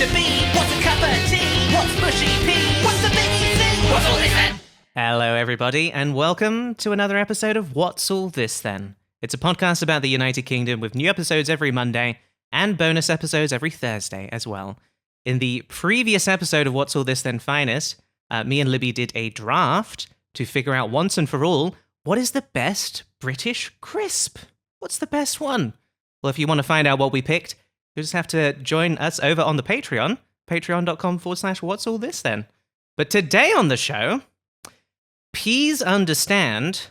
to be? What's a cup of tea? What's mushy pea? What's the biggie thing? What's all this then? Hello, everybody, and welcome to another episode of What's All This Then? It's a podcast about the United Kingdom with new episodes every Monday and bonus episodes every Thursday as well. In the previous episode of What's All This Then Finest, me and Libby did a draft to figure out once and for all, what is the best British crisp? What's the best one? Well, if you want to find out what we picked, you just have to join us over on the Patreon, patreon.com/what's all this then. But today on the show, please understand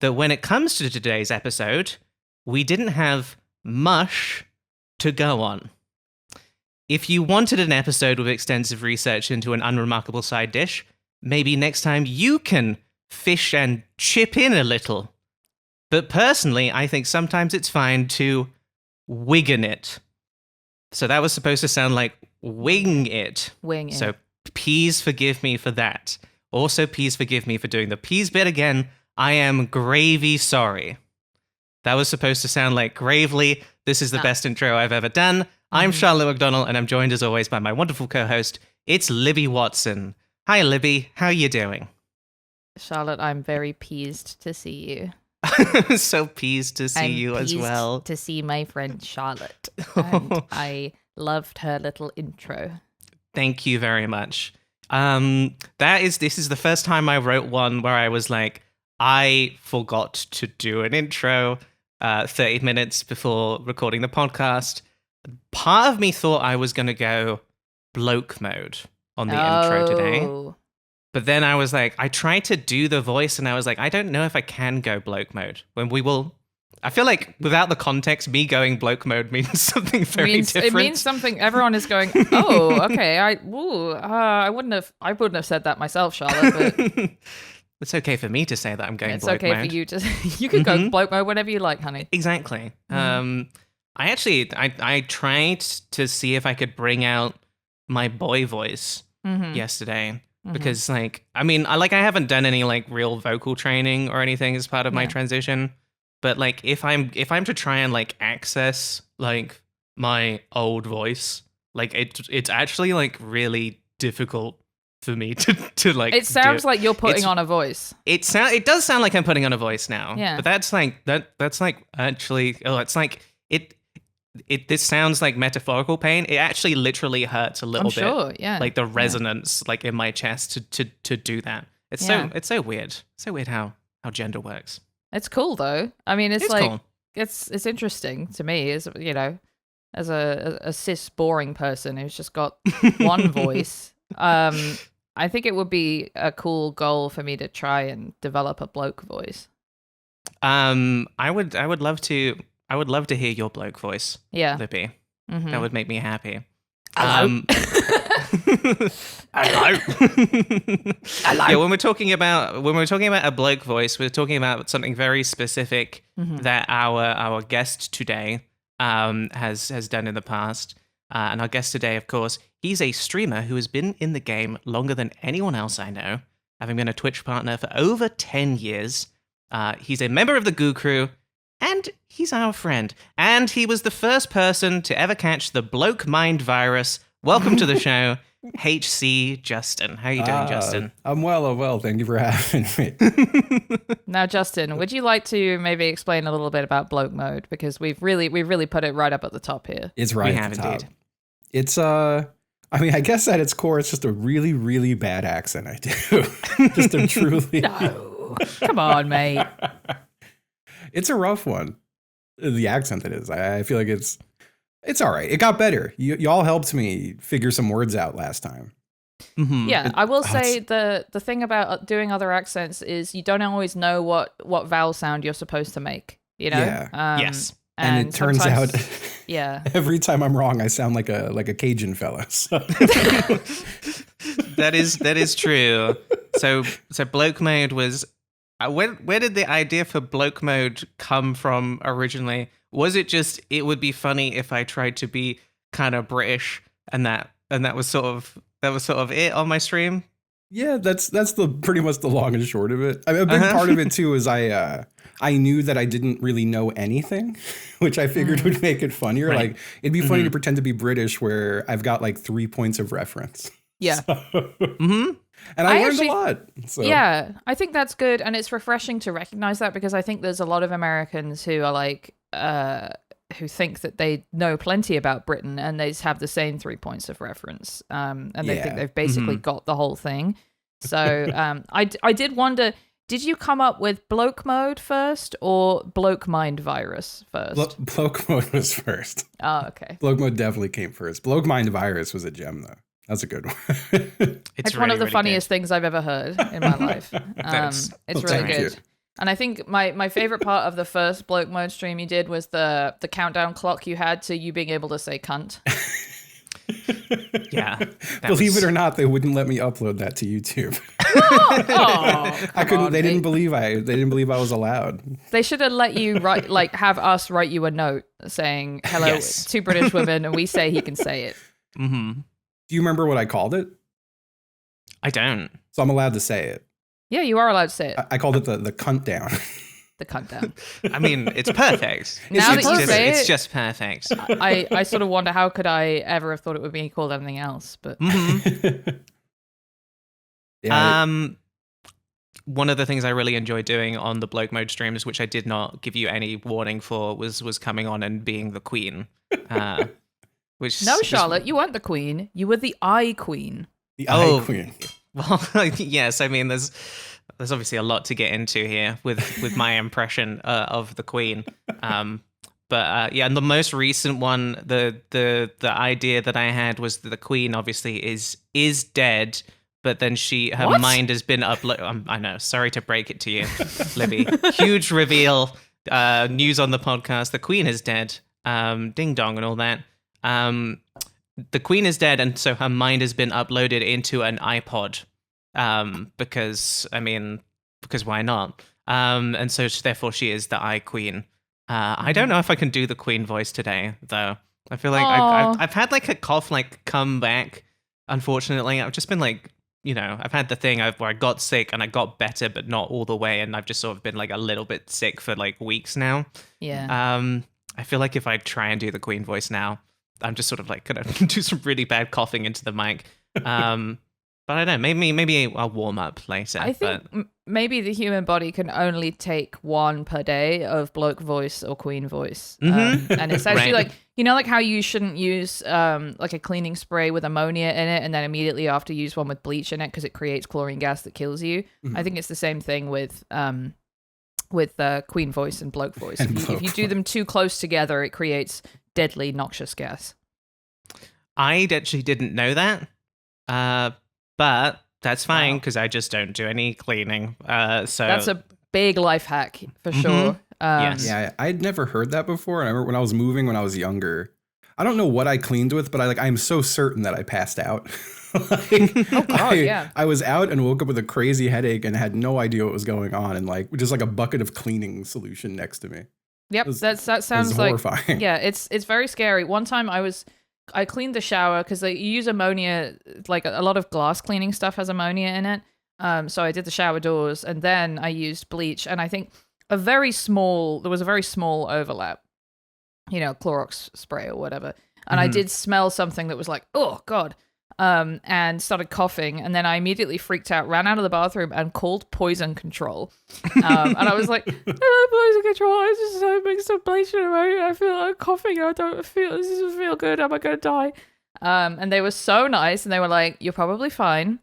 that when it comes to today's episode, we didn't have mush to go on. If you wanted an episode with extensive research into an unremarkable side dish, maybe next time you can fish and chip in a little. But personally, I think sometimes it's fine to Wigan it. So that was supposed to sound like wing it. Wing it. So please forgive me for that. Also, please forgive me for doing the peas bit again. I am gravy sorry. That was supposed to sound like gravely. This is the best intro I've ever done. I'm Charlotte McDonald, and I'm joined as always by my wonderful co-host. It's Libby Watson. Hi, Libby. How are you doing? Charlotte, I'm very pleased to see you. So pleased to see you as well. To see my friend Charlotte. And I loved her little intro. Thank you very much. This is the first time I wrote one where I was like, I forgot to do an intro 30 minutes before recording the podcast. Part of me thought I was going to go bloke mode on the intro today. But then I was like, I tried to do the voice and I was like, I don't know if I can go bloke mode. I feel like without the context, me going bloke mode means something very different. It means something. Everyone is going, oh, okay. I wouldn't have said that myself, Charlotte. But it's okay for me to say that I'm going bloke mode. It's okay for you to. You can go bloke mode whenever you like, honey. Exactly. I tried to see if I could bring out my boy voice yesterday. Because I haven't done any real vocal training or anything as part of my transition. But if I'm to try and access my old voice, it's actually really difficult for me to It sounds like you're putting on a voice. It does sound like I'm putting on a voice now. Yeah. But that's actually this sounds like metaphorical pain. It actually literally hurts a little bit. Sure, yeah. The resonance in my chest to do that. It's so weird. So weird how gender works. It's cool though. I mean, it's cool. It's interesting to me as as a cis boring person who's just got one voice. I think it would be a cool goal for me to try and develop a bloke voice. I would love to hear your bloke voice. Yeah, Libby. Mm-hmm. That would make me happy. Hello. Hello. Yeah, when we're talking about a bloke voice, we're talking about something very specific that our guest today has done in the past. And our guest today, of course, he's a streamer who has been in the game longer than anyone else I know, having been a Twitch partner for over 10 years. He's a member of the Goo Crew, and he's our friend. And he was the first person to ever catch the bloke mind virus. Welcome to the show, HCJustin. How are you doing, Justin? I'm well. Thank you for having me. Now, Justin, would you like to maybe explain a little bit about bloke mode? Because we've really put it right up at the top here. It's right at the top. Indeed. It's I guess at its core, it's just a really, really bad accent I do. Just a truly No. Come on, mate. It's a rough one. The accent that is. I feel like it's all right. It got better. Y'all helped me figure some words out last time. Mm-hmm. Yeah, I will say the thing about doing other accents is you don't always know what vowel sound you're supposed to make. You know? Yeah. Yes. And it turns out, yeah, every time I'm wrong, I sound like a Cajun fella. So. That is true. So bloke mode was. Where did the idea for bloke mode come from originally? Was it just it would be funny if I tried to be kind of British and that was sort of it on my stream? Yeah, that's the pretty much the long and short of it. I mean, a big part of it too is I knew that I didn't really know anything, which I figured would make it funnier. Right. Like it'd be funny to pretend to be British where I've got like 3 points of reference. Yeah. And I learned a lot. So. Yeah, I think that's good. And it's refreshing to recognize that because I think there's a lot of Americans who are like, who think that they know plenty about Britain and they just have the same 3 points of reference. And they think they've basically got the whole thing. So I did wonder, did you come up with bloke mode first or bloke mind virus first? Bloke mode was first. Oh, okay. Bloke mode definitely came first. Bloke mind virus was a gem though. That's a good one. It's really, one of the funniest things I've ever heard in my life. It's really good. And I think my favorite part of the first bloke mode stream you did was the countdown clock you had to you being able to say cunt. Yeah. Believe it or not, they wouldn't let me upload that to YouTube. I couldn't. They didn't believe I was allowed. They should have let you have us write you a note saying hello to British women, and we say he can say it. Mm-hmm. Do you remember what I called it? I don't. So I'm allowed to say it. Yeah, you are allowed to say it. I called it the cunt down. The cunt down. I mean, it's perfect. Now that you say it's just perfect. I sort of wonder how could I ever have thought it would be called anything else, but one of the things I really enjoyed doing on the bloke mode streams, which I did not give you any warning for, was coming on and being the queen. Which no, Charlotte, you weren't the queen. You were the eye queen. The eye queen. Well, yes. I mean, there's obviously a lot to get into here with my impression of the queen. But and the most recent one, the idea that I had was that the queen obviously is dead, but then her mind has been uploaded. I know. Sorry to break it to you, Libby. Huge reveal. News on the podcast. The queen is dead. Ding dong and all that. The queen is dead, and so her mind has been uploaded into an iPod. Because why not? And so therefore she is the eye queen. I don't know if I can do the queen voice today, though. I feel like I've had like a cough come back. Unfortunately, I've just been like, I've had the thing where I got sick and I got better, but not all the way, and I've just sort of been like a little bit sick for like weeks now. Yeah. I feel like if I try and do the queen voice now, I'm just sort of like gonna do some really bad coughing into the mic. But I don't know, maybe I'll warm up later. I think maybe the human body can only take one per day of bloke voice or queen voice. And it's actually like, like how you shouldn't use like a cleaning spray with ammonia in it and then immediately after use one with bleach in it because it creates chlorine gas that kills you. I think it's the same thing with queen voice and bloke voice. If you do them too close together, it creates deadly noxious gas. I actually didn't know that. But that's fine because I just don't do any cleaning. So that's a big life hack for sure. Yes. Yeah, I'd never heard that before. I remember when I was moving when I was younger. I don't know what I cleaned with, but I'm so certain that I passed out. I was out and woke up with a crazy headache and had no idea what was going on, and just like a bucket of cleaning solution next to me. Yep, that sounds like horrifying. Yeah, it's very scary. One time I cleaned the shower because you use ammonia, like a lot of glass cleaning stuff has ammonia in it. So I did the shower doors and then I used bleach, and I think there was a very small overlap, Clorox spray or whatever. And I did smell something that was like, oh God, and started coughing. And then I immediately freaked out, ran out of the bathroom and called poison control. And I was like, poison control, I just having some bleach and ammonia. I feel like coughing. This doesn't feel good. Am I going to die? And they were so nice. And they were like, you're probably fine.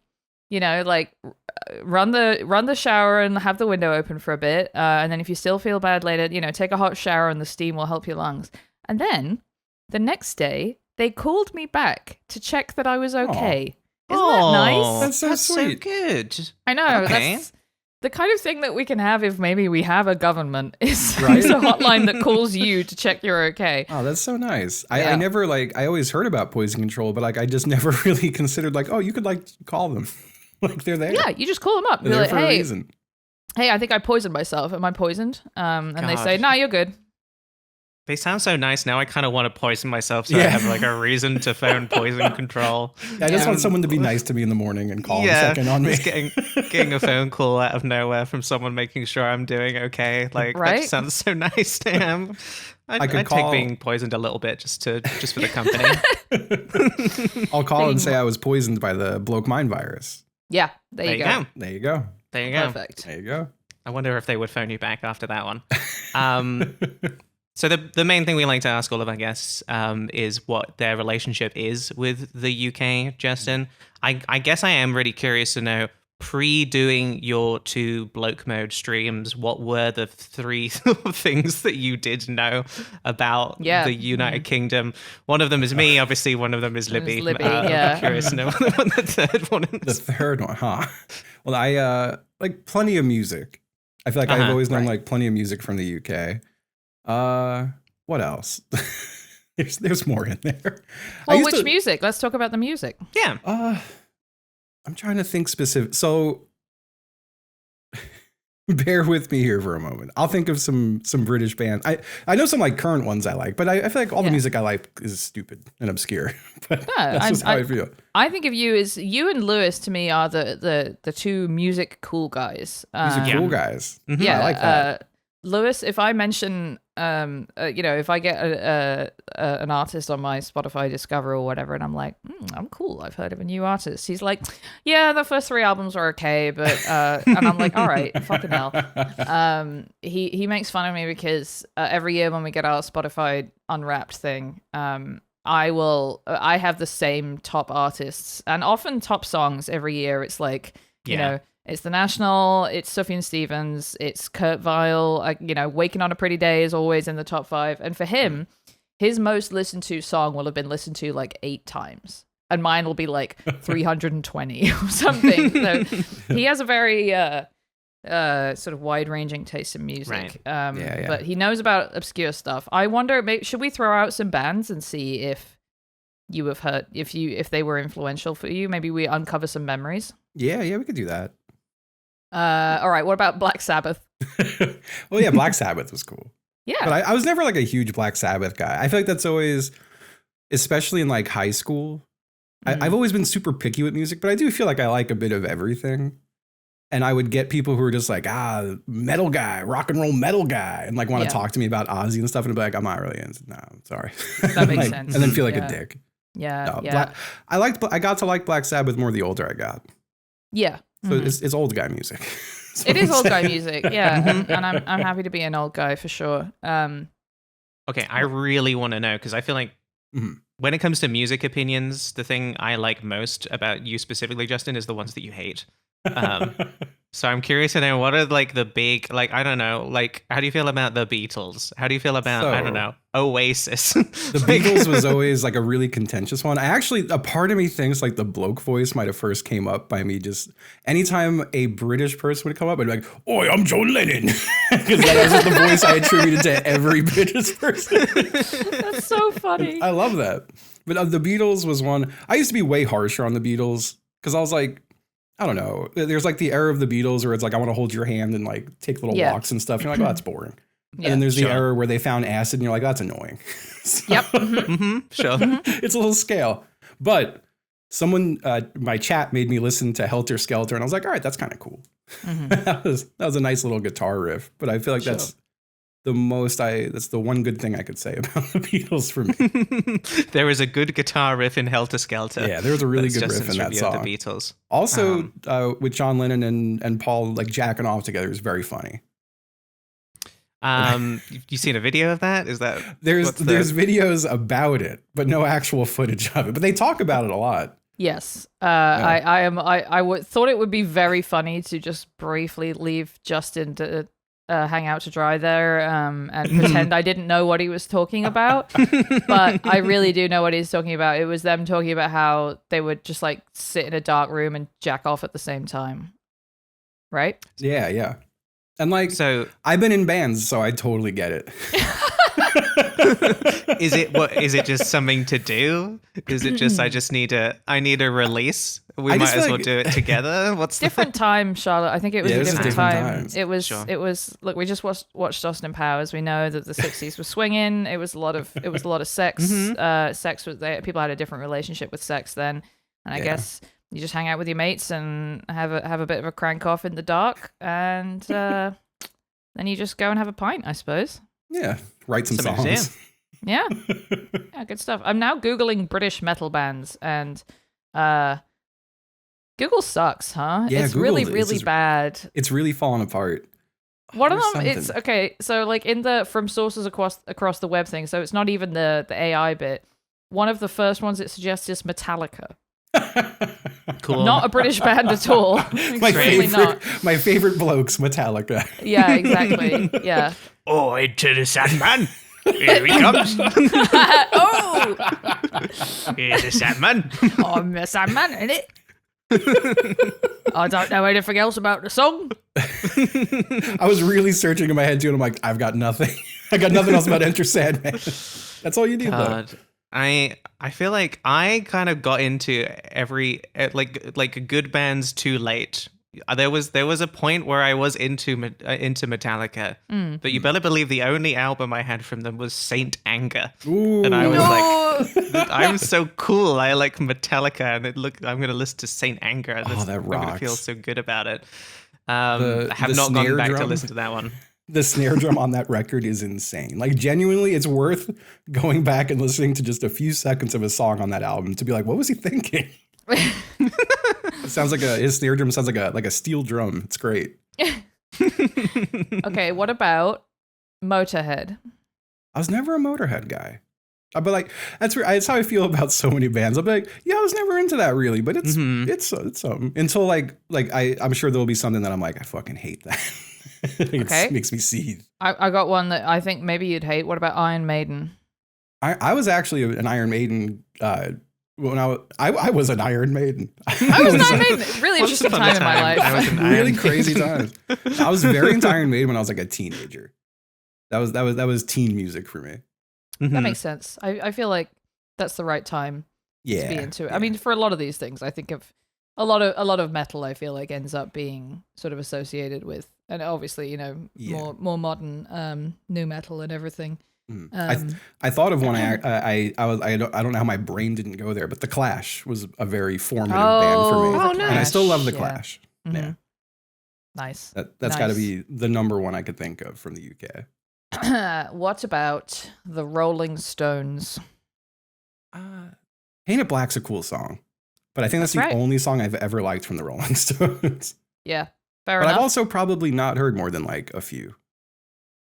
Run the shower and have the window open for a bit. And then if you still feel bad later, take a hot shower and the steam will help your lungs. And then the next day, they called me back to check that I was okay. Isn't that nice? That's so sweet. So good. I know. Okay. That's the kind of thing that we can have if maybe we have a government is a hotline that calls you to check you're okay. Oh, that's so nice. I never I always heard about poison control, but I just never really considered you could call them. They're there. Yeah, you just call them up. They're there for a reason. Hey, I think I poisoned myself. Am I poisoned? And they say, no, you're good. They sound so nice. Now I kind of want to poison myself so I have like a reason to phone poison control. I just want someone to be nice to me in the morning and call and check in on me. Just getting a phone call out of nowhere from someone making sure I'm doing okay. Like that just sounds so nice to him. I'd take being poisoned a little bit just for the company. I'll call and say I was poisoned by the bloke mind virus. Yeah, there you go. There you go. There you go. Perfect. There you go. I wonder if they would phone you back after that one. So the main thing we like to ask all of our guests is what their relationship is with the UK, Justin. I guess I am really curious to know, pre-doing your 2 bloke mode streams, what were the 3 things that you did know about the United Kingdom? One of them is me, obviously. One of them is Libby. I'm curious to know what the third one is. The third one, huh? Well, I like plenty of music. I feel like I've always known like plenty of music from the UK. What else? there's more in there. Well, which music? Let's talk about the music. Yeah. I'm trying to think specific. So bear with me here for a moment. I'll think of some British bands. I know some like current ones I like, but I feel like all the music I like is stupid and obscure. But that's just how I feel. I think of you as you and Lewis to me are the 2 music cool guys. Cool guys. Mm-hmm. Yeah, I like that. Lewis, if I mention, if I get an artist on my Spotify Discover or whatever, and I'm like, I'm cool, I've heard of a new artist. He's like, yeah, the first 3 albums are okay, but and I'm like, all right, fucking hell. He makes fun of me because every year when we get our Spotify Unwrapped thing, I have the same top artists and often top songs every year. It's like, you know. It's The National, it's Sufjan Stevens, it's Kurt Weill, Waking on a Pretty Day is always in the top 5. And for him, his most listened to song will have been listened to like 8 times. And mine will be like 320 or something. So he has a very sort of wide-ranging taste in music. Right. But he knows about obscure stuff. I wonder, should we throw out some bands and see if you have heard, if they were influential for you? Maybe we uncover some memories. Yeah, we could do that. All right, what about Black Sabbath? Well, yeah, Black Sabbath was cool. Yeah. But I was never like a huge Black Sabbath guy. I feel like that's always, especially in like high school, I've always been super picky with music, but I do feel like I like a bit of everything. And I would get people who are just like, metal guy, rock and roll metal guy, and like want to talk to me about Ozzy and stuff, and I'd be like, I'm not really into. No, I'm sorry. That makes sense. And then feel like a dick. Yeah, no, I got to like Black Sabbath more the older I got. Yeah. So it's old guy music. It is old guy music, yeah. And I'm happy to be an old guy for sure. Okay, I really want to know because I feel like when it comes to music opinions, the thing I like most about you specifically, Justin, is the ones that you hate. So I'm curious to know what are like the big, like, I don't know, like, how do you feel about the Beatles? How do you feel about, I don't know, Oasis? The Beatles was always like a really contentious one. A part of me thinks like the bloke voice might have first came up by me just anytime a British person would come up, I'd be like, oi, I'm John Lennon. Because that was just the voice I attributed to every British person. That's so funny. I love that. But the Beatles was one. I used to be way harsher on the Beatles because I was like, I don't know. There's like the era of the Beatles where it's like, I want to hold your hand and like take little walks and stuff. You're like, oh, that's boring. Yeah. And then there's the era where they found acid and you're like, that's annoying. Yep. Sure. It's a little scale. But someone, my chat made me listen to Helter Skelter and I was like, all right, that's kind of cool. That was a nice little guitar riff. But I feel like that's the one good thing I could say about the Beatles for me. There is a good guitar riff in Helter Skelter. Yeah, there was a really good riff in that song. The Beatles. Also, with John Lennon and Paul like jacking off together is very funny. You seen a video of that? Is that there's videos about it, but no actual footage of it. But they talk about it a lot. Yes, I thought it would be very funny to just briefly leave Justin to hang out to dry there and pretend I didn't know what he was talking about. But I really do know what he's talking about. It was them talking about how they would just like sit in a dark room and jack off at the same time. Right? Yeah. And like, so I've been in bands, so I totally get it. Is it just something to do? Is it just I need a release? We I might just as feel well like- do it together. What's Different time, Charlotte. I think it was Yeah, a this is different different time. times. Sure. It was. Look, we just watched Austin Powers. We know that the 60s was swinging. It was a lot of sex. Sex was there. People had a different relationship with sex then, and I Yeah. guess you just hang out with your mates and have a bit of a crank off in the dark, and then you just go and have a pint, I suppose. Yeah, write some Something to songs. Yeah, yeah, good stuff. I'm now googling British metal bands, and Google sucks, huh? Yeah, It's Google really, is really just- bad. It's really falling apart. One of There's them, it's something. okay. So, like in the from sources across the web thing, so it's not even the AI bit. One of the first ones it suggests is Metallica, cool? not a British band at all. my Extremely not. favorite blokes, Metallica. Yeah, exactly. Yeah. Oh, into the Sandman. Here he comes. Oh, Here's the Sandman. I'm a Sandman, in it. I don't know anything else about the song. I was really searching in my head too, and I'm like, I've got nothing. I got nothing else about Enter Sandman. That's all you need, though. God, I feel like I kind of got into every like good bands too late. There was a point where I was into Metallica, but you better believe the only album I had from them was Saint Anger, Ooh. and I was No. like, I'm so cool. I like Metallica, and I'm gonna listen to Saint Anger. And Oh, that I'm gonna feel rocks. so good about it. The- I have the not gone snare back to drum? listen to that one. The snare drum on that record is insane. Like, genuinely, it's worth going back and listening to just a few seconds of a song on that album to be like, what was he thinking? It sounds like his snare drum sounds like a steel drum. It's great. Okay, what about Motorhead? I was never a Motorhead guy. But like that's how I feel about so many bands. I'll be like, yeah, I was never into that really, but it's something. Until like I'm sure there'll be something that I'm like, I fucking hate that. It makes me seethe. I got one that I think maybe you'd hate. What about Iron Maiden? I was actually an Iron Maiden. When I was an Iron Maiden. I was an Iron Maiden. Really Once interesting upon a time in my time, life. I was an really Iron crazy times. I was very into Iron Maiden when I was like a teenager. That was teen music for me. That makes sense. I feel like that's the right time Yeah. to be into it. yeah. I mean, for a lot of these things, I think of a lot of metal. I feel like ends up being sort of associated with, and obviously, Yeah. more modern new metal and everything. I thought of one. I don't know how my brain didn't go there, but the Clash was a very formative band for me, The and I still love the yeah. Clash. Mhm. Yeah, Nice. that's got to Nice. be the number one I could think of from the UK. What about the Rolling Stones? Painted Black's a cool song, but I think that's That's the right. only song I've ever liked from the Rolling Stones. Yeah, fair But enough. I've also probably not heard more than like a few.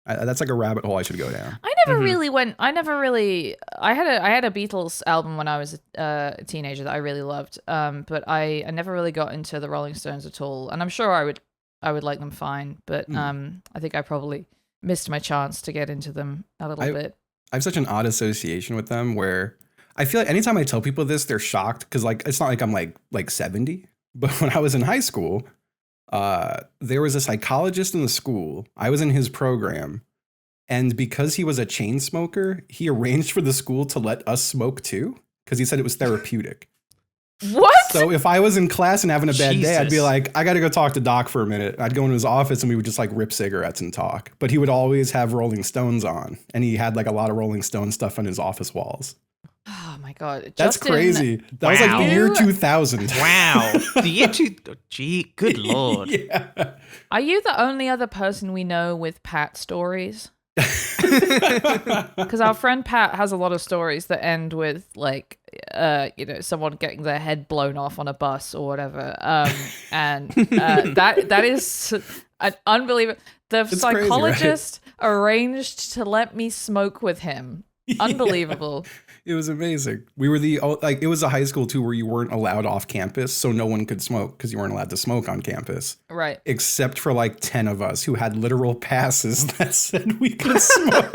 That's like a rabbit hole I should go down. I never really went. I had a Beatles album when I was a teenager that I really loved. But I never really got into the Rolling Stones at all. And I'm sure I would like them fine. But I think I probably missed my chance to get into them a little bit. I have such an odd association with them where I feel like anytime I tell people this, they're shocked because like it's not like I'm like 70. But when I was in high school, there was a psychologist in the school. I was in his program. And because he was a chain smoker, he arranged for the school to let us smoke too, because he said it was therapeutic. What? So if I was in class and having a bad day, I'd be Jesus. like, I got to go talk to Doc for a minute. I'd go into his office and we would just like rip cigarettes and talk. But he would always have Rolling Stones on. And he had like a lot of Rolling Stone stuff on his office walls. Oh my god, That's Justin, crazy. That was like the year You- 2000. Wow. The year gee, good lord. Yeah. Are you the only other person we know with Pat stories? Because our friend Pat has a lot of stories that end with like, someone getting their head blown off on a bus or whatever. And that is an unbelievable. The It's crazy, right? psychologist arranged to let me smoke with him. Unbelievable. It was amazing. We were it was a high school too where you weren't allowed off campus, so no one could smoke because you weren't allowed to smoke on campus. Right. Except for like 10 of us who had literal passes that said we could smoke.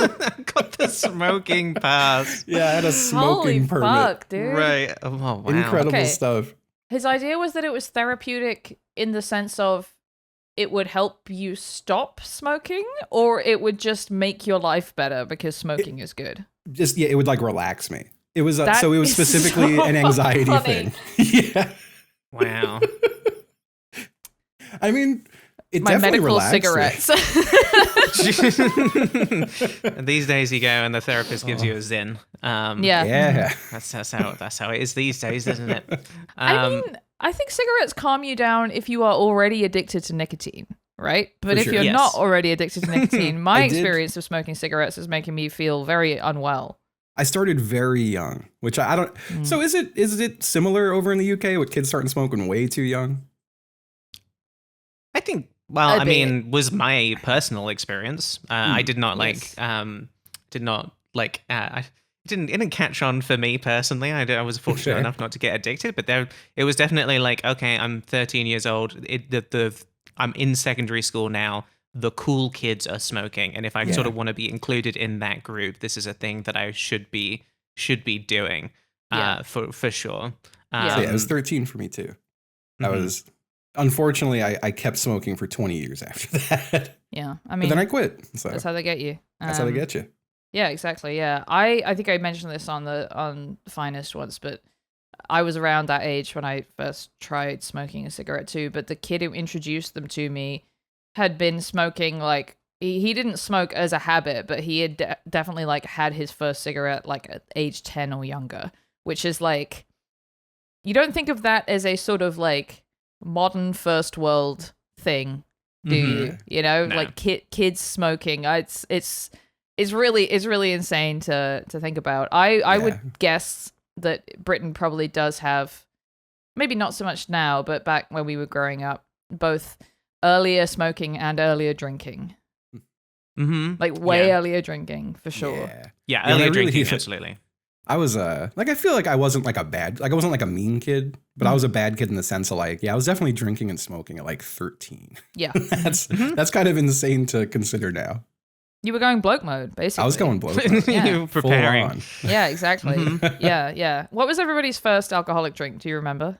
Got the smoking pass. Yeah, I had a smoking Holy permit. fuck, dude. Right. Oh, wow. Incredible Okay. stuff. His idea was that it was therapeutic in the sense of it would help you stop smoking, or it would just make your life better because smoking is good. Just it would like relax me. It was That so it was is specifically so an anxiety funny. thing. Yeah. Wow. I mean, it My definitely medical relaxed me. cigarettes. And these days you go and the therapist gives you a Zin. Yeah. That's how it is these days, isn't it? I mean, I think cigarettes calm you down if you are already addicted to nicotine, right? But For if sure. you're Yes. not already addicted to nicotine, my I did- experience of smoking cigarettes is making me feel very unwell. I started very young, which I don't. So is it similar over in the UK with kids starting smoking way too young? I think. Well, A I bit. mean, was my personal experience. I did not like. Yes. I didn't catch on for me personally. I was fortunate Fair. enough not to get addicted, but it was definitely like, okay, I'm 13 years old. I'm in secondary school now. The cool kids are smoking, and if I sort of want to be included in that group, this is a thing that I should be doing. Yeah. For sure. Yeah. So yeah, it was 13 for me too. I Mhm. was unfortunately I kept smoking for 20 years after that. Yeah, I But mean, then I quit. So that's how they get you. that's how they get you. Yeah, exactly. Yeah, I think I mentioned this on Finest once, but I was around that age when I first tried smoking a cigarette too. But the kid who introduced them to me had been smoking like he didn't smoke as a habit, but he had definitely like had his first cigarette like at age 10 or younger, which is like you don't think of that as a sort of like modern first world thing, do you? You know, No. like kids smoking. It's really insane to think about. I Yeah. would guess that Britain probably does have, maybe not so much now, but back when we were growing up, both earlier smoking and earlier drinking. Mm-hmm. Like way Yeah. earlier drinking for sure. Yeah. Yeah, Yeah, earlier I really drinking, feel- absolutely. I was like I feel like I wasn't like I wasn't like a mean kid, but I was a bad kid in the sense of like, I was definitely drinking and smoking at like 13. Yeah. That's kind of insane to consider now. You were going bloke mode, basically. I was going bloke mode. Yeah. You were preparing. Full on. Yeah, exactly. Mhm. Yeah. What was everybody's first alcoholic drink? Do you remember?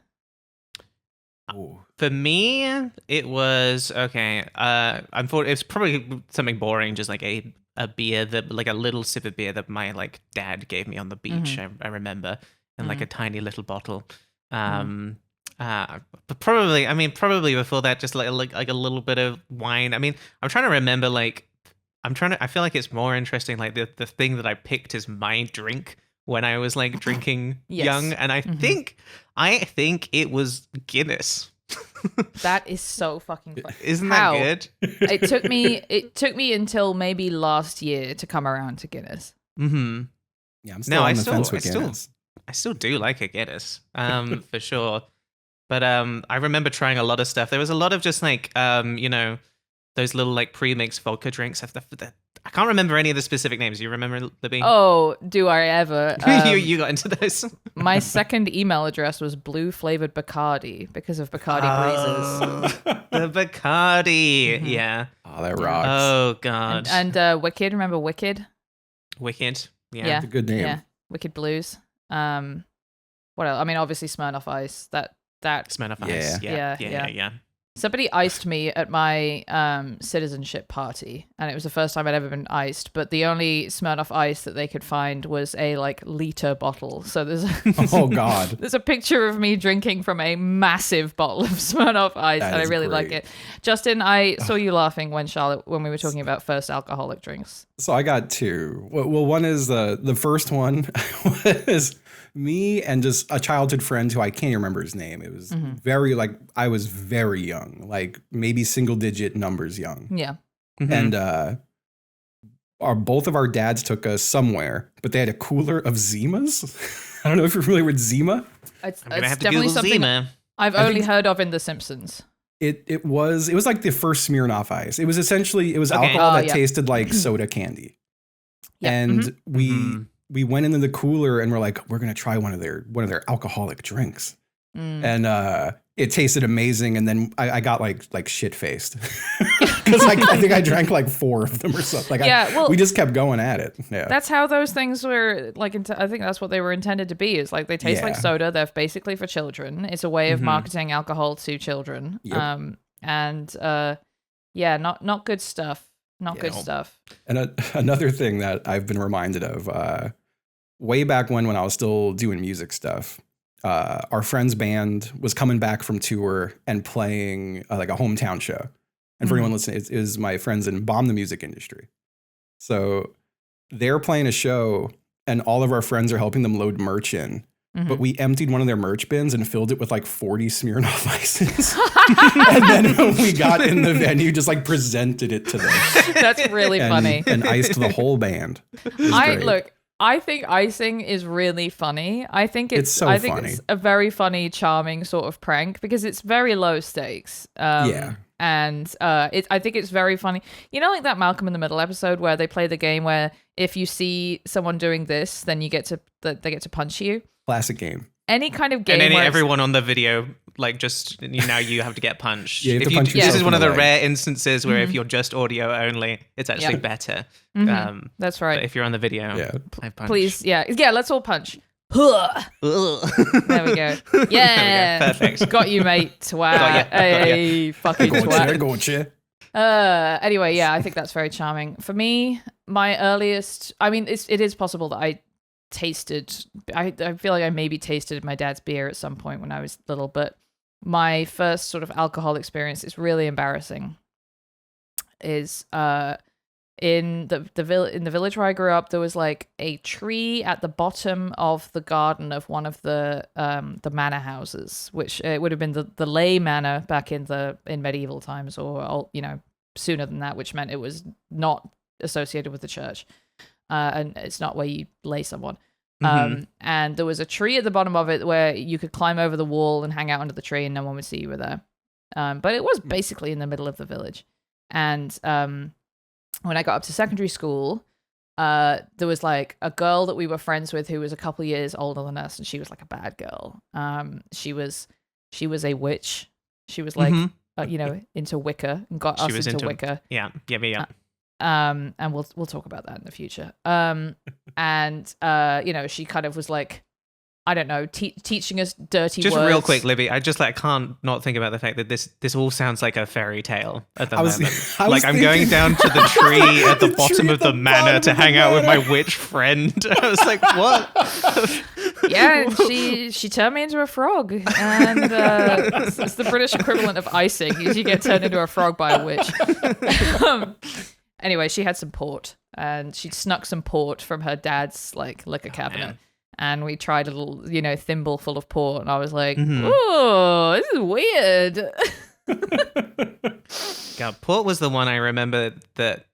Ooh. For me, it was okay. It's probably something boring, just like a beer that, like a little sip of beer that my like dad gave me on the beach. I remember, in like a tiny little bottle. But probably before that, just like a little bit of wine. I mean, I'm trying to remember. I feel like it's more interesting. Like the thing that I picked as my drink when I was like drinking Yes. young, and I think it was Guinness. That is so fucking funny. Isn't How? that good? It took me until maybe last year to come around to Guinness. Mm-hmm. Yeah, I'm still on the fence with Guinness. I still do like a Guinness, for sure. But I remember trying a lot of stuff. There was a lot of just like those little like pre-mixed vodka drinks. I can't remember any of the specific names. You remember, Libby? Oh, do I ever? you got into those. My second email address was blue flavored Bacardi because of Bacardi breezes. The Bacardi. Yeah. Oh, that rocks. Oh god. And Wicked, remember Wicked? Wicked. Yeah. Yeah. It's a good name. Yeah, Wicked Blues. What else? I mean, obviously Smirnoff Ice. That Smirnoff Yeah. Ice. Yeah. somebody iced me at my citizenship party, and it was the first time I'd ever been iced. But the only Smirnoff Ice that they could find was a like liter bottle. So there's Oh God. there's a picture of me drinking from a massive bottle of Smirnoff Ice, That and I is really like great. it. Justin, I saw you laughing when we were talking about first alcoholic drinks. So I got two. Well, one is the first one was me and just a childhood friend who I can't even remember his name. It was very like I was very young, like maybe single digit numbers young. Yeah. And both of our dads took us somewhere, but they had a cooler of Zimas. I don't know if you're familiar with Zima. It's I'm gonna have to definitely Google something Zima. I've I only think- heard of in The Simpsons. It was like the first Smirnoff Ice. It was essentially Okay. alcohol Oh, that yeah. tasted like soda candy. Yeah. And Mhm. we went into the cooler and we're like, we're gonna try one of their alcoholic drinks. Mm. And it tasted amazing. And then I got like shit faced because I think I drank like 4 of them or something. Like Yeah, well- we just kept going at it. Yeah. That's how those things were like. I think that's what they were intended to be. Is like they taste like Yeah. soda. They're basically for children. It's a way of Mhm. marketing alcohol to children. Yep. And Yeah, not good stuff. Not good Yeah. stuff. And another thing that I've been reminded of, way back when I was still doing music stuff, our friend's band was coming back from tour and playing like a hometown show. And for anyone listening, it is my friends in Bomb the music industry. So they're playing a show and all of our friends are helping them load merch in. But we emptied one of their merch bins and filled it with like 40 Smirnoff Ices. And then when we got in the venue, just like presented it to them. That's really funny. And iced the whole band. I think icing is really funny. I think it's funny. It's a very funny, charming sort of prank because it's very low stakes. And I think it's very funny. You know, like that Malcolm in the Middle episode where they play the game where if you see someone doing this, then they get to punch you. Classic game. Any kind of game. And where everyone on the video, like, just now you have to get punched. Yeah, you have to punch this yourself is one in of the the leg. rare instances where if you're just audio only, it's actually better. That's right. But if you're on the video, I punch. Please, yeah, let's all punch. There we go. Yeah, Perfect. Got you, mate. Twat. Got ya. Hey, fucking twat. Gotcha. Anyway, yeah, I think that's very charming. For me, my earliest, I mean, it is possible that I feel like I maybe tasted my dad's beer at some point when I was little, but my first sort of alcohol experience is really embarrassing. Is in the village where I grew up, there was like a tree at the bottom of the garden of one of the manor houses, which it would have been the lay manor back in medieval times, or sooner than that, which meant it was not associated with the church, and it's not where you lay someone. And there was a tree at the bottom of it where you could climb over the wall and hang out under the tree, and no one would see you were there. But it was basically in the middle of the village, and when I got up to secondary school, there was like a girl that we were friends with who was a couple years older than us, and she was like a bad girl. She was a witch. She was like, into Wicca and got us into Wicca. Yeah. And we'll talk about that in the future. She kind of was like, I don't know, teaching us dirty just words. Real quick, Libby, I just can't not think about the fact that this all sounds like a fairy tale at the moment. I'm going down to the tree at the bottom of the manor to hang out with my witch friend. I was like, what? Yeah, she turned me into a frog, and it's the British equivalent of icing. You get turned into a frog by a witch. Anyway, she had some port, and she'd snuck some port from her dad's liquor cabinet. Man. And we tried a little, thimble full of port, and I was like, "Oh, this is weird." God, port was the one I remember that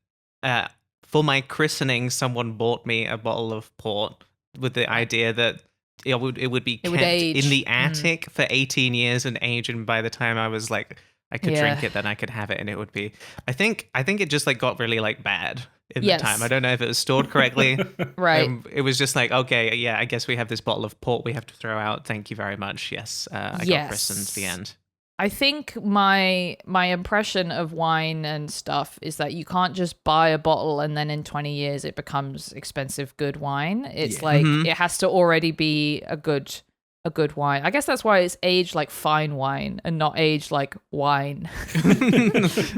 for my christening, someone bought me a bottle of port with the idea that it would be kept in the attic for 18 years and age, and by the time I was like, I could drink it, then I could have it, and it would be. I think it just got really bad in the time. I don't know if it was stored correctly. Right. It was just like, okay, yeah, I guess we have this bottle of port we have to throw out. Thank you very much. Yes, I got christened. The end. I think my impression of wine and stuff is that you can't just buy a bottle and then in 20 years it becomes expensive good wine. It's it has to already be a good wine. I guess that's why it's aged like fine wine and not aged like wine.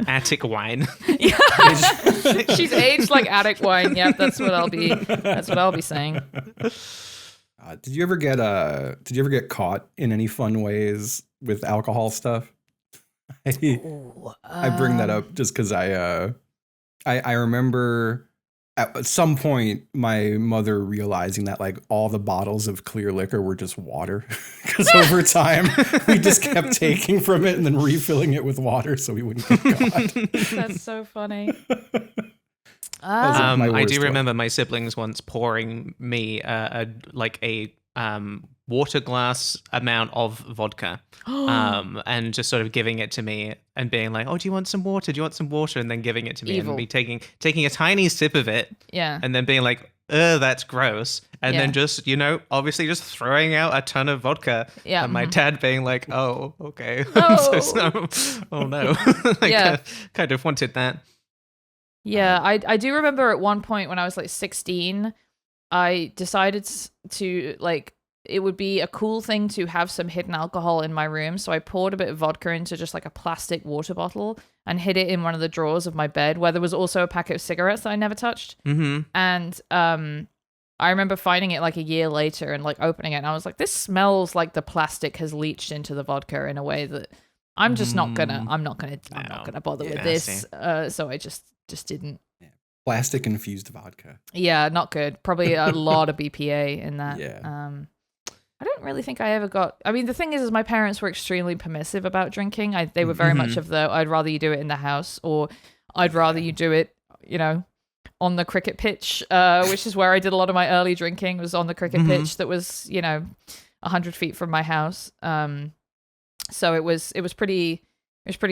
Attic wine. Yeah. She's aged like attic wine. Yep, that's what I'll be saying. Did you ever get caught in any fun ways with alcohol stuff? I bring that up just because I remember at some point my mother realizing that all the bottles of clear liquor were just water, because over time we just kept taking from it and then refilling it with water so we wouldn't get caught. That's so funny. I do remember my siblings once pouring me a water glass amount of vodka, and just sort of giving it to me and being like, "Oh, do you want some water? Do you want some water?" And then giving it to me and me taking a tiny sip of it, and then being like, that's gross," and then just obviously just throwing out a ton of vodka, and my dad being like, "Oh, okay, oh no," kind of wanted that. Yeah, I do remember at one point when I was 16, I decided to it would be a cool thing to have some hidden alcohol in my room. So I poured a bit of vodka into just like a plastic water bottle and hid it in one of the drawers of my bed where there was also a packet of cigarettes that I never touched. Mm-hmm. And I remember finding it like a year later and like opening it, and I was like, this smells like the plastic has leached into the vodka in a way that I'm just not gonna bother with this. So I just didn't. Plastic infused vodka. Yeah, not good. Probably a lot of BPA in that. Yeah. I don't really think I ever got. I mean, the thing is my parents were extremely permissive about drinking. They were very much of the I'd rather you do it in the house, or I'd rather you do it, on the cricket pitch, which is where I did a lot of my early drinking, was on the cricket pitch that was, 100 feet from my house. So it was pretty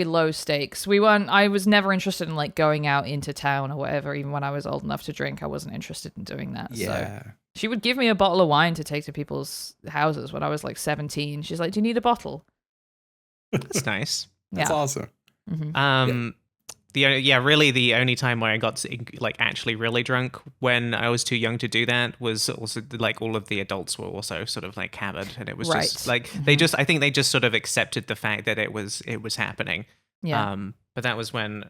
low stakes. I was never interested in like going out into town or whatever. Even when I was old enough to drink, I wasn't interested in doing that. Yeah. So she would give me a bottle of wine to take to people's houses when I was like 17. She's like, "Do you need a bottle?" That's nice. That's awesome. Mm-hmm. Really the only time where I got like actually really drunk when I was too young to do that was also like all of the adults were also sort of like hammered, and it was just like I think they just sort of accepted the fact that it was happening. Yeah. But that was when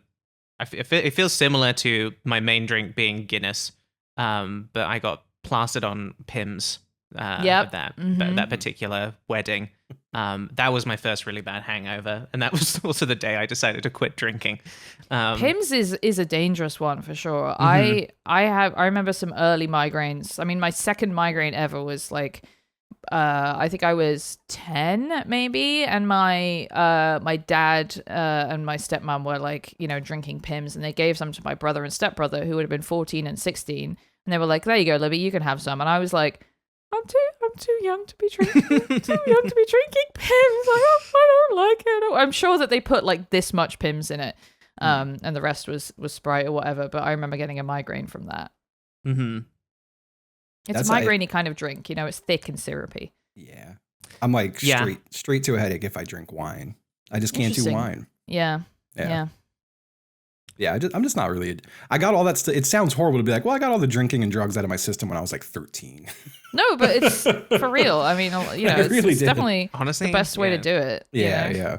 it feels similar to my main drink being Guinness. But I got plastered on Pimm's at that particular wedding. That was my first really bad hangover, and that was also the day I decided to quit drinking. Pimm's is a dangerous one for sure. I remember some early migraines. I mean, my second migraine ever was like, I think I was 10 maybe, and my dad and my stepmom were like, drinking Pimm's, and they gave some to my brother and stepbrother who would have been 14 and 16, and they were like, "There you go, Libby, you can have some." And I was like, I'm too young to be drinking. Pimm's. Like, I don't like it. I'm sure that they put like this much Pimm's in it, and the rest was Sprite or whatever. But I remember getting a migraine from that. Mm-hmm. It's a migraine-y kind of drink. It's thick and syrupy. Yeah, I'm like straight to a headache if I drink wine. I just can't do wine. Yeah. I'm just not really. I got all that stuff. It sounds horrible to be like, well, I got all the drinking and drugs out of my system when I was like 13. No, but it's for real. I mean, it's definitely honestly the best way to do it. Yeah.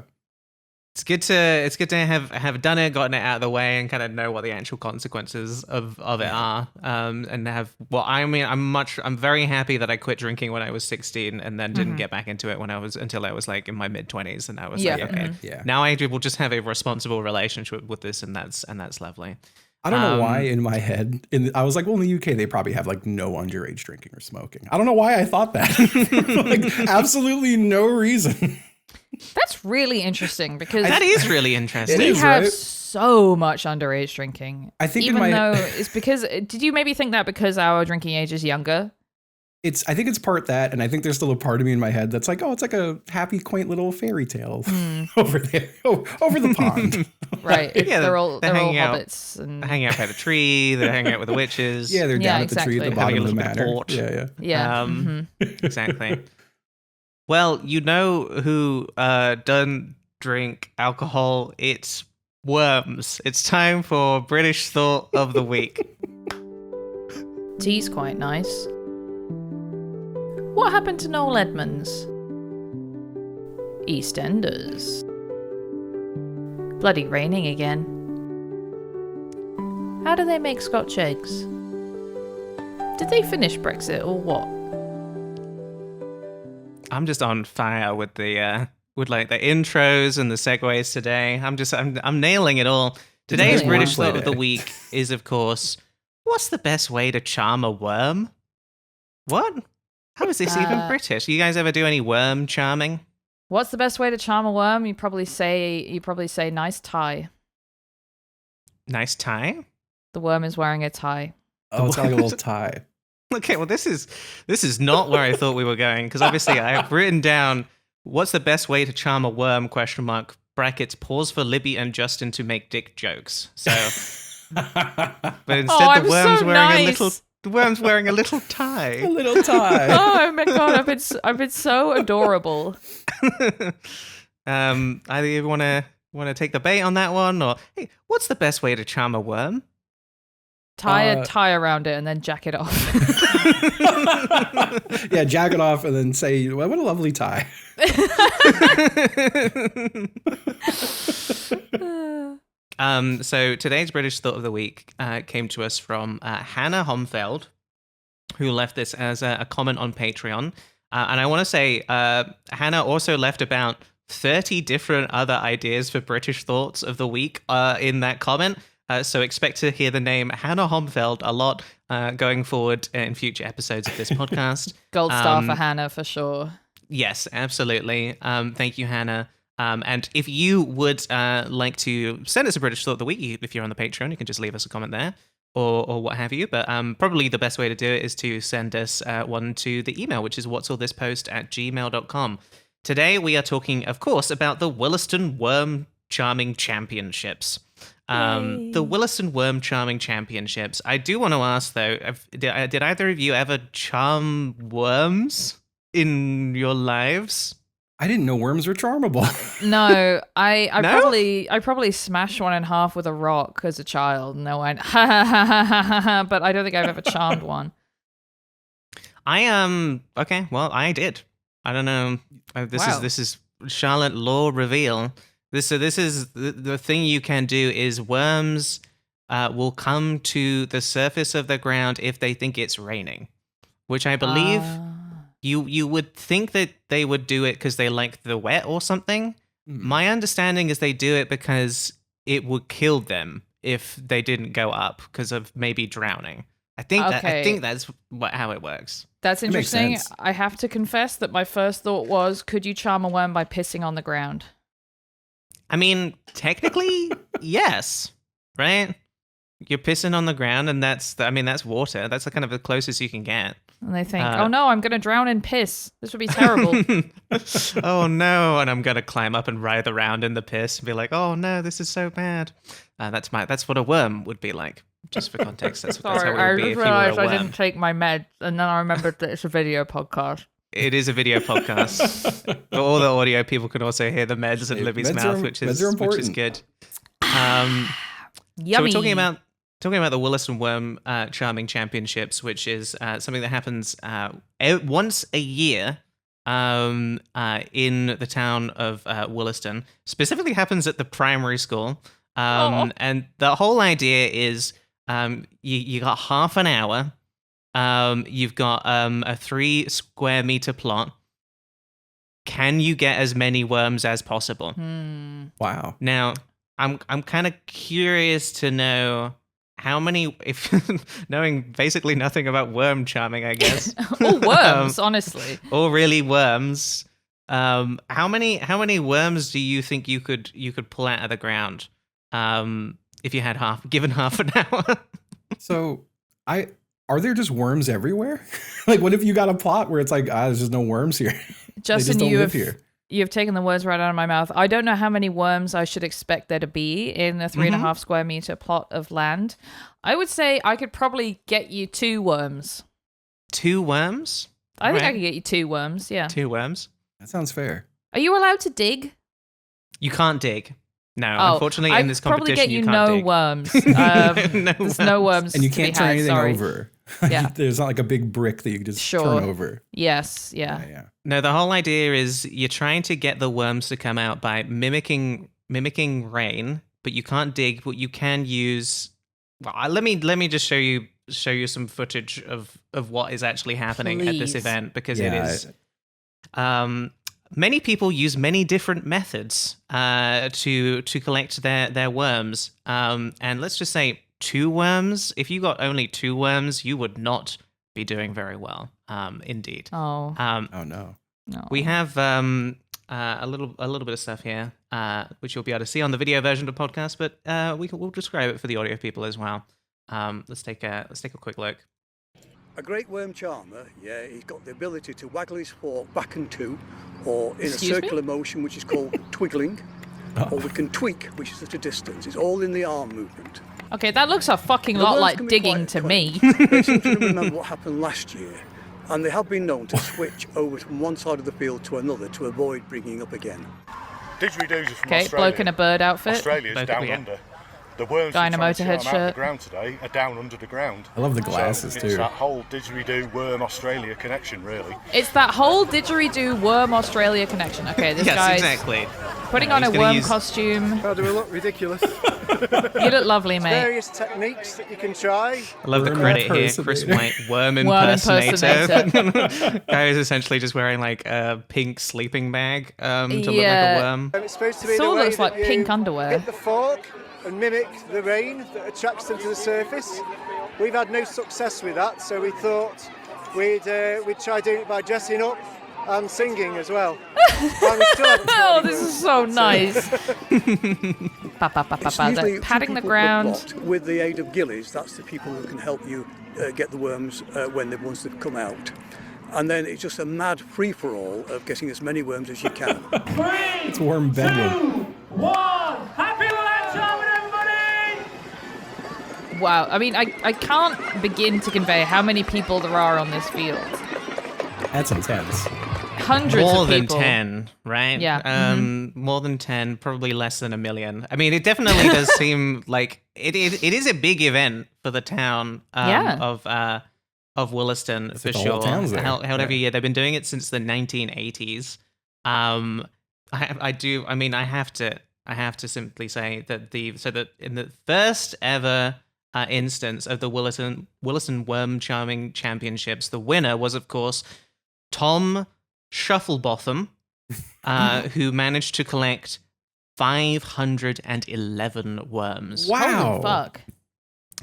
It's good to have done it, gotten it out of the way, and kind of know what the actual consequences of it are. And have I'm very happy that I quit drinking when I was 16 and then didn't get back into it until I was like in my mid-20s, and I was like, okay, now I will just have a responsible relationship with this, and that's lovely. I don't know why in my head, I was like, well, in the UK, they probably have like no underage drinking or smoking. I don't know why I thought that. Like, absolutely no reason. That's really interesting because that is really interesting. We have so much underage drinking. I think though it's because, did you maybe think that because our drinking age is younger? I think it's part that, and I think there's still a part of me in my head that's like, oh, it's like a happy, quaint little fairy tale over there, over the pond. Right. Yeah, they're all hobbits. And hanging out by the tree. They're hanging out with the witches. Yeah, they're down at the tree at the bottom of the manor. Yeah. Exactly. Well, who don't drink alcohol? It's worms. It's time for British Thought of the Week. Tea's quite nice. What happened to Noel Edmonds? EastEnders. Bloody raining again. How do they make Scotch eggs? Did they finish Brexit or what? I'm just on fire with the intros and the segues today. I'm nailing it all. Today's British Thought of the Week is, of course, what's the best way to charm a worm? What? How is this even British? You guys ever do any worm charming? What's the best way to charm a worm? You probably say nice tie. Nice tie? The worm is wearing a tie. Oh, it's got like a little tie. Okay, well, this is not where I thought we were going, because obviously I have written down what's the best way to charm a worm, brackets, pause for Libby and Justin to make dick jokes. So, but instead the worm's wearing a little tie. A little tie. Oh my god, I've been so adorable. Either you want to take the bait on that one, or hey, what's the best way to charm a worm? Tie a tie around it and then jack it off. Yeah, jack it off and then say, well, what a lovely tie. So today's British Thought of the Week came to us from Hannah Homfeld, who left this as a comment on Patreon. And I want to say Hannah also left about 30 different other ideas for British Thoughts of the Week in that comment. So expect to hear the name Hannah Homfeld a lot going forward in future episodes of this podcast. Gold star for Hannah, for sure. Yes, absolutely. Thank you, Hannah. And if you would like to send us a British Thought of the Week, if you're on the Patreon, you can just leave us a comment there or what have you. But probably the best way to do it is to send us one to the email, which is whatsallthispost@gmail.com. Today, we are talking, of course, about the Willaston Worm Charming Championships. The Willaston Worm Charming Championships. I do want to ask, though, did either of you ever charm worms in your lives? I didn't know worms were charmable. No, I No? probably smashed one in half with a rock as a child, and I went ha ha ha ha ha ha. But I don't think I've ever charmed one. Okay, well, I did. I don't know. This is Charlotte Law reveal. This is the thing you can do is worms will come to the surface of the ground if they think it's raining, which I believe you would think that they would do it because they like the wet or something. My understanding is they do it because it would kill them if they didn't go up because of maybe drowning. I think that's how it works. That's interesting. sense. I have to confess that my first thought was, could you charm a worm by pissing on the ground? I mean, technically, yes, right? You're pissing on the ground, and that's water. That's the kind of the closest you can get. And they think, oh no, I'm going to drown in piss. This would be terrible. Oh no, and I'm going to climb up and writhe around in the piss and be like, oh no, this is so bad. That's what a worm would be like. Just for context, that's how Sorry, it would I be just if you were a realized I worm. didn't take my meds, and then I remembered that it's a video podcast. It is a video podcast. For all the audio, people can also hear the meds in Libby's Meds mouth, are- which meds is are important. good. Yummy. So we're talking about the Willaston Worm Charming Championships, which is something that happens once a year in the town of Willaston. Specifically happens at the primary school. And the whole idea is you got half an hour. You've got a 3 square meter plot. Can you get as many worms as possible? Wow. Now, I'm kind of curious to know how many, if knowing basically nothing about worm charming, I guess. Or worms, honestly. Or really worms. How many worms do you think you could pull out of the ground? If you had given half an hour. So are there just worms everywhere? Like, what if you got a plot where it's like, there's just no worms here? Justin, don't you live have here. You've taken the words right out of my mouth. I don't know how many worms I should expect there to be in a 3.5 square meter plot of land. I would say I could probably get you 2 worms. 2 worms? I think I Right. could get you 2 worms, yeah. 2 worms? That sounds fair. Are you allowed to dig? You can't dig. No, Oh, unfortunately, in this I'd probably competition, get you can't no dig. worms. There's no worms. And you to be can't turn had, anything sorry. over. Yeah. There's not like a big brick that you can just Sure. turn over. Yes, yeah. Yeah. No, the whole idea is you're trying to get the worms to come out by mimicking rain, but you can't dig. What you can use. Well, let me just show you some footage of what is actually happening at this Please. event, because it Yeah. is. Many people use many different methods to collect their worms. And let's just say 2 worms. If you got only 2 worms, you would not be doing very well. Indeed. Oh, Oh no. no. We have a little bit of stuff here, which you'll be able to see on the video version of the podcast, but we'll describe it for the audio people as well. Let's take a quick look. A great worm charmer, yeah, he's got the ability to waggle his fork back and to, or in Excuse a me? circular motion, which is called twiggling, or we can tweak, which is at a distance. It's all in the arm movement. Okay, that looks a fucking The lot worms like can be digging quite to cunning. me. They seem to remember what happened last year, and they have been known to switch over from one side of the field to another to avoid bringing up again. Didgeridoos are from Okay, Australia. bloke in a bird outfit. Australia's Bloke, down yeah. under. The worms Guy in a we're trying to Motorhead charm out of shirt. the ground today are down under the ground. I love the glasses, so too. It's that whole didgeridoo worm Australia connection, really. It's that whole didgeridoo worm Australia connection. Okay, this Yes, guy's exactly. putting Yeah, on a he's gonna worm use- costume. How do we look? Ridiculous. You look lovely, mate. Various techniques that you can try. I love the Worm credit here, impersonator. Chris White, worm Worm impersonator. Guy is essentially just wearing like a pink sleeping bag to look like Yeah. a worm. And it's supposed to be It the all way looks that like you pink underwear. hit the fork and mimic the rain that attracts them to the surface. We've had no success with that, so we thought we'd try doing it by dressing up and singing as well. And we still haven't Oh, got any this worms. is so nice. It's usually Patting two the people ground. at the plot. With the aid of gillies, that's the people who can help you get the worms once they've come out. And then it's just a mad free-for-all of getting as many worms as you can. It's worm bedlam. Wow. I mean, I can't begin to convey how many people there are on this field. That's intense. Hundreds More of than people. 10, right? Yeah. More than 10, probably less than 1 million. I mean, it definitely does seem like it is a big event for the town of Willaston, for the whole sure. town's there. Held every year. They've been doing it since the 1980s. I have to simply say that in the first ever instance of the Willaston Worm Charming Championships, the winner was, of course, Tom Shufflebotham, who managed to collect 511 worms. Wow. Holy fuck.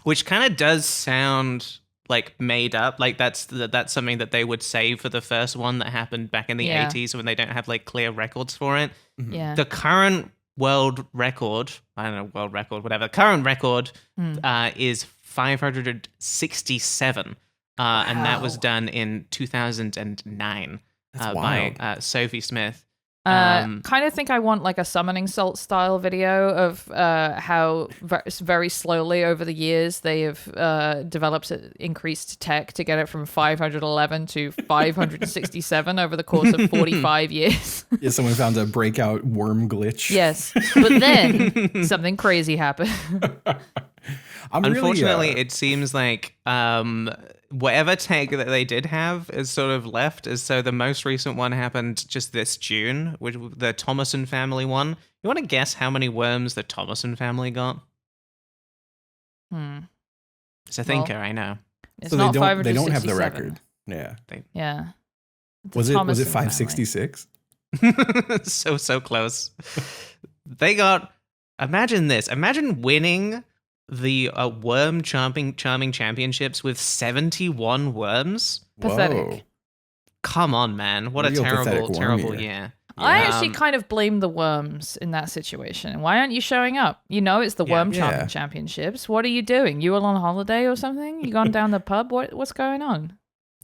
Which kind of does sound like made up. Like that's something that they would say for the first one that happened back in the Yeah. 80s when they don't have like clear records for it. Yeah. The current world record, current record is 567. And that was done in 2009 That's by wild. Sophie Smith. Kind of think I want like a summoning salt style video of how very slowly over the years they have developed increased tech to get it from 511 to 567 over the course of 45 years. Yeah, someone found a breakout worm glitch. Yes, but then something crazy happened. Unfortunately, it seems like whatever tech that they did have is sort of left. So the most recent one happened just this June, which the Thomason family one. You want to guess how many worms the Thomason family got? It's a thinker, I know. It's So not they don't have the 567. record. Yeah. Yeah. The Was it Thomason family. 566? so close. They got. Imagine this. Imagine winning the worm charming championships with 71 worms. Pathetic. Whoa. Come on, man! What Real a pathetic worm terrible here. year. I actually kind of blame the worms in that situation. Why aren't you showing up? You know it's the Worm Charming Yeah. Championships. What are you doing? You all on holiday or something? You gone down the pub? What's going on?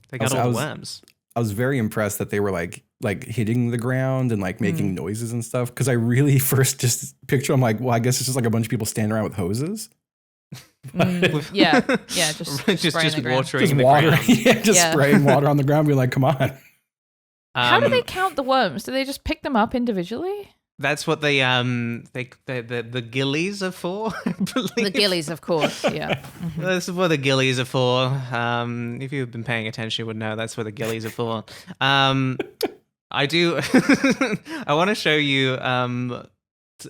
They got I all was- the worms. I was very impressed that they were like hitting the ground and like making noises and stuff. Because I really first just picture them like, well, I guess it's just like a bunch of people standing around with hoses. Yeah, just spraying the ground. watering Just the water, ground. just Yeah. spraying water on the ground. Being like, come on. How do they count the worms? Do they just pick them up individually? That's what the gillies are for. I believe. The gillies, of course. Yeah. This is what the gillies are for. If you've been paying attention, you would know that's what the gillies are for. I do. I want to show you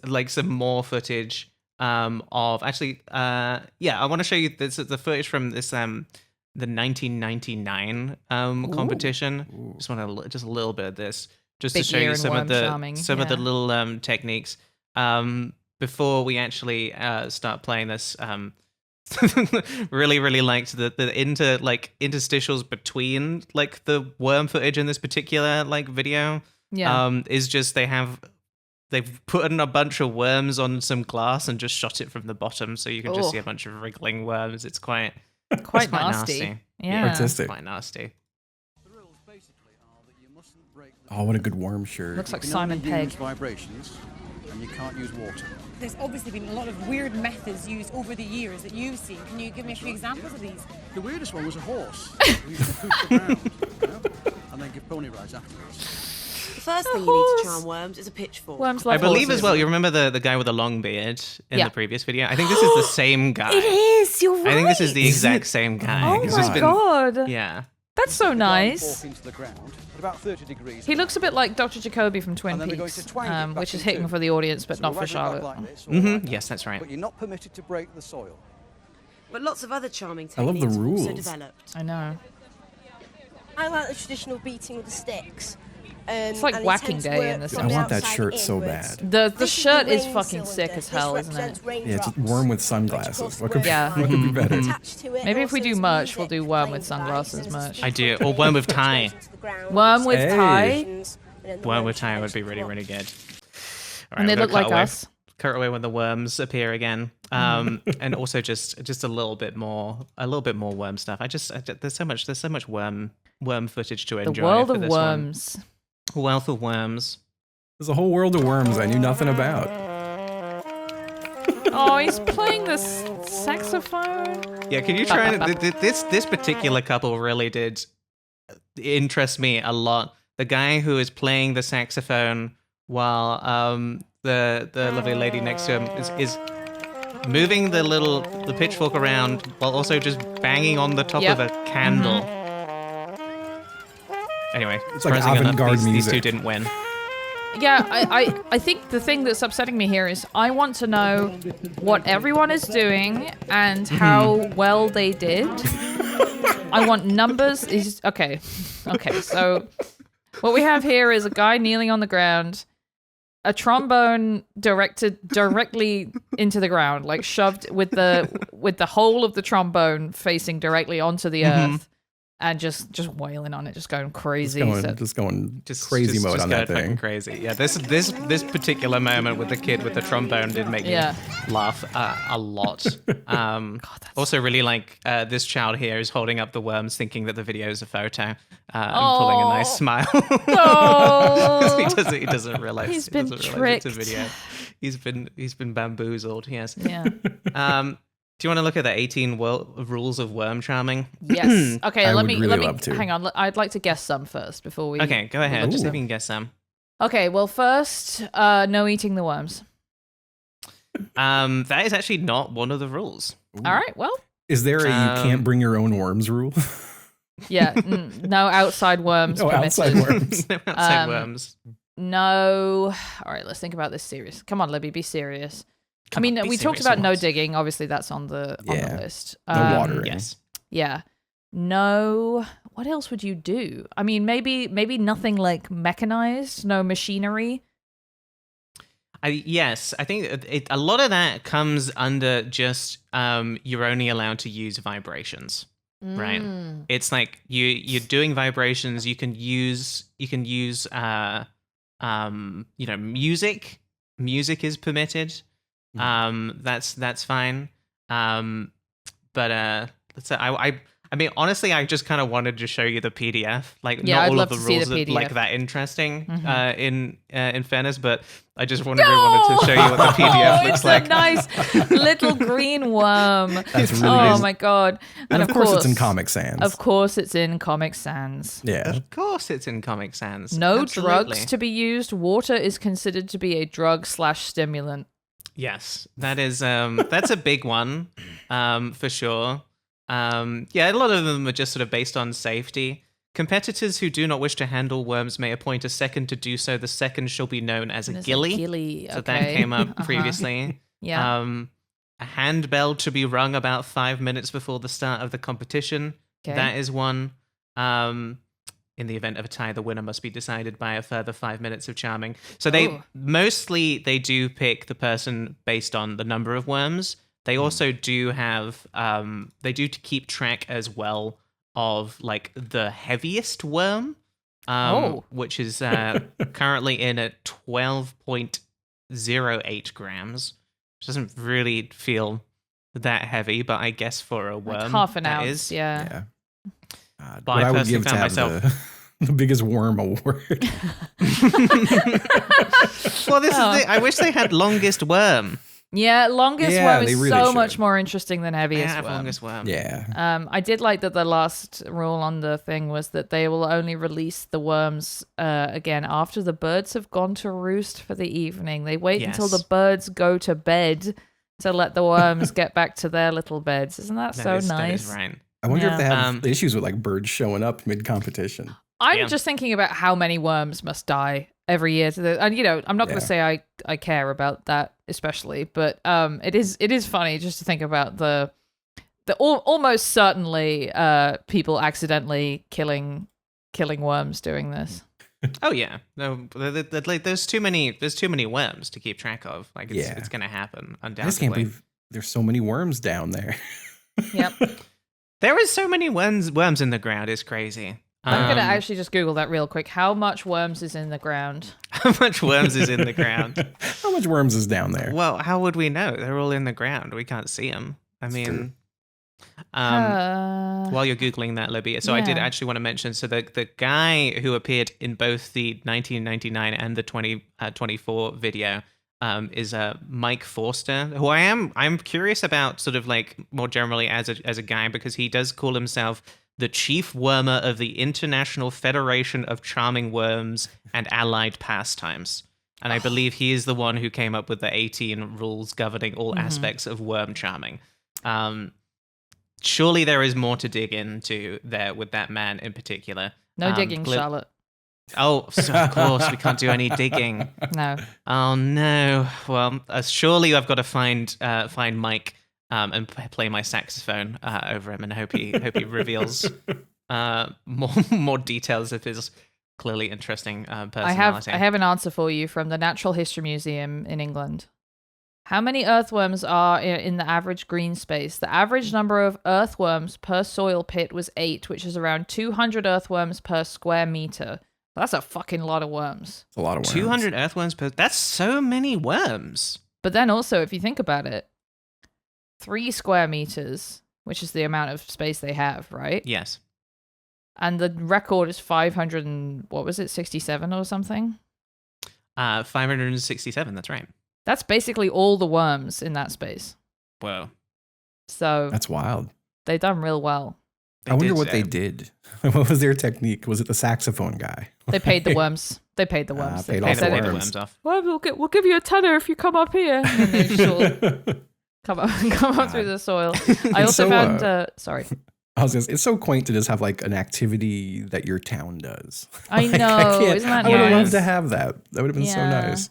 like some more footage of actually. I want to show you the footage from this the 1999 competition. Just want to just a little bit of this. Just Big to show year you in some of worm charming, of the yeah. little techniques before we actually start playing this. Really liked the interstitials between like the worm footage in this particular like video. Yeah. Is just they've put in a bunch of worms on some glass and just shot it from the bottom, so you can just see a bunch of wriggling worms. It's quite quite nasty. nasty. Yeah. Artistic. quite nasty. Oh, what a good worm shirt. Looks like You can Simon only Pegg. use vibrations, and you can't use water. There's obviously been a lot of weird methods used over the years that you've seen. Can you give me a few examples of these? The weirdest one was a horse. We used to poop the ground, you know, and then give pony rides afterwards. The first thing you need to charm worms is a pitchfork. Worms I love believe horses. as well. You remember the guy with the long beard in Yeah. the previous video? I think this is the same guy. It is. You're right. I think this is the exact same guy. Oh He's my just been- god. Yeah. That's so nice. Fork into the ground at about 30 degrees. He looks a bit like Dr. Jacoby from Twin And then we're going Peaks, to twang it back which is in hidden two. for the audience, but So not we'll for raise it back Charlotte. like this, all like that. Yes, that's right. But you're not permitted to break the soil. But lots of other charming I love the techniques are also rules. developed. I know. I like the traditional beating with the sticks. It's like whacking day in this I want that shirt so bad. The shirt is fucking sick as hell, isn't it? Yeah, it's worm with sunglasses. What could, Yeah. what could be better? Maybe if we do merch, we'll do worm with sunglasses merch. I do. Or worm with tie. Worm with Hey. tie. Worm with tie would be really, really good. All And they we're look gonna like cut away. us. Cut away when the worms appear again, and also just a little bit more worm stuff. There's so much worm footage to The enjoy. world for of this worms. one. Wealth of worms. There's a whole world of worms I knew nothing about. Oh, he's playing this saxophone. Yeah, can you try this particular couple really did interest me a lot. The guy who is playing the saxophone while the lovely lady next to him is moving the pitchfork around while also just banging on the top Yep. of a candle. Anyway, It's like surprising enough, avant-garde these two music. didn't win. Yeah, I think the thing that's upsetting me here is I want to know what everyone is doing and how well they did. I want numbers. Okay, so what we have here is a guy kneeling on the ground, a trombone directed directly into the ground, like shoved with the hole of the trombone facing directly onto the earth. And just wailing on it, just going crazy. Just going crazy mode on that going fucking thing. crazy. Yeah, this particular moment with the kid with the trombone did make me laugh a lot. Also, really like this child here is holding up the worms, thinking that the video is a photo, and pulling a nice smile. Oh. he doesn't realize He's been realize it's a tricked. video. He's been bamboozled. Yes. Yeah. Do you want to look at the 18 rules of worm charming? Yes. Okay. I let would me really love to. hang on. I'd like to guess some first before we. Okay, go ahead. Ooh. See if you can guess some. Okay. Well, first, no eating the worms. That is actually not one of the rules. All right. Well. Is there a you can't bring your own worms rule? Yeah. No outside worms. No permitted. outside worms. No outside worms. No. All right. Let's think about this serious. Come on, Libby. Be serious. Come I mean, on, be we talked serious about for no once. digging. Obviously, that's on the list. No watering. Yes. Yeah. No. What else would you do? I mean, maybe nothing like mechanized. No machinery. Yes, I think a lot of that comes under just you're only allowed to use vibrations, right? It's like you're doing vibrations. You can use music. Music is permitted. That's fine. But let's say I mean, honestly, I just kind of wanted to show you the PDF. Like, Yeah, not I'd all love of the to see rules the are like PDF. that interesting. In fairness, but I just wanted to show you what the PDF looks it's like. a nice little green worm. That's really Oh nice. my god! And of course it's in Comic Sans. Of course, it's in Comic Sans. Yeah. Of course, it's in Comic Sans. No Absolutely. drugs to be used. Water is considered to be a drug/stimulant. Yes, that is that's a big one, for sure. Yeah, a lot of them are just sort of based on safety. Competitors who do not wish to handle worms may appoint a second to do so. The second shall be known as a There's a gilly. gilly, So that okay. came up Uh-huh. previously. Yeah. A handbell to be rung about 5 minutes before the start of the competition. Okay. That is one. In the event of a tie, the winner must be decided by a further 5 minutes of charming. So they do pick the person based on the number of worms. They also do have they do to keep track as well of like the heaviest worm, which is currently in at 12.08 grams. Which doesn't really feel that heavy, but I guess for a worm, Like half an that ounce. is. Yeah. God, But what I I would personally give to found have the biggest worm award. Well, this is I wish they had longest worm. Yeah, longest Yeah, worm they is really so should. much more interesting than heaviest worm. Longest worm. Yeah. I did like that the last rule on the thing was that they will only release the worms again after the birds have gone to roost for the evening. They wait until the birds go to bed to let the worms get back to their little beds. Isn't that so nice? That is right. I wonder if they have issues with like birds showing up mid-competition. I'm just thinking about how many worms must die every year. And I'm not going to say I care about that especially, but it is funny just to think about the almost certainly people accidentally killing worms doing this. Oh yeah, no, like there's too many worms to keep track of. Like it's going to happen undoubtedly. I just can't believe there's so many worms down there. Yep. There is so many worms in the ground. It's crazy. I'm going to actually just Google that real quick. How much worms is in the ground? How much worms is in the ground? How much worms is down there? Well, how would we know? They're all in the ground. We can't see them. I mean, while you're Googling that, Libby, so I did actually want to mention, so the guy who appeared in both the 1999 and the 2024 video is Mike Forster, who I'm curious about sort of like more generally as a guy, because he does call himself the chief wormer of the International Federation of Charming Worms and Allied Pastimes. And I believe he is the one who came up with the 18 rules governing all aspects of worm charming. Surely there is more to dig into there with that man in particular. No digging, Charlotte. Oh, so of course, we can't do any digging. No. Oh, no. Well, surely I've got to find Mike and play my saxophone over him and hope he reveals more details of his clearly interesting personality. I have an answer for you from the Natural History Museum in England. How many earthworms are in the average green space? The average number of earthworms per soil pit was 8, which is around 200 earthworms per square meter. That's a fucking lot of worms. It's a lot of worms. 200 earthworms per... That's so many worms. But then also, if you think about it, 3 square meters, which is the amount of space they have, right? Yes. And the record is 500 and, what was it, 67 or something? 567, that's right. That's basically all the worms in that space. Whoa. So... That's wild. They done real well. I wonder what they did. What was their technique? Was it the saxophone guy? They paid the worms. They paid the worms. Paid they the worms off. Well, we'll give you a tenner if you come up here. And then they just all come up through the soil. I also found... sorry. I was gonna say, it's so quaint to just have like an activity that your town does. I know. Isn't that I would have nice? loved to have that. That would have been so nice.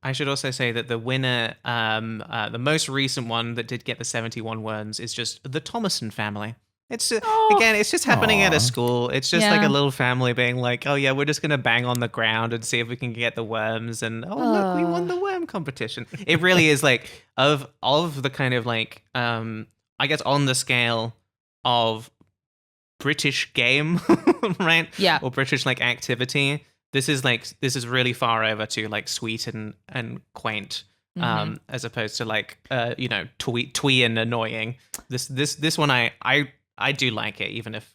I should also say that the winner, the most recent one that did get the 71 worms is just the Thomason family. It's again, it's just happening at a school. It's just like a little family being like, oh yeah, we're just gonna bang on the ground and see if we can get the worms. And look, we won the worm competition. It really is like of the kind of like I guess on the scale of British game, right? Yeah. Or British like activity. This is really far over to like sweet and quaint, as opposed to like twee and annoying. This one I do like it, even if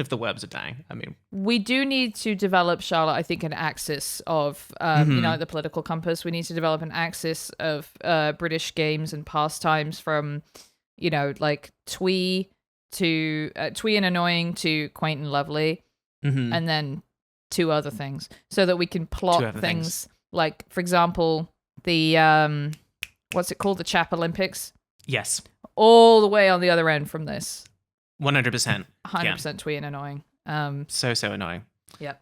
the worms are dying. I mean, we do need to develop, Charlotte, I think, an axis of the political compass. We need to develop an axis of British games and pastimes from like twee and annoying to quaint and lovely, and then 2 other things, so that we can plot things like, for example, the what's it called, the Chap Olympics. Yes, all the way on the other end from this. 100%. 100% twee and annoying. So annoying. Yep.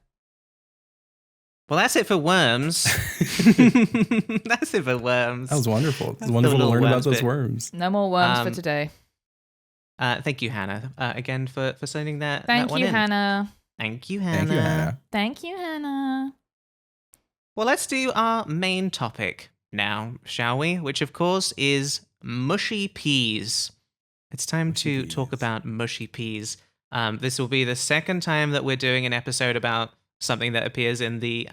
Well, that's it for worms. That's it for worms. That was wonderful. It was wonderful to learn about those worms. No more worms for today. Thank you, Hannah, again for sending that. Thank you, Hannah. Thank you, Hannah. Thank you, Hannah. Thank you, Hannah. Well, let's do our main topic now, shall we? Which, of course, is mushy peas. It's time to talk about mushy peas. This will be the second time that we're doing an episode about something that appears in the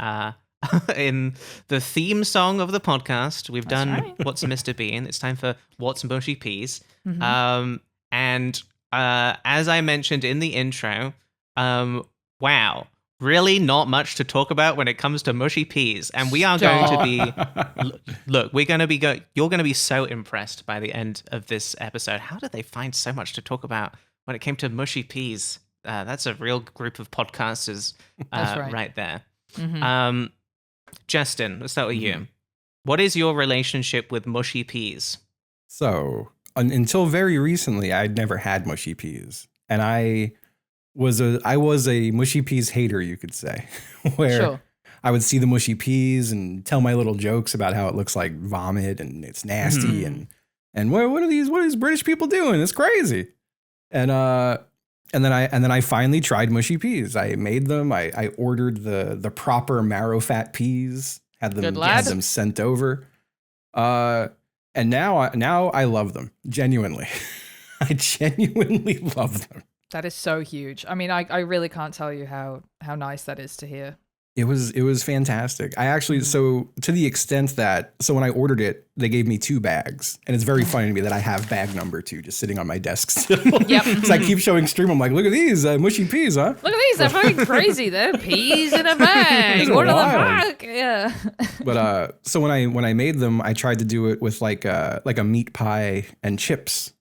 in the theme song of the podcast. We've done What's Mr. Bean. It's time for What's Mushy Peas. And as I mentioned in the intro, wow, really not much to talk about when it comes to mushy peas, and we are going to be look, we're going to be you're going to be so impressed by the end of this episode. How did they find so much to talk about when it came to mushy peas? That's a real group of podcasters right there. Mm-hmm. Justin, let's start with you. What is your relationship with mushy peas? So until very recently, I'd never had mushy peas, and I was a mushy peas hater, you could say, where I would see the mushy peas and tell my little jokes about how it looks like vomit and it's nasty and what are these British people doing? It's crazy. And then I finally tried mushy peas. I made them. I ordered the proper marrow fat peas, had them sent over. And now I love them. Genuinely. I genuinely love them. That is so huge. I mean, I really can't tell you how nice that is to hear. It was fantastic. I actually, so to the extent that, so when I ordered it, they gave me 2 bags. And it's very funny to me that I have bag number 2 just sitting on my desk still. Yep. Because I keep showing Stream, I'm like, look at these mushy peas, huh? Look at these, they're fucking crazy. They're peas in a bag. What are the fuck? Yeah. But so when I made them, I tried to do it with like a meat pie and chips.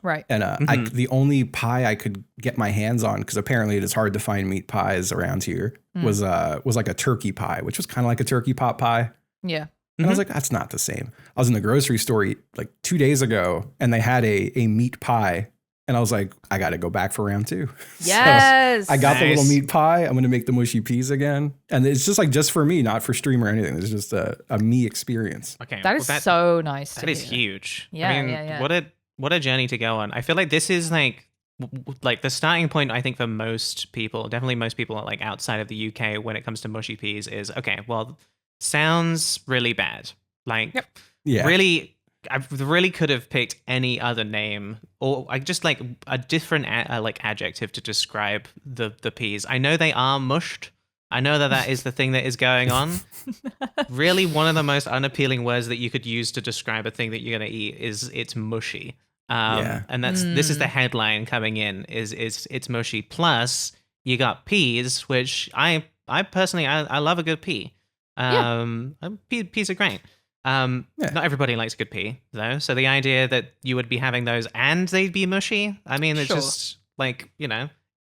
Right. And the only pie I could get my hands on, because apparently it is hard to find meat pies around here, was like a turkey pie, which was kind of like a turkey pot pie. Yeah. And I was like, that's not the same. I was in the grocery store like 2 days ago, and they had a meat pie. And I was like, I got to go back for round 2. Yes. So I got the little meat pie. I'm going to make the mushy peas again. And it's just for me, not for stream or anything. It's just a me experience. Okay. That is so nice. That is huge. Yeah, I mean, yeah. What a journey to go on. I feel like this is like the starting point, I think, for most people, definitely most people like outside of the UK when it comes to mushy peas is, okay, well, sounds really bad. Like, really, I really could have picked any other name or like just like a different like adjective to describe the peas. I know they are mushed. I know that is the thing that is going on. Really, one of the most unappealing words that you could use to describe a thing that you're going to eat is it's mushy. And this is the headline coming in is it's mushy. Plus you got peas, which I personally, I love a good pea. Peas are great. Not everybody likes a good pea though. So the idea that you would be having those and they'd be mushy, I mean, it's just like, you know,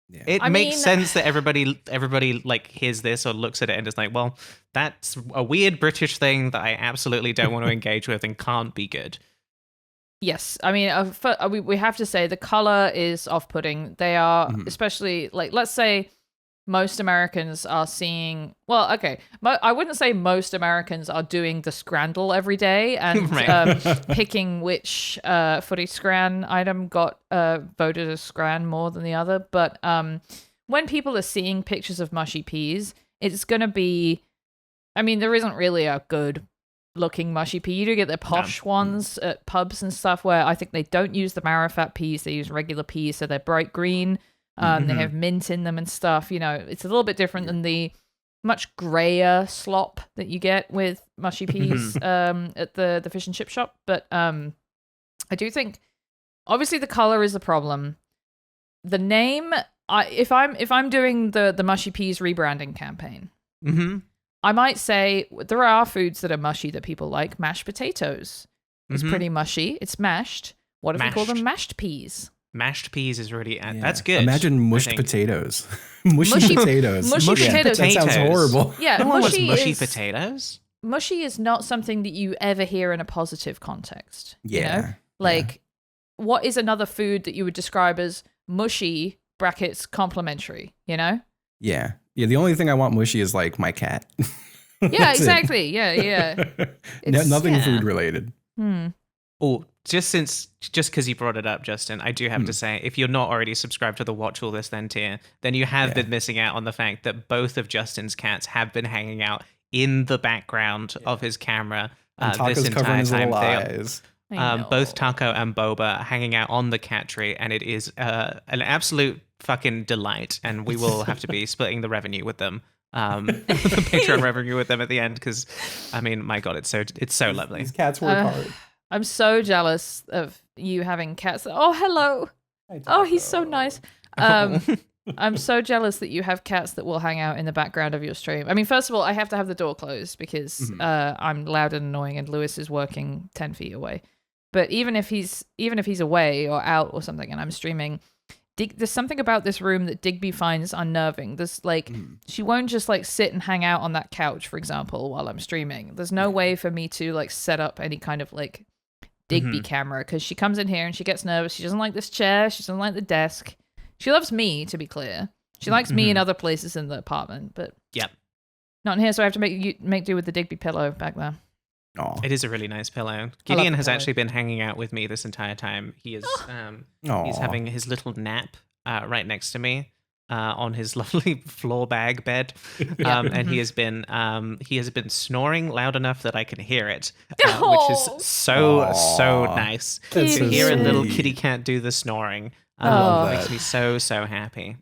it makes sense that everybody like hears this or looks at it and is like, well, that's a weird British thing that I absolutely don't want to engage with and can't be good. Yes, I mean, we have to say the color is off-putting. They are, especially like, let's say most Americans are seeing. Well, okay, I wouldn't say most Americans are doing the scrandle every day and picking which footy scran item got voted as scran more than the other. But when people are seeing pictures of mushy peas, it's gonna be. I mean, there isn't really a good looking mushy pea. You do get the posh ones at pubs and stuff where I think they don't use the marrow fat peas, they use regular peas, so they're bright green. They have mint in them and stuff. You know, it's a little bit different than the much grayer slop that you get with mushy peas at the fish and chip shop. But I do think obviously the color is the problem. The name, if I'm doing the mushy peas rebranding campaign, I might say there are foods that are mushy that people like. Mashed potatoes is pretty mushy. It's mashed. What if we call them mashed peas? Mashed peas is really that's good. Imagine mushed potatoes. mushy potatoes. Mushy potatoes. That sounds horrible. Yeah, no one wants mushy potatoes. Mushy is not something that you ever hear in a positive context. Yeah. You know? Like, what is another food that you would describe as mushy brackets complimentary? You know? Yeah. Yeah, the only thing I want mushy is like my cat. Yeah, exactly. Yeah. Nothing food related. Oh, just because you brought it up, Justin, I do have to say, if you're not already subscribed to the Watch All This Then tier, then you have been missing out on the fact that both of Justin's cats have been hanging out in the background of his camera this entire time. Eyes. Both Taco and Boba hanging out on the cat tree, and it is an absolute fucking delight. And we will have to be splitting the revenue with them, the Patreon revenue with them at the end, because I mean, my God, it's so lovely. These cats work hard. I'm so jealous of you having cats. Oh, hello. Oh, he's so nice. I'm so jealous that you have cats that will hang out in the background of your stream. I mean, first of all, I have to have the door closed because I'm loud and annoying, and Lewis is working 10 feet away. But even if he's away or out or something, and I'm streaming, there's something about this room that Digby finds unnerving. There's she won't just like sit and hang out on that couch, for example, while I'm streaming. There's no way for me to like set up any kind of like Digby camera because she comes in here and she gets nervous. She doesn't like this chair. She doesn't like the desk. She loves me, to be clear. She likes me in other places in the apartment, but not in here. So I have to make do with the Digby pillow back there. Aw. It is a really nice pillow. Gideon has actually been hanging out with me this entire time. He is he's having his little nap right next to me on his lovely floor bag bed, and he has been snoring loud enough that I can hear it, which is so nice to hear a little kitty cat do the snoring. Makes me so happy.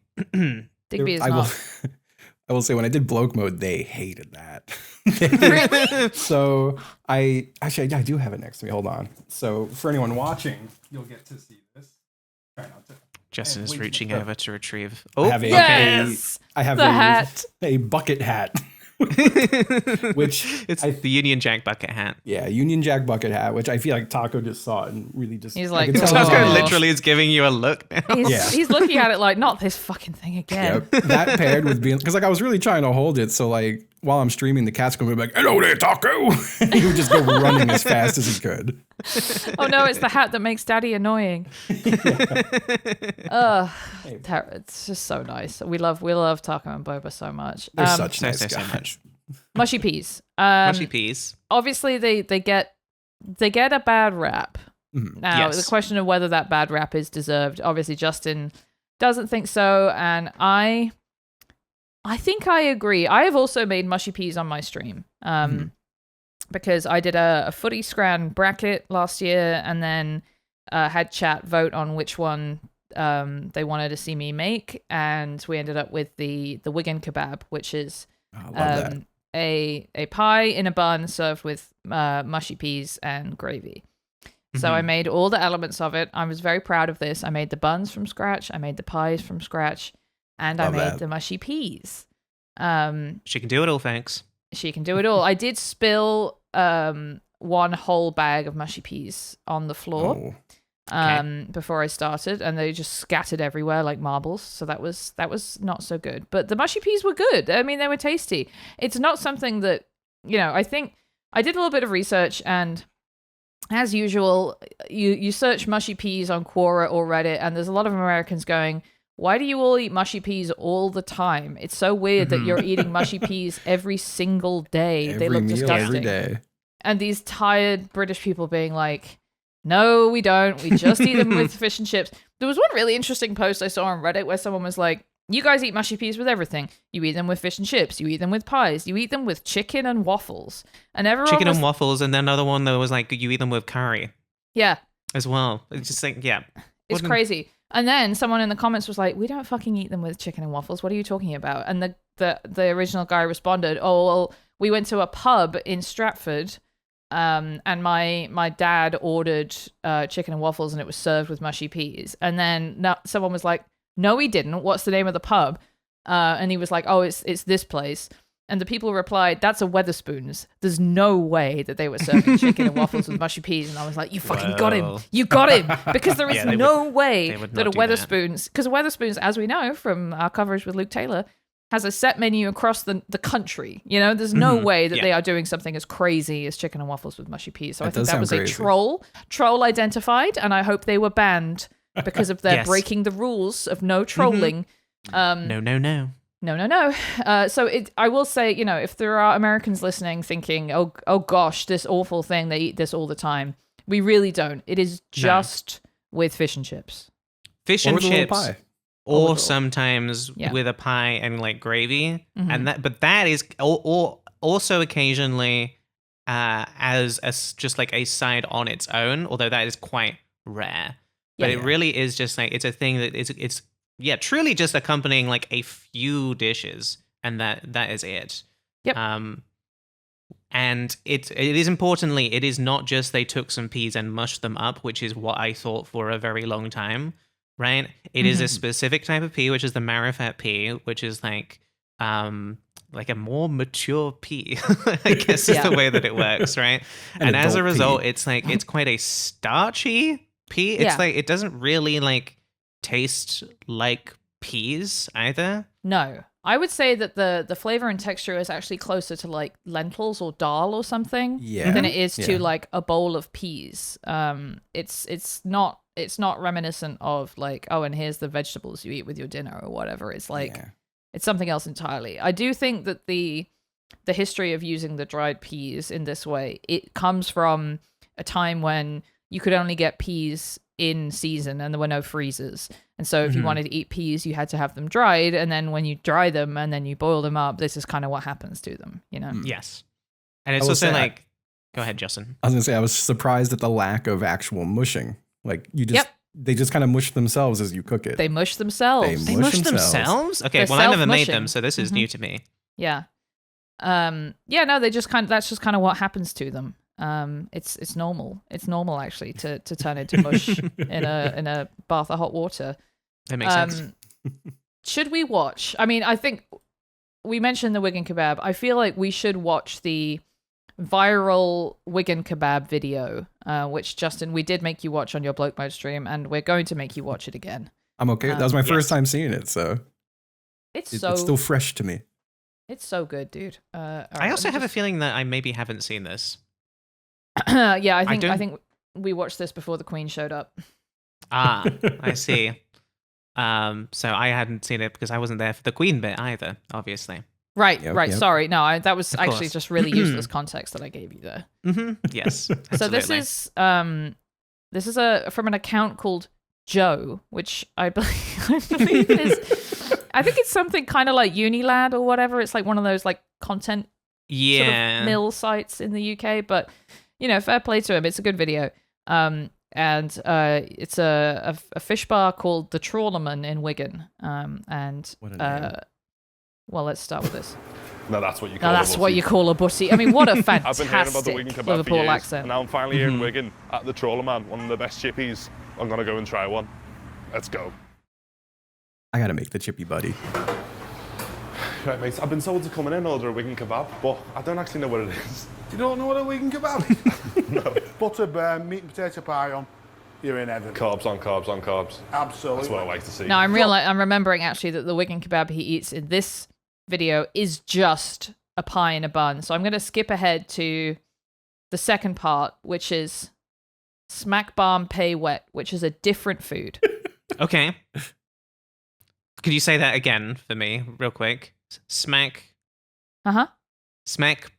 Digby is I will say when I did bloke mode, they hated that. Really? So I do have it next to me. Hold on. So for anyone watching, you'll get to see this. Try not to. Justin is reaching over to retrieve. I have a bucket hat. Which it's the Union Jack bucket hat. Yeah, Union Jack bucket hat, which I feel like Taco just saw it and really just. He's like, Taco literally is giving you a look now. He's looking at it like, not this fucking thing again. Yep. That paired with being, because like I was really trying to hold it, so like while I'm streaming, the cat's gonna be like, "Hello there, Taco," and he would just go running as fast as he could. Oh no, it's the hat that makes Daddy annoying. It's just so nice. We love Taco and Boba so much. They're such nice guys. So much. Mushy Peas. Mushy Peas. Obviously, they get a bad rap. Now, the question of whether that bad rap is deserved. Obviously, Justin doesn't think so, and I think I agree. I have also made Mushy Peas on my stream. Because I did a footy scran bracket last year, and then had chat vote on which one they wanted to see me make, and we ended up with the Wigan kebab, which is a pie in a bun served with mushy peas and gravy. So I made all the elements of it. I was very proud of this. I made the buns from scratch. I made the pies from scratch, and I made the mushy peas. She can do it all, thanks. She can do it all. I did spill one whole bag of mushy peas on the floor before I started, and they just scattered everywhere like marbles. So that was not so good. But the mushy peas were good. I mean, they were tasty. It's not something that, I think I did a little bit of research, and as usual, you search mushy peas on Quora or Reddit, and there's a lot of Americans going, "Why do you all eat mushy peas all the time? It's so weird that you're eating mushy peas every single day. They look disgusting." Every day. And these tired British people being like, "No, we don't. We just eat them with fish and chips." There was one really interesting post I saw on Reddit where someone was like, "You guys eat mushy peas with everything. You eat them with fish and chips. You eat them with pies. You eat them with chicken and waffles." And everyone and waffles, and then another one that was like, you eat them with curry. Yeah. As well. It's just like, It's crazy. And then someone in the comments was like, "We don't fucking eat them with chicken and waffles. What are you talking about?" And the original guy responded, "Oh, well, we went to a pub in Stratford, and my dad ordered chicken and waffles, and it was served with mushy peas." And then someone was like, "No, he didn't. What's the name of the pub?" And he was like, "Oh, it's this place." And the people replied, "That's a Wetherspoons. There's no way that they were serving chicken and waffles with mushy peas." And I was like, "You fucking got him. You got him." Because there is no way that a Wetherspoons, because Wetherspoons, as we know from our coverage with Luke Taylor, has a set menu across the country. There's no way that they are doing something as crazy as chicken and waffles with mushy peas. So I think that was a troll identified, and I hope they were banned because of their breaking the rules of no trolling. No. No. So I will say, if there are Americans listening thinking, oh gosh, this awful thing, they eat this all the time. We really don't. It is just with fish and chips. Fish and chips. Or sometimes with a pie and like gravy. And that is also occasionally as just like a side on its own, although that is quite rare. But it really is just like, it's a thing that it's truly just accompanying like a few dishes, and that is it. Yep. And it is importantly, it is not just they took some peas and mushed them up, which is what I thought for a very long time. right? It is a specific type of pea, which is the marrowfat pea, which is like a more mature pea, I guess is the way that it works, right? And as a result, pea. it's quite a starchy pea. It's like it doesn't really like taste like peas either. No. I would say that the flavor and texture is actually closer to like lentils or dal or something than it is to like a bowl of peas. It's not reminiscent of like, oh, and here's the vegetables you eat with your dinner or whatever. It's like it's something else entirely. I do think that the history of using the dried peas in this way, it comes from a time when you could only get peas in season and there were no freezers. And so if you wanted to eat peas, you had to have them dried. And then when you dry them and then you boil them up, this is kind of what happens to them, you know? Yes. And it's also like, go ahead, Justin. I was going to say, I was surprised at the lack of actual mushing. Like they just kind of mush themselves as you cook it. They mush themselves. They mush themselves? Okay, well, I never made them, so this is new to me. Yeah. No, they just that's just kind of what happens to them. It's normal. It's normal actually to turn into mush in a bath of hot water. That makes sense. Should we watch? I mean, I think we mentioned the Wigan kebab. I feel like we should watch the viral Wigan kebab video, which Justin, we did make you watch on your bloke mode stream, and we're going to make you watch it again. I'm okay. That was my first time seeing it, so it's still fresh to me. It's so good, dude. Right, I also have a feeling that I maybe haven't seen this. I think we watched this before the Queen showed up. Ah, I see. So I hadn't seen it because I wasn't there for the Queen bit either, obviously. Right. Sorry, no, that was actually just really useless context that I gave you there. Yes. So this is from an account called Joe, which I believe is. I think it's something kind of like Unilad or whatever. It's like one of those like content sort of mill sites in the UK, but you know, fair play to him. It's a good video. And it's a fish bar called the Trawlerman in Wigan. Well, let's start with this. No, that's what you call a butty. I mean, what a I've been hearing about the Wigan fantastic kebab Liverpool for years, accent. and now I'm finally here in Wigan at the Trawlerman, one of the best chippies. I'm gonna go and try one. Let's go. I gotta make the chippy buddy. Right, mate. I've been told to come in and order a Wigan kebab, but I don't actually know what it is. You don't know what a Wigan kebab is? No. Butter, burn, meat and potato pie on. You're in heaven. Carbs on carbs on carbs. Absolutely. That's what I like to see. No, I'm remembering actually that the Wigan kebab he eats in this video is just a pie in a bun. So I'm going to skip ahead to the second part, which is smack barm pay wet, which is a different food. Okay. Could you say that again for me, real quick? Smack. Smack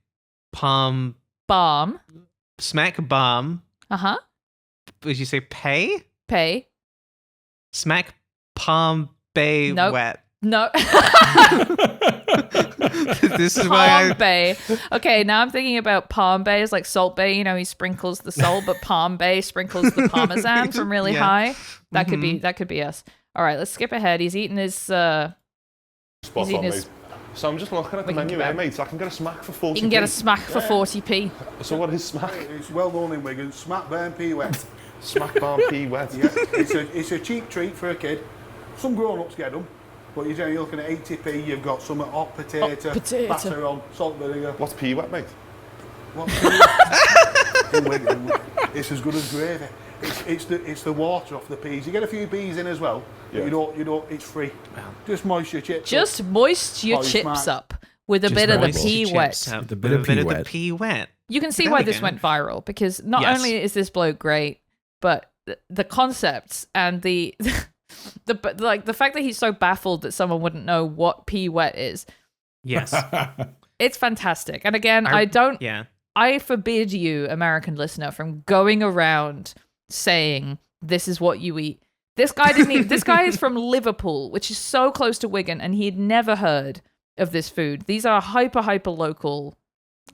palm. Balm. Smack balm. Would you say pay? Pay. Smack palm bay wet. No. This is why Palm Bay. Okay, now I'm thinking about Palm Bay as like Salt Bay. You know, he sprinkles the salt, but Palm Bay sprinkles the parmesan from really high. That could be us. All right, let's skip ahead. He's eating his. Spot on, mate. So I'm just looking at the menu here, mate. I can get a smack for 40p. You can get a smack for 40p. So what is smack? It's well known in Wigan. Smack burn pea wet. Smack barm pea wet. Yeah, it's a cheap treat for a kid. Some grown-ups get them. But you're looking at 80p, you've got some hot potato, batter on, salt vinegar. What's pea wet, mate? What's pea wet? In Wigan, it's as good as gravy. It's the water off the peas. You get a few peas in as well, but you don't, it's free. Just moist your chips up with a bit of the pea wet. With a bit of the pea wet. You can see why this went viral, because not only is this bloke great, but the concepts and the fact that he's so baffled that someone wouldn't know what pea wet is. Yes. It's fantastic. And again, I forbid you, American listener, from going around saying this is what you eat. This guy this guy is from Liverpool, which is so close to Wigan, and he had never heard of this food. These are hyper local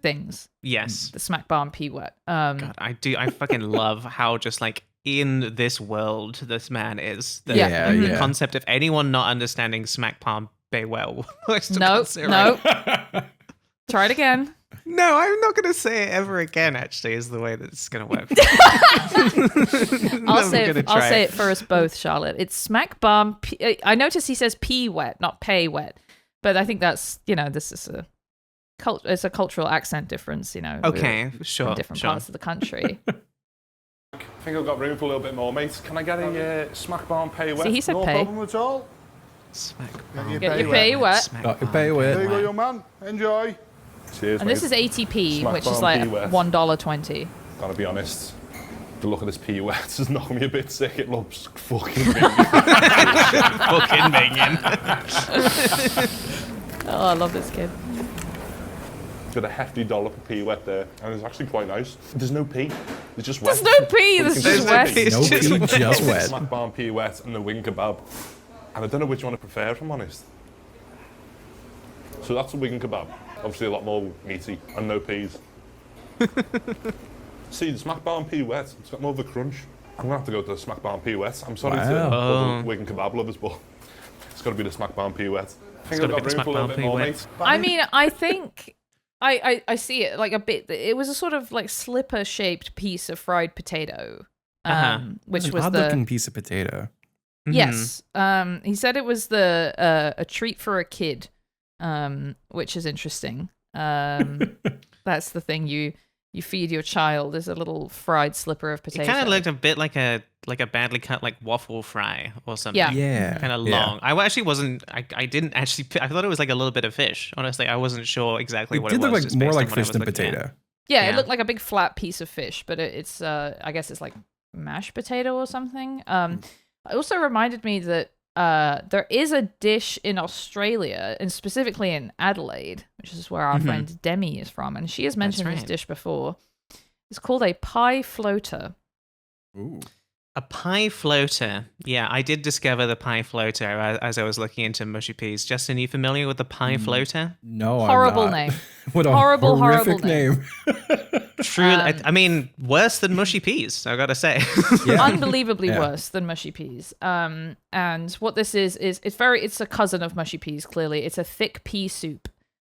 things. Yes. The smack barm pea wet. God, I fucking love how just like in this world this man is. The concept of anyone not understanding smack palm bay well. No. Try it again. No, I'm not going to say it ever again, actually, is the way that it's going to work. I'll say it for us both, Charlotte. It's smack bum. I notice he says pea wet, not pay wet. But I think that's, this is it's a cultural accent difference, Okay, sure. In different parts of the country. I think I've got room for a little bit more, mate. Can I get a smack bar and pay wet? See, he said No pay. problem at all. Smack Get your pay wet. Got your pay wet. There you go, young man. Enjoy. Cheers, And mate. this is ATP, Smack which is bar like and pea wet. $1.20. Gotta be honest. The look of this pea wet is knocking me a bit sick. It looks fucking big. Fucking minging. Oh, I love this kid. Got a hefty dollop of pea wet there, and it's actually quite nice. There's no pea. There's just wet. There's no pea. There's just wet. No pea, just wet. Smack bar and pea wet and the Wigan kebab. And I don't know which one I prefer, if I'm honest. So that's the Wigan kebab. Obviously a lot more meaty and no peas. See, the smack bar and pea wet, it's got more of a crunch. I'm gonna have to go to the smack bar and pea wet. I'm sorry to all the Wigan kebab lovers, but it's got to be the smack bar and pea wet. I think I've got room for a little bit more, mate. I mean, I think I see it like a bit. It was a sort of like slipper-shaped piece of fried potato, which An was odd-looking piece of potato. Yes. He said it was a treat for a kid, which is interesting. That's the thing you feed your child is a little fried slipper of potato. It kind of looked a bit like a badly cut like waffle fry or something. Yeah. Kind of long. I actually wasn't. I didn't actually. I thought it was like a little bit of fish. Honestly, I wasn't sure exactly what it was. It did look just like more based on like what I fish was than looking at. potato. Yeah, it looked like a big flat piece of fish, but it's I guess it's like mashed potato or something. It also reminded me that there is a dish in Australia, and specifically in Adelaide, which is where our friend Demi is from, and she has mentioned this dish before. It's called a pie floater. Ooh. A pie floater. Yeah, I did discover the pie floater as I was looking into mushy peas. Justin, are you familiar with the pie floater? No, Horrible I'm not. name. What a horrible horrific name. True. I mean, worse than mushy peas, I gotta say. Unbelievably worse than mushy peas. And what this is it's a cousin of mushy peas. Clearly, it's a thick pea soup.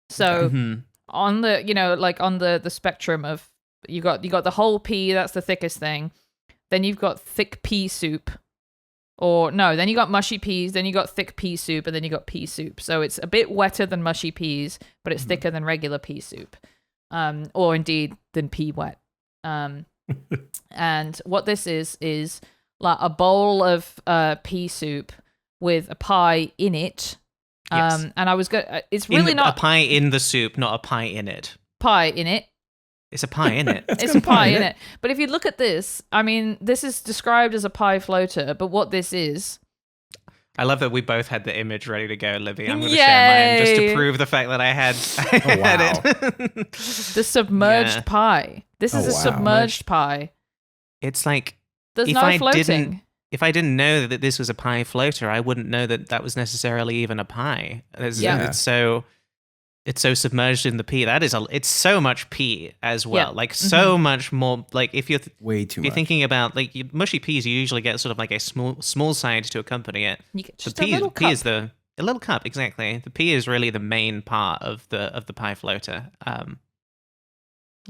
So on the on the spectrum of you got the whole pea, that's the thickest thing. Then you've got thick pea soup. Or no, then you got mushy peas, then you got thick pea soup, and then you got pea soup. So it's a bit wetter than mushy peas, but it's thicker than regular pea soup. Or indeed than pea wet. And what this is like a bowl of pea soup with a pie in it. Yes. And I was good. It's really not a pie in the soup, not a pie in it. Pie in it. It's a pie in it. It's a pie in it. But if you look at this, I mean, this is described as a pie floater, but what this is. I love that we both had the image ready to go, Libby. I'm going to share mine just to prove the fact that I had it. The submerged pie. This is a submerged pie. It's like there's no floating. If I didn't know that this was a pie floater, I wouldn't know that was necessarily even a pie. It's so submerged in the pea. It's so much pea as well. Like so much more. Like if you're way too. If you're thinking about like mushy peas, you usually get sort of like a small side to accompany it. You get just the pea, a little pea cup. is a little cup exactly. The pea is really the main part of the pie floater.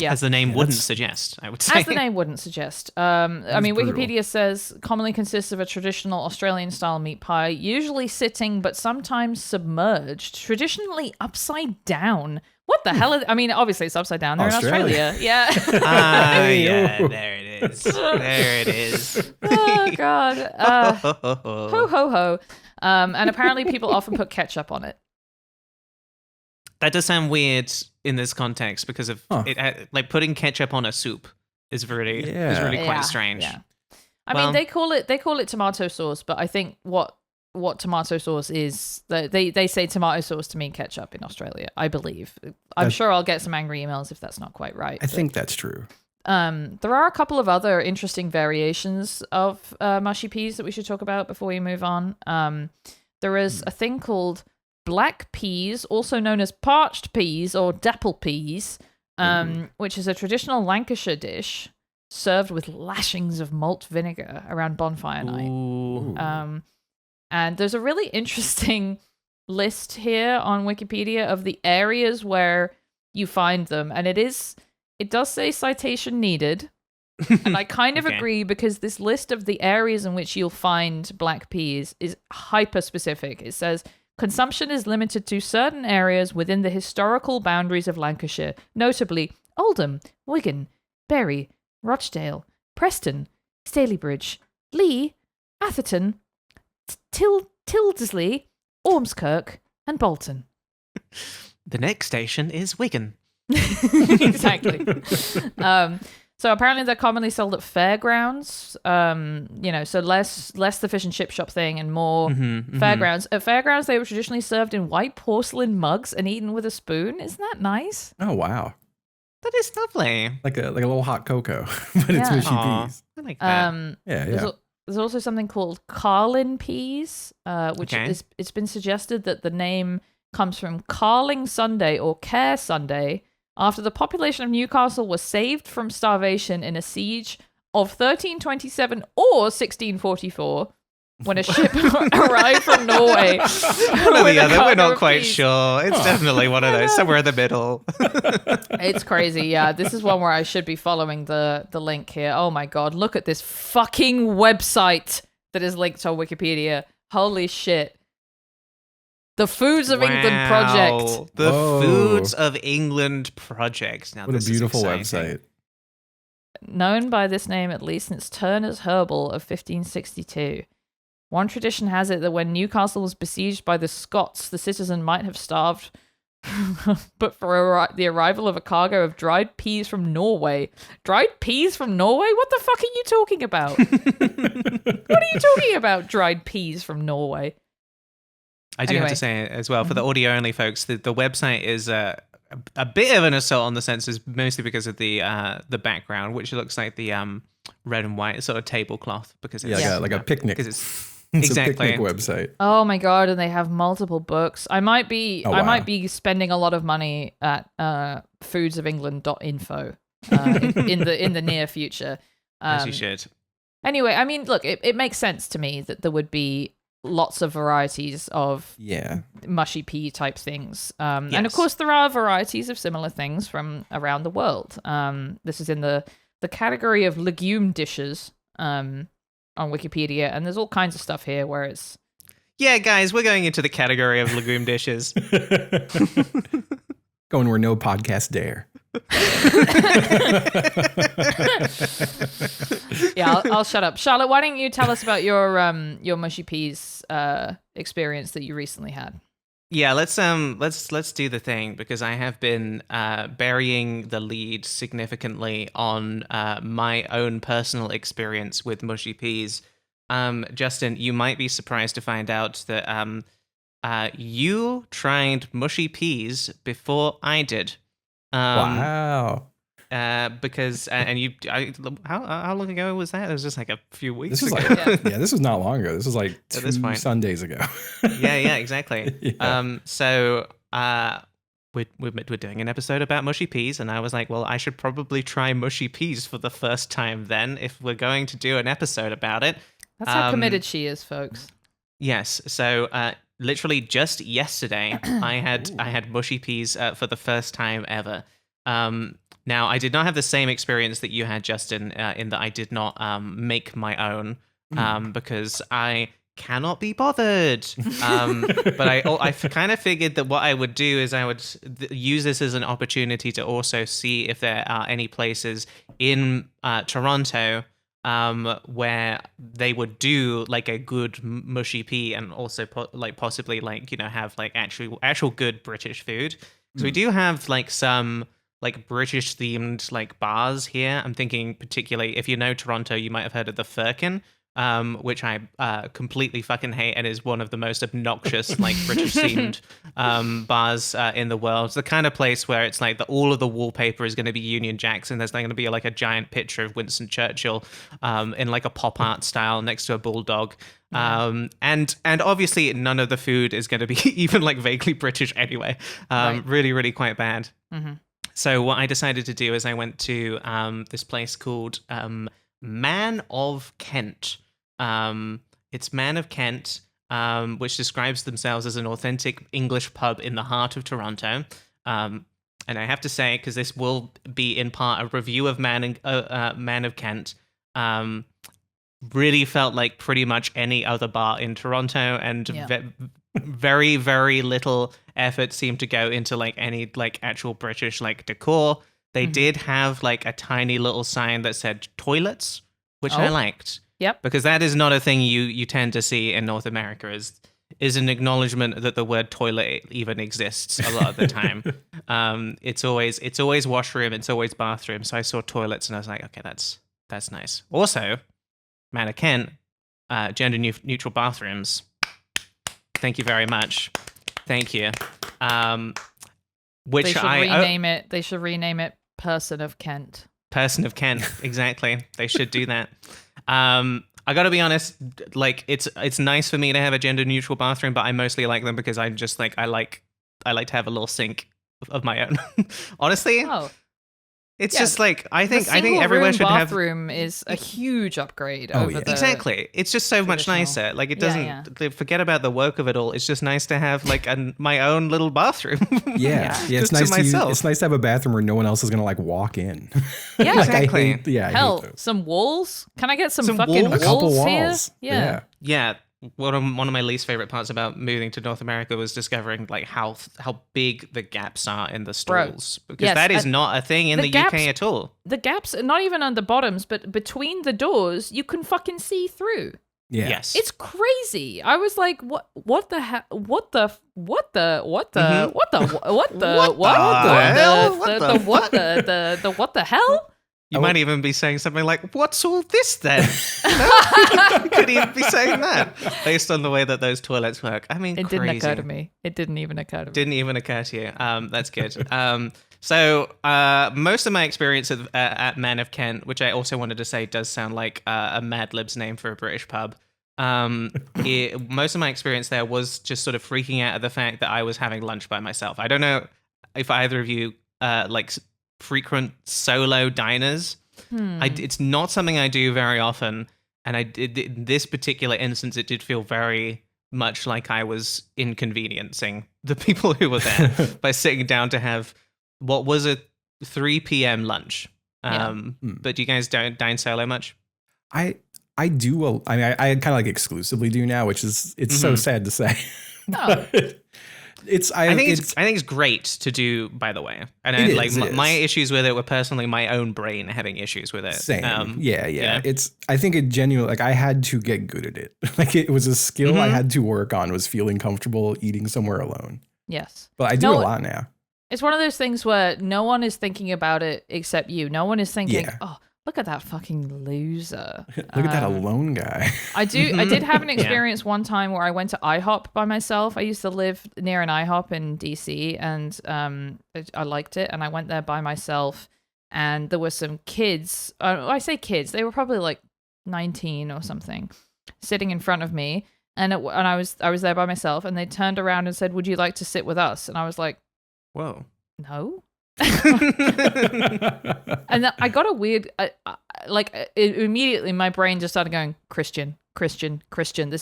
As the name wouldn't suggest, I would say. As the name wouldn't suggest. I mean, brutal. Wikipedia says commonly consists of a traditional Australian-style meat pie, usually sitting but sometimes submerged, traditionally upside down. What the hell? I mean, obviously it's upside down. They're in Australia. Yeah. Yeah, there it is. There it is. Oh, God. Ho, ho, ho. And apparently people often put ketchup on it. That does sound weird in this context because of it, like putting ketchup on a soup is really quite strange. Yeah. I mean, they call it tomato sauce, but I think what tomato sauce is, they say tomato sauce to mean ketchup in Australia, I believe. I'm sure I'll get some angry emails if that's not quite right. I think that's true. There are a couple of other interesting variations of mushy peas that we should talk about before we move on. There is a thing called black peas, also known as parched peas or dapple peas, which is a traditional Lancashire dish served with lashings of malt vinegar around bonfire night. And there's a really interesting list here on Wikipedia of the areas where you find them. And it does say citation needed. And I kind of agree, because this list of the areas in which you'll find black peas is hyper specific. It says consumption is limited to certain areas within the historical boundaries of Lancashire, notably Oldham, Wigan, Bury, Rochdale, Preston, Stalybridge, Lee, Atherton, Tildesley, Ormskirk, and Bolton. The next station is Wigan. Exactly. So apparently they're commonly sold at fairgrounds. So less the fish and chip shop thing and more fairgrounds. At fairgrounds, they were traditionally served in white porcelain mugs and eaten with a spoon. Isn't that nice? Oh wow, that is lovely. Like a little hot cocoa, but it's mushy peas. I like that. There's also something called Carlin peas, which it's been suggested that the name comes from Carling Sunday or Care Sunday, after the population of Newcastle was saved from starvation in a siege of 1327 or 1644, when a ship arrived from Norway. One or the other, we're not quite sure. It's definitely one of those, somewhere in the middle. It's crazy, yeah. This is one where I should be following the link here. Oh my god, look at this fucking website that is linked on Wikipedia. Holy shit. The Foods of England Project. The Foods of England Project. Now, what a beautiful website. Known by this name at least since Turner's Herbal of 1562. One tradition has it that when Newcastle was besieged by the Scots, the citizen might have starved, but for the arrival of a cargo of dried peas from Norway. Dried peas from Norway? What the fuck are you talking about? What are you talking about, dried peas from Norway? I do have to say as well, for the audio-only folks, the website is a bit of an assault on the senses, mostly because of the background, which looks like the red and white sort of tablecloth, because it's like a picnic. Because it's exactly a picnic website. Oh my god! And they have multiple books. I might be spending a lot of money at foodsofengland.info in the near future. As you should. Anyway, I mean, look, it makes sense to me that there would be lots of varieties of mushy pea type things. And of course, there are varieties of similar things from around the world. This is in the category of legume dishes on Wikipedia, and there's all kinds of stuff here where it's... Yeah, guys, we're going into the category of legume dishes. Going where no podcast dare. Yeah, I'll shut up. Charlotte, why don't you tell us about your mushy peas experience that you recently had? Yeah, let's do the thing, because I have been burying the lead significantly on my own personal experience with mushy peas. Justin, you might be surprised to find out that you tried mushy peas before I did. Wow. Because how long ago was that? It was just like a few weeks ago. This was not long ago. This was like 2 Sundays ago. yeah, exactly. So we're doing an episode about mushy peas, and I was like, well, I should probably try mushy peas for the first time then, if we're going to do an episode about it. That's how committed she is, folks. Yes. So literally just yesterday, I had mushy peas for the first time ever. Now, I did not have the same experience that you had, Justin, in that I did not make my own, because I cannot be bothered. But I kind of figured that what I would do is I would use this as an opportunity to also see if there are any places in Toronto where they would do like a good mushy pea, and also possibly have like actual good British food. So we do have like some like British themed like bars here. I'm thinking particularly, if you know Toronto, you might have heard of the Firkin, which I completely fucking hate, and is one of the most obnoxious like British themed bars in the world. It's the kind of place where it's like all of the wallpaper is going to be Union Jacks, and there's going to be like a giant picture of Winston Churchill in like a pop art style next to a bulldog. And obviously none of the food is going to be even like vaguely British anyway. Really, really quite bad. Mm-hmm. So what I decided to do is I went to this place called Man of Kent. It's Man of Kent, which describes themselves as an authentic English pub in the heart of Toronto. and I have to say, because this will be in part a review of Man of Kent, really felt like pretty much any other bar in Toronto, and very, very little effort seemed to go into like any like actual British like decor. They did have like a tiny little sign that said toilets, which I liked. Yep. Because that is not a thing you tend to see in North America, is an acknowledgement that the word toilet even exists a lot of the time. It's always washroom, it's always bathroom. So I saw toilets and I was like, okay, that's nice. Also, Man of Kent, gender neutral bathrooms. Thank you very much. Thank you. Which they should rename it. They should rename it Person of Kent. Person of Kent, exactly. They should do that. I gotta be honest, like it's nice for me to have a gender neutral bathroom, but I mostly like them because I'm just like I like to have a little sink of my own. Honestly. Oh. It's just like I think everywhere should have. Bathroom is a huge upgrade over the exactly. It's just so much nicer. Like it doesn't forget about the woke of it all. It's just nice to have like my own little bathroom. It's nice it's nice to have a bathroom where no one else is gonna like walk in. Yeah, like, exactly. Hell, some walls. Can I get some fucking walls, a couple walls here? Yeah. One of my least favorite parts about moving to North America was discovering like how big the gaps are in the stalls, because that is not a thing in the UK at all. The gaps, not even on the bottoms, but between the doors, you can fucking see through. Yeah. Yes. It's crazy. I was like, what the hell? What the hell? You might even be saying something like, what's all this then? You could even be saying that based on the way that those toilets work. I mean, it didn't occur to me. It didn't even occur to me. Didn't even occur to you. That's good. So most of my experience at Man of Kent, which I also wanted to say does sound like a Mad Libs name for a British pub. Most of my experience there was just sort of freaking out at the fact that I was having lunch by myself. I don't know if either of you like frequent solo diners. It's not something I do very often, and in this particular instance, it did feel very much like I was inconveniencing the people who were there by sitting down to have what was a 3 p.m. lunch. But you guys don't dine solo much? I do. I mean, I kind of like exclusively do now, which is so sad to say. I think it's great to do, by the way. And my issues with it were personally my own brain having issues with it. Same. I think it genuinely, like I had to get good at it. Like it was a skill I had to work on, was feeling comfortable eating somewhere alone. Yes. But I do a lot now. It's one of those things where no one is thinking about it except you. No one is thinking, oh, look at that fucking loser. Look at that alone guy. I did have an experience one time where I went to IHOP by myself. I used to live near an IHOP in DC, and I liked it. And I went there by myself, and there were some kids. I say kids, they were probably like 19 or something, sitting in front of me. And I was there by myself, and they turned around and said, "Would you like to sit with us?" And I was like, "Whoa, no." And I got a weird, immediately my brain just started going, Christian. This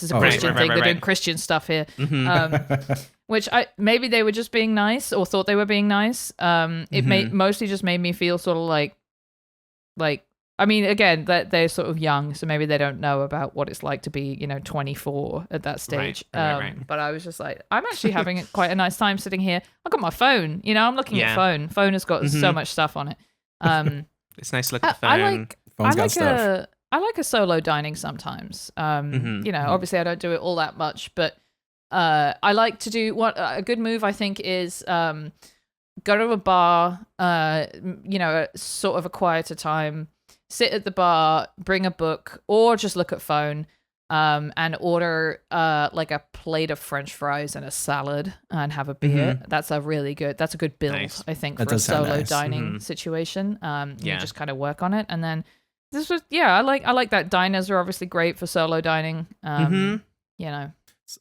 is a Christian thing. They're doing Christian stuff here. Which maybe they were just being nice or thought they were being nice. It mostly just made me feel sort of like, I mean, again, that they're sort of young, so maybe they don't know about what it's like to be, 24 at that stage. Right. But I was just like, I'm actually having quite a nice time sitting here. I've got my phone, I'm looking at phone. Phone has got so much stuff on it. It's nice to look at the phone. I like a solo dining sometimes. Obviously I don't do it all that much, but I like to do a good move, I think, is go to a bar, sort of a quieter time, sit at the bar, bring a book, or just look at phone, and order like a plate of French fries and a salad and have a beer. That's a good build, nice. I think, for a solo dining situation. You just kind of work on it, and then this was I like that. Diners are obviously great for solo dining. Not in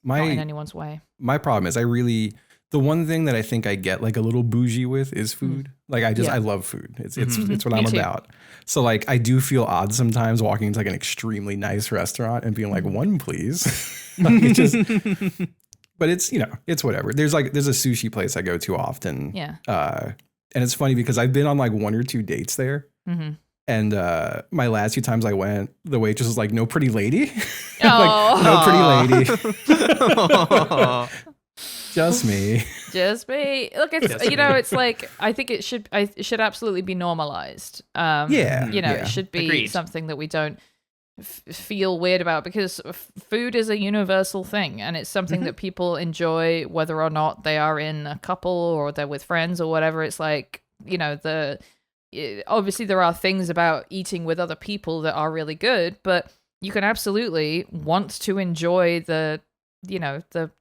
anyone's way. My problem is the one thing that I think I get like a little bougie with is food. Like I love food. It's what I'm about. So like I do feel odd sometimes walking into like an extremely nice restaurant and being like, one please. But it's it's whatever. There's a sushi place I go to often. And it's funny because I've been on like 1 or 2 dates there. Mm-hmm. And my last few times I went, the waitress was like, "No pretty lady." Oh. Like, no pretty lady. Just me. Just me. Look, it's it's like I think it should absolutely be normalized. It should be Agreed. something that we don't feel weird about, because food is a universal thing, and it's something that people enjoy whether or not they are in a couple or they're with friends or whatever. It's like, obviously there are things about eating with other people that are really good, but you can absolutely want to enjoy the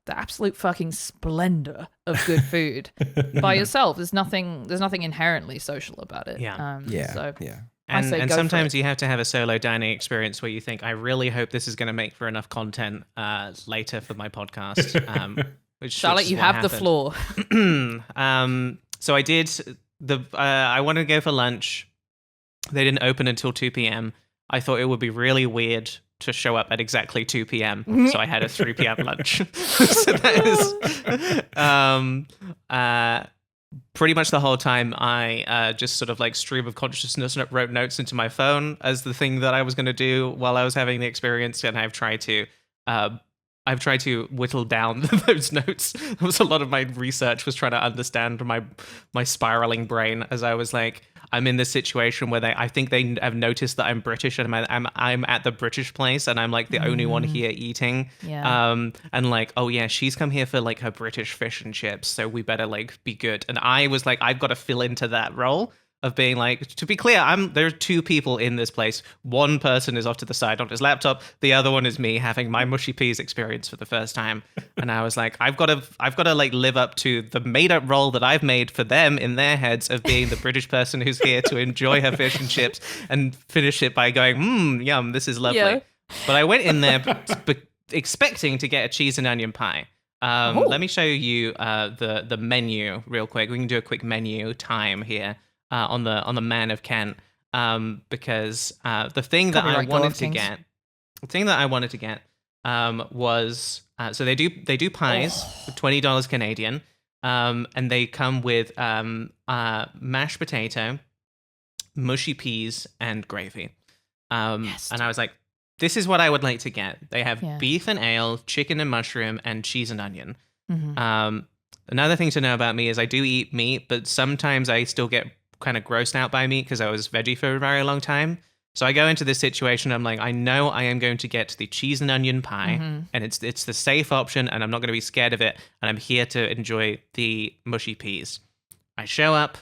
absolute fucking splendor of good food by yourself. There's nothing inherently social about it. And sometimes you have to have a solo dining experience where you think, I really hope this is going to make for enough content later for my podcast. Charlotte, you have the floor. So I did I wanted to go for lunch. They didn't open until 2 p.m. I thought it would be really weird to show up at exactly 2 p.m. So I had a 3 p.m. lunch. So that is pretty much the whole time. I just sort of like stream of consciousness wrote notes into my phone as the thing that I was going to do while I was having the experience, and I've tried to whittle down those notes. That was a lot of my research, was trying to understand my spiraling brain as I was like, I'm in this situation where I think they have noticed that I'm British, and I'm at the British place, and I'm like the only one here eating. Yeah. And like, oh yeah, she's come here for like her British fish and chips, so we better like be good. And I was like, I've got to fill into that role of being like, to be clear, there are 2 people in this place. One person is off to the side on his laptop. The other one is me having my Mushy Peas experience for the first time. And I was like, I've got to like live up to the made up role that I've made for them in their heads of being the British person who's here to enjoy her fish and chips and finish it by going, yum, this is lovely. Yeah. But I went in there expecting to get a cheese and onion pie. Let me show you the menu real quick. We can do a quick menu time here. On the Man of Kent, because the thing that I wanted to get, was so they do pies for $20 Canadian, and they come with mashed potato, mushy peas, and gravy. And I was like, this is what I would like to get. They have beef and ale, chicken and mushroom, and cheese and onion. Mm-hmm. Another thing to know about me is I do eat meat, but sometimes I still get kind of grossed out by meat because I was veggie for a very long time. So I go into this situation, I'm like, I know I am going to get the cheese and onion pie, and it's the safe option, and I'm not going to be scared of it, and I'm here to enjoy the mushy peas. I show up.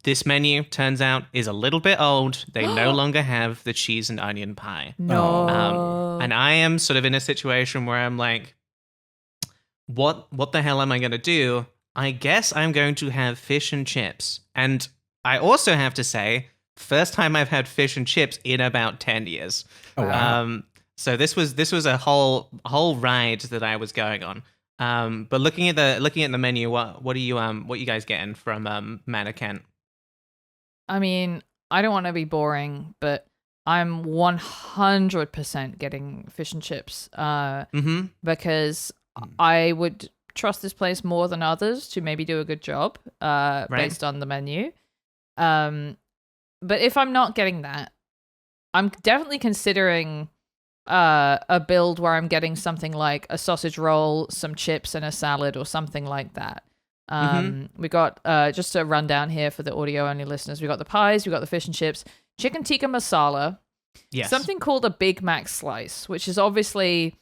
This menu, turns out, is a little bit old. They no longer have the cheese and onion pie. No. And I am sort of in a situation where I'm like, what the hell am I going to do? I guess I'm going to have fish and chips. And I also have to say, first time I've had fish and chips in about 10 years. Oh, wow. So this was a whole ride that I was going on. But looking at the menu, what are you guys getting from Man of Kent? I mean, I don't want to be boring, but I'm 100% getting fish and chips. Because I would trust this place more than others to maybe do a good job based on the menu. But if I'm not getting that, I'm definitely considering a build where I'm getting something like a sausage roll, some chips, and a salad or something like that. We got, just a rundown here for the audio-only listeners, we got the pies, we got the fish and chips, chicken tikka masala, something called a Big Mac slice, which is obviously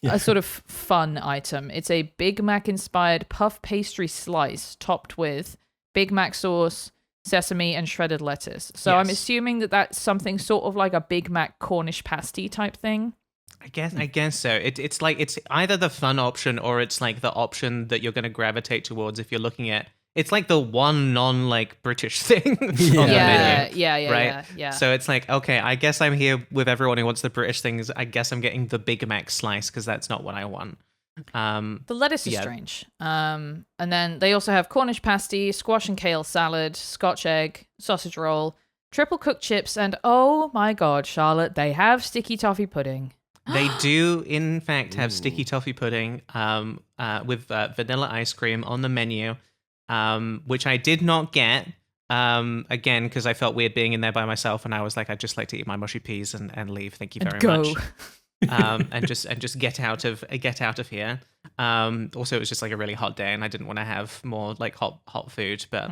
a sort of fun item. It's a Big Mac inspired puff pastry slice topped with Big Mac sauce, sesame, and shredded lettuce. So I'm assuming that that's something sort of like a Big Mac Cornish pasty type thing. I guess so. It's like it's either the fun option or it's like the option that you're going to gravitate towards if you're looking at. It's like the one non-like British thing on the menu. Yeah. So it's like, okay, I guess I'm here with everyone who wants the British things. I guess I'm getting the Big Mac slice because that's not what I want. The lettuce is strange. And then they also have Cornish pasty, squash and kale salad, Scotch egg, sausage roll, triple cooked chips, and oh my God, Charlotte, they have sticky toffee pudding. They do, in fact, have sticky toffee pudding with vanilla ice cream on the menu. which I did not get. Again, because I felt weird being in there by myself, and I was like, I'd just like to eat my mushy peas and leave. Thank you very much. And just get out of here. Also, it was just like a really hot day, and I didn't want to have more like hot food. But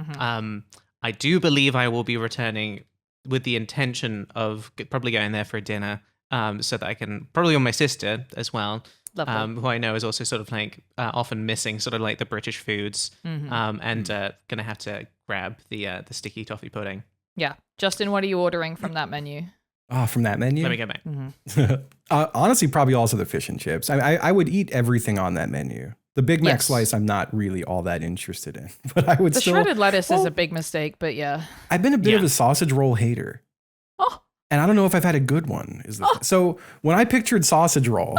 I do believe I will be returning with the intention of probably going there for a dinner, so that I can probably with my sister as well. Who I know is also sort of like often missing sort of like the British foods, and gonna have to grab the sticky toffee pudding. Yeah, Justin, what are you ordering from that menu? From that menu? Let me go back. Honestly, probably also the fish and chips. I would eat everything on that menu. The Big Mac slice, I'm not really all that interested in, but I would the shredded lettuce is a big mistake, but yeah. I've been a bit of a sausage roll hater. Oh. And I don't know if I've had a good one. So when I pictured sausage roll,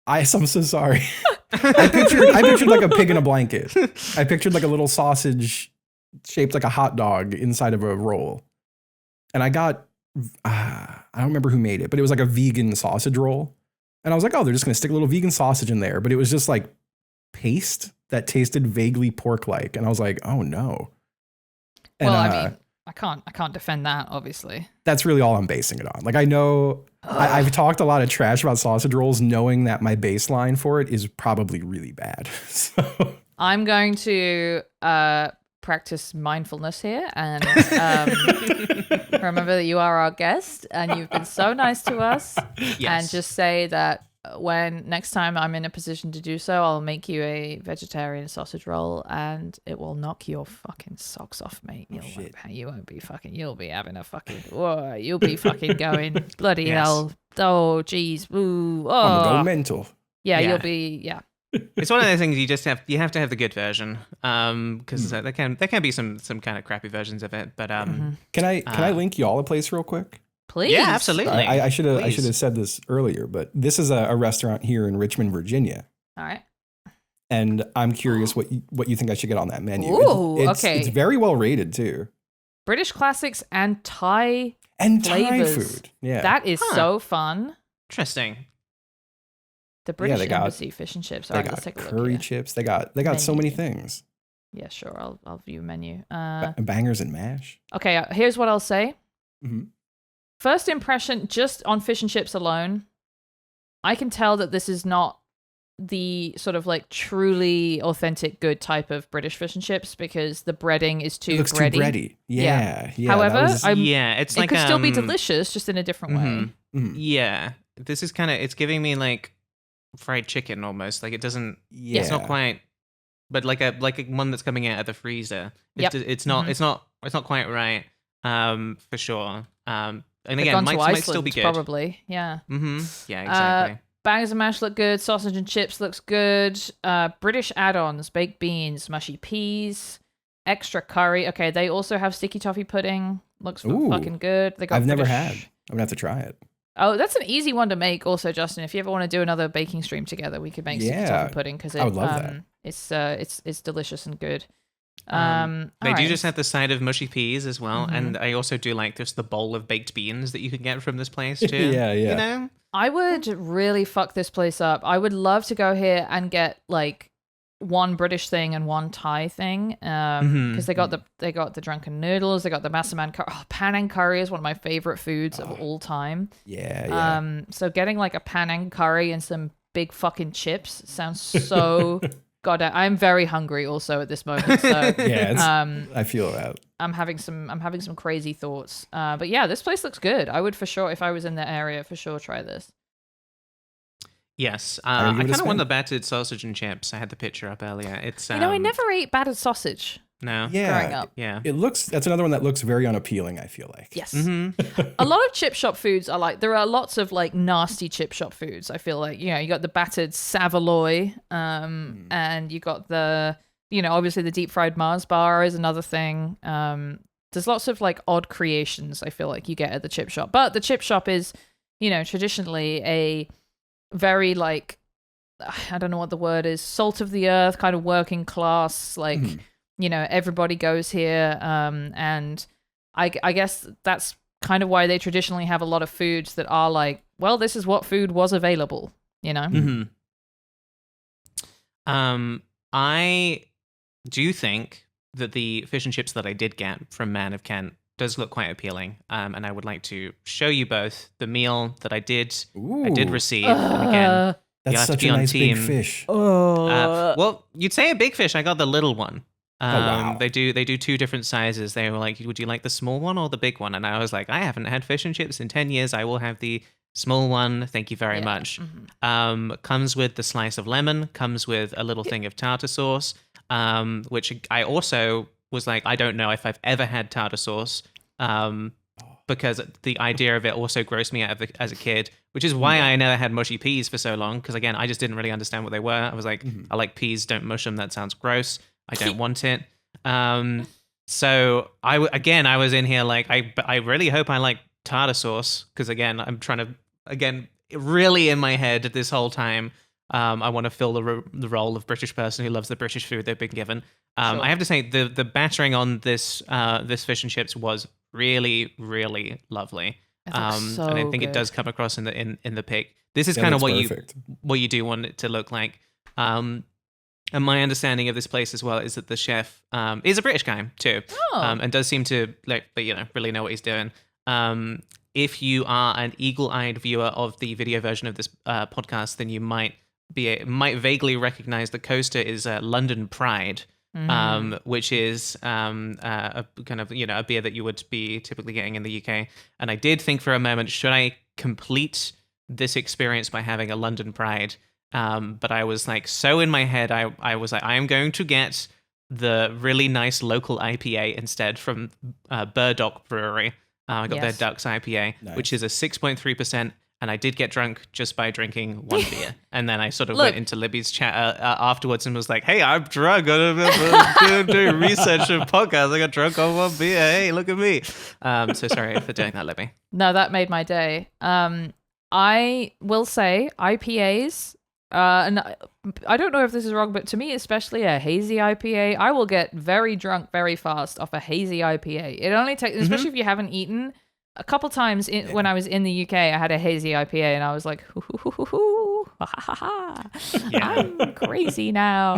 I'm so sorry. I pictured like a pig in a blanket. I pictured like a little sausage shaped like a hot dog inside of a roll. And I got, I don't remember who made it, but it was like a vegan sausage roll. And I was like, oh, they're just going to stick a little vegan sausage in there. But it was just like paste that tasted vaguely pork-like. And I was like, oh no. And, well, I mean, I can't defend that, obviously. That's really all I'm basing it on. Like, I know I've talked a lot of trash about sausage rolls, knowing that my baseline for it is probably really bad. So I'm going to practice mindfulness here and remember that you are our guest and you've been so nice to us. And just say that when next time I'm in a position to do so, I'll make you a vegetarian sausage roll and it will knock your fucking socks off, mate. You'll be having a fucking, whoa, you'll be fucking going bloody hell. Oh, geez. Ooh, oh. I'm gonna go mental. Yeah, you'll be, It's one of those things you have to have the good version, because there can be some kind of crappy versions of it. But can I link y'all a place real quick? Please. Yeah, absolutely. I should have said this earlier, but this is a restaurant here in Richmond, Virginia. All right. And I'm curious what you think I should get on that menu. Ooh, okay. It's very well rated too. British classics and Thai flavors. Thai food. Yeah. That is so fun. Interesting. The British Embassy fish and chips. They got curry chips. They got so many things. Yeah, sure. I'll view menu. Bangers and mash. Okay, here's what I'll say. Mm-hmm. First impression, just on fish and chips alone, I can tell that this is not the sort of like truly authentic good type of British fish and chips because the breading is too looks bready. Too bready. Yeah. However, it's like it could still be delicious, just in a different way. Mm-hmm. Yeah, this is kind of it's giving me like fried chicken almost. Like it doesn't. Yeah. It's not quite, but like a one that's coming out of the freezer. It's not. It's not quite right. For sure. And again, might still be good. Probably, yeah. Mm-hmm. Yeah, exactly. Bangers and mash look good. Sausage and chips looks good. British add-ons: baked beans, mushy peas, extra curry. Okay, they also have sticky toffee pudding. Looks fucking good. They got. I've never had. I'm gonna have to try it. Oh, that's an easy one to make. Also, Justin, if you ever want to do another baking stream together, we could make sticky toffee pudding because I would love that. It's delicious and good. They do just have the side of mushy peas as well, and I also do like just the bowl of baked beans that you can get from this place too. Yeah. You know, I would really fuck this place up. I would love to go here and get like one British thing and one Thai thing, because they got the drunken noodles, they got the massaman curry. Oh, Panang curry is one of my favorite foods of all time. Yeah. So getting like a Panang curry and some big fucking chips sounds so. God, I'm very hungry also at this moment. So I feel that. I'm having some crazy thoughts. But yeah, this place looks good. I would for sure, if I was in the area, for sure try this. Yes, I kind of want the battered sausage and chips. I had the picture up earlier. It's I never ate battered sausage. No. Growing up. Yeah. That's another one that looks very unappealing, I feel like. Yes. A lot of chip shop foods are like, there are lots of like nasty chip shop foods. I feel like, you got the battered Savoy, and you got the, obviously the deep fried Mars bar is another thing. There's lots of like odd creations I feel like you get at the chip shop. But the chip shop is, traditionally a very like, I don't know what the word is, salt of the earth kind of working class, like, everybody goes here, and I guess that's kind of why they traditionally have a lot of foods that are like, well, this is what food was available, I do think the fish and chips that I did get from Man of Kent does look quite appealing, and I would like to show you both the meal that I did receive. And again, that's you have such to be a on nice team. big fish. Well, you'd say a big fish. I got the little one. Wow. They do two different sizes. They were like, would you like the small one or the big one? And I was like, I haven't had fish and chips in 10 years. I will have the small one. Thank you very much. Comes with the slice of lemon, comes with a little thing of tartar sauce, which I also was like, I don't know if I've ever had tartar sauce, because the idea of it also grossed me out as a kid, which is why I never had mushy peas for so long. Because again, I just didn't really understand what they were. I was like, I like peas, don't mush them. That sounds gross. I don't want it. So I was in here like, I really hope I like tartar sauce, because again, I'm trying to, really in my head this whole time, I want to fill the role of British person who loves the British food they've been given. I have to say the battering on this fish and chips was really, really lovely. And I think it does come across in the pic. This is kind of what you do want it to look like. And my understanding of this place as well is that the chef is a British guy too, and does seem to really know what he's doing. If you are an eagle-eyed viewer of the video version of this podcast, then you might vaguely recognize the coaster is London Pride, which is a kind of a beer that you would be typically getting in the UK. And I did think for a moment, should I complete this experience by having a London Pride? But I was like, so in my head, I was like, I am going to get the really nice local IPA instead from Burdock Brewery. I got their Ducks IPA, which is a 6.3%. And I did get drunk just by drinking one beer. And then I sort of went into Libby's chat afterwards and was like, hey, I'm drunk. I'm doing research of podcasts. I got drunk on one beer. Hey, look at me. So sorry for doing that, Libby. No, that made my day. I will say IPAs, and I don't know if this is wrong, but to me, especially a hazy IPA, I will get very drunk very fast off a hazy IPA. It only takes, especially if you haven't eaten. A couple times when I was in the UK, I had a hazy IPA, and I was like, I'm crazy now.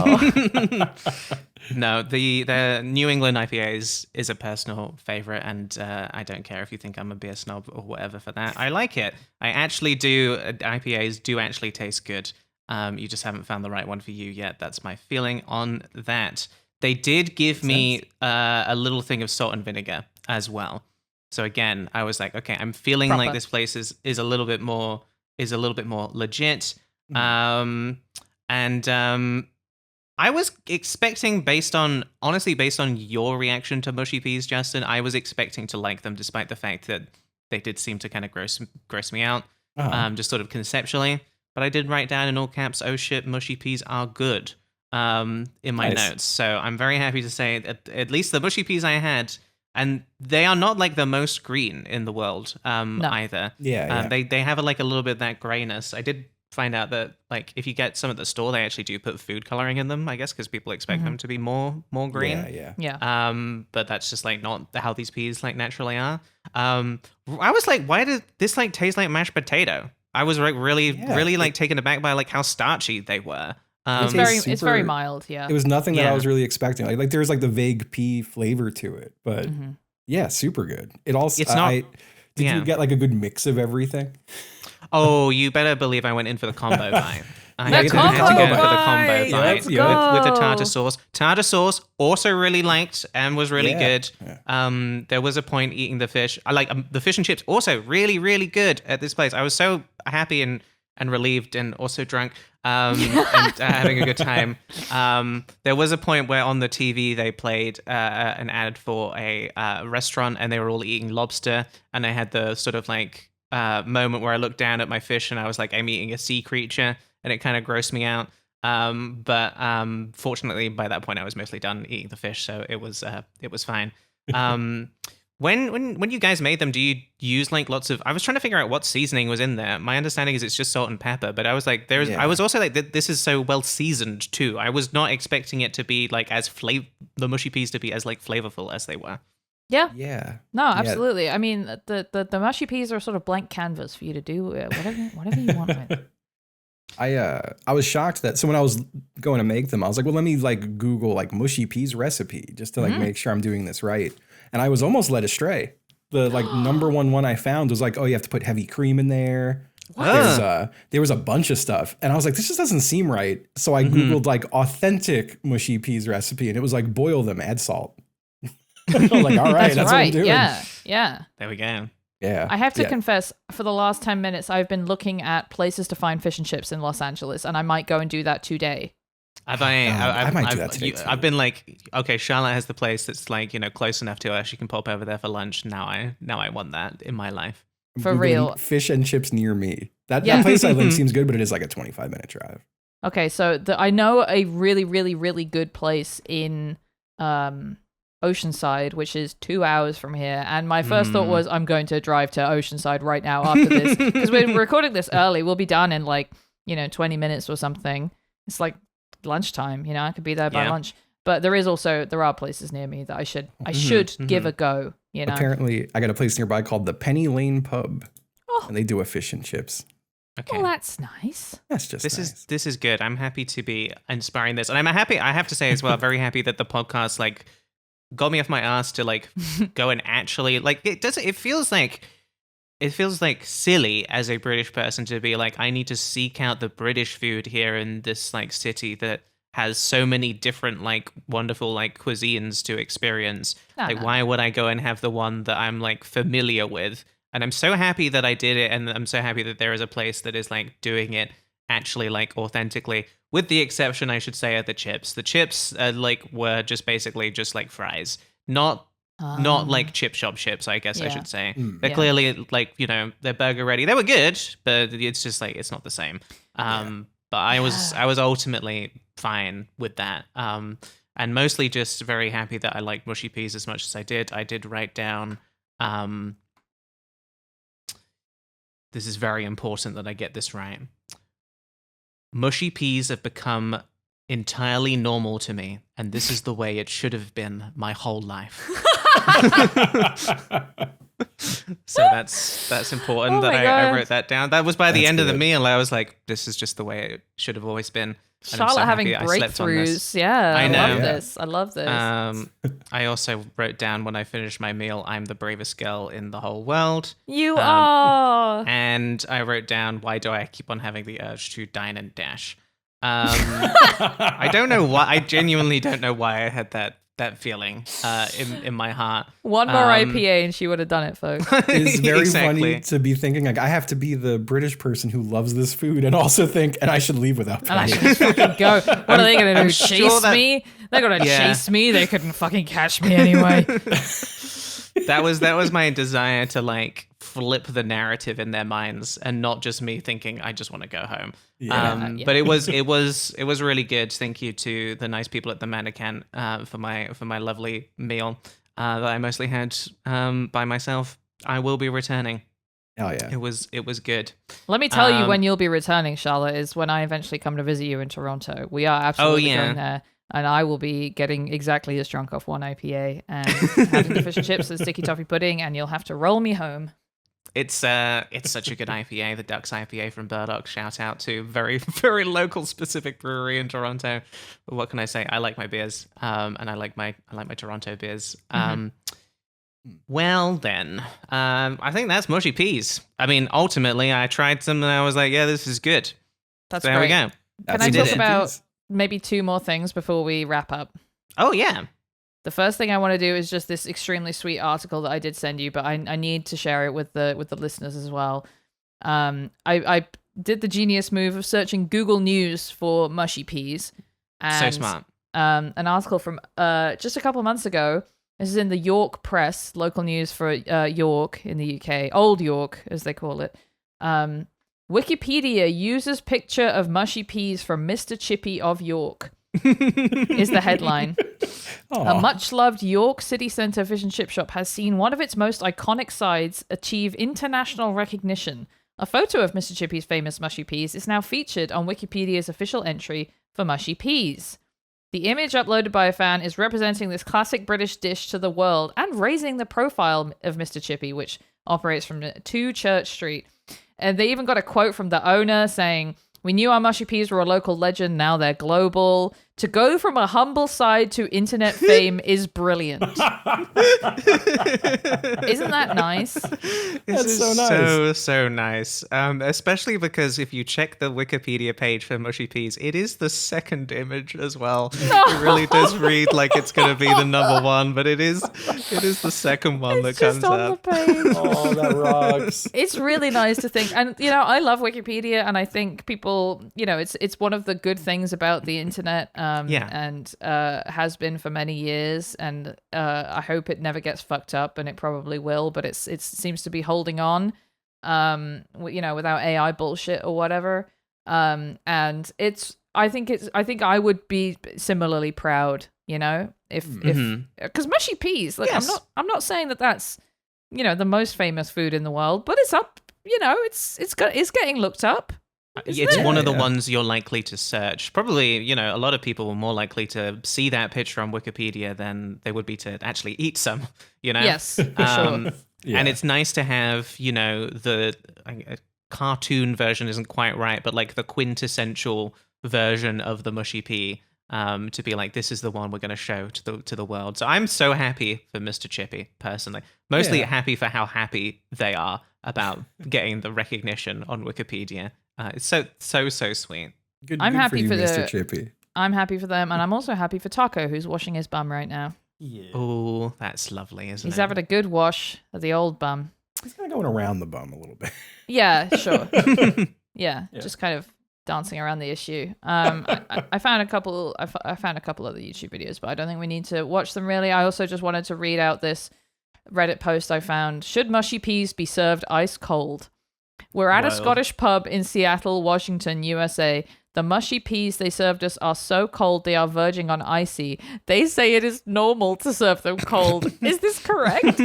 No, the New England IPA is a personal favorite, and I don't care if you think I'm a beer snob or whatever for that. I like it. I actually do. IPAs do actually taste good. You just haven't found the right one for you yet. That's my feeling on that. They did give me a little thing of salt and vinegar as well. So again, I was like, okay, I'm feeling like this place is a little bit more legit. I was expecting, based on your reaction to Mushy Peas, Justin, I was expecting to like them, despite the fact that they did seem to kind of gross me out, just sort of conceptually. But I did write down in all caps, "Oh shit, Mushy Peas are good," in my notes. So I'm very happy to say that at least the Mushy Peas I had. And they are not like the most green in the world either. They have a little bit of that grayness. I did find out that like if you get some at the store, they actually do put food coloring in them, I guess, because people expect them to be more green. Yeah. But that's just like not how these peas like naturally are. I was like, why did this like taste like mashed potato? I was like really like taken aback by like how starchy they were. It's very mild, yeah. It was nothing that I was really expecting. Like there's like the vague pea flavor to it, but yeah, super good. It also did you get like a good mix of everything? Oh, you better believe I went in for the combo buy. I had to go in for the combo buy with the tartar sauce. Tartar sauce also really liked and was really good. Yeah. There was a point eating the fish. I like the fish and chips also really, really good at this place. I was so happy and relieved and also drunk and having a good time. There was a point where on the TV they played an ad for a restaurant and they were all eating lobster, and I had the sort of like moment where I looked down at my fish and I was like, I'm eating a sea creature, and it kind of grossed me out. But fortunately by that point I was mostly done eating the fish, so it was fine. When you guys made them, do you use like lots of? I was trying to figure out what seasoning was in there. My understanding is it's just salt and pepper, but I was like, I was also like, this is so well seasoned too. I was not expecting it to be like the mushy peas to be as like flavorful as they were. Yeah. Yeah. No, absolutely. I mean, the mushy peas are sort of blank canvas for you to do whatever you want with. I was shocked that when I was going to make them, I was like, well, let me like Google like mushy peas recipe just to like make sure I'm doing this right. And I was almost led astray. The like number one I found was like, oh, you have to put heavy cream in there. There was a bunch of stuff. And I was like, this just doesn't seem right. So I Googled like authentic mushy peas recipe, and it was like, boil them, add salt. I was like, all right, that's what I'm doing. Yeah. There we go. Yeah. I have to confess, for the last 10 minutes, I've been looking at places to find fish and chips in Los Angeles, and I might go and do that today. I might do that today too. I've been like, okay, Charlotte has the place that's like, close enough to us. She can pop over there for lunch. Now I want that in my life. For real. Fish and chips near me. That place I live seems good, but it is like a 25-minute drive. Okay, so I know a really, really, really good place in Oceanside, which is 2 hours from here. And my first thought was, I'm going to drive to Oceanside right now after this. Because we're recording this early. We'll be done in like, 20 minutes or something. It's like lunchtime, I could be there by lunch. But there are places near me that I should give a go, Apparently, I got a place nearby called the Penny Lane Pub. And they do a fish and chips. Okay. Well, that's nice. That's just nice. This is good. I'm happy to be inspiring this. And I'm happy, I have to say as well, very happy that the podcast like got me off my ass to like go and actually like it feels like silly as a British person to be like, I need to seek out the British food here in this like city that has so many different like wonderful like cuisines to experience. Why would I go and have the one that I'm like familiar with? And I'm so happy that I did it, and I'm so happy that there is a place that is like doing it actually like authentically, with the exception, I should say, of the chips. The chips were just basically just like fries, not like chip shop chips, I guess I should say. They're clearly like, they're burger ready. They were good, but it's just like it's not the same. But I was ultimately fine with that. And mostly just very happy that I liked mushy peas as much as I did. I did write down this is very important that I get this right. Mushy peas have become entirely normal to me, and this is the way it should have been my whole life. So that's important that I wrote that down. That was by the end of the meal. I was like, this is just the way it should have always been. Charlotte having breakthroughs. Yeah, I know. I love this. I also wrote down when I finished my meal, I'm the bravest girl in the whole world. You are. And I wrote down, why do I keep on having the urge to dine and dash? I don't know why. I genuinely don't know why I had that feeling in my heart. One more IPA and she would have done it, folks. It's very funny to be thinking like I have to be the British person who loves this food and also think and I should leave without and I should just fucking go. What are they gonna do? Chase me? They're gonna chase me. They couldn't fucking catch me anyway. That was my desire to like flip the narrative in their minds and not just me thinking I just want to go home. But it was really good. Thank you to the nice people at the Mannequin for my lovely meal that I mostly had by myself. I will be returning. Oh yeah, it was good. Let me tell you when you'll be returning, Charlotte, is when I eventually come to visit you in Toronto. We are absolutely going there. And I will be getting exactly as drunk off one IPA and having the fish and chips and sticky toffee pudding, and you'll have to roll me home. It's such a good IPA, the Ducks IPA from Burdock. Shout out to very, very local specific brewery in Toronto. But what can I say? I like my beers, and I like my Toronto beers. Well then, I think that's mushy peas. I mean, ultimately, I tried some and I was like, yeah, this is good. That's so there we go. Can I talk about maybe two more things before we wrap up? Oh yeah. The first thing I want to do is just this extremely sweet article that I did send you, but I need to share it with the listeners as well. I did the genius move of searching Google News for mushy peas. And, so smart. An article from just a couple of months ago. This is in the York Press, local news for York in the UK, Old York as they call it. Wikipedia uses picture of mushy peas from Mr. Chippy of York. Is the headline. A much-loved York city centre fish and chip shop has seen one of its most iconic sides achieve international recognition. A photo of Mr. Chippy's famous mushy peas is now featured on Wikipedia's official entry for mushy peas. The image uploaded by a fan is representing this classic British dish to the world and raising the profile of Mr. Chippy, which operates from 2 Church Street. And they even got a quote from the owner saying, We knew our mushy peas were a local legend. Now they're global. To go from a humble side to internet fame is brilliant. Isn't that nice? That's so nice. So nice. Especially because if you check the Wikipedia page for Mushy Peas, it is the second image as well. It really does read like it's going to be the number one, but it is the second one that comes up. The page. Oh, that rocks. It's really nice to think, and I love Wikipedia, and I think people, it's one of the good things about the internet, and has been for many years, and I hope it never gets fucked up, and it probably will, but it seems to be holding on, without AI bullshit or whatever, and I think I would be similarly proud, if because mushy peas, like Yes. I'm not saying that that's the most famous food in the world, but it's up, it's getting looked up. It's one of the ones you're likely to search. Probably, a lot of people were more likely to see that picture on Wikipedia than they would be to actually eat some, Yes, for sure. Yeah. And it's nice to have, the cartoon version isn't quite right, but like the quintessential version of the mushy pea, to be like, this is the one we're going to show to the world. So I'm so happy for Mr. Chippy, personally. Mostly happy for how happy they are about getting the recognition on Wikipedia. It's so sweet. I'm good happy you, for Mr. Chippy. I'm happy for them, and I'm also happy for Taco, who's washing his bum right now. Yeah. Oh, that's lovely, isn't it? He's having a good wash of the old bum. He's kind of going around the bum a little bit. Yeah, sure. yeah, just kind of dancing around the issue. I found a couple. I found a couple other YouTube videos, but I don't think we need to watch them really. I also just wanted to read out this Reddit post I found. Should mushy peas be served ice cold? We're at a Scottish pub in Seattle, Washington, USA. The mushy peas they served us are so cold they are verging on icy. They say it is normal to serve them cold. Is this correct?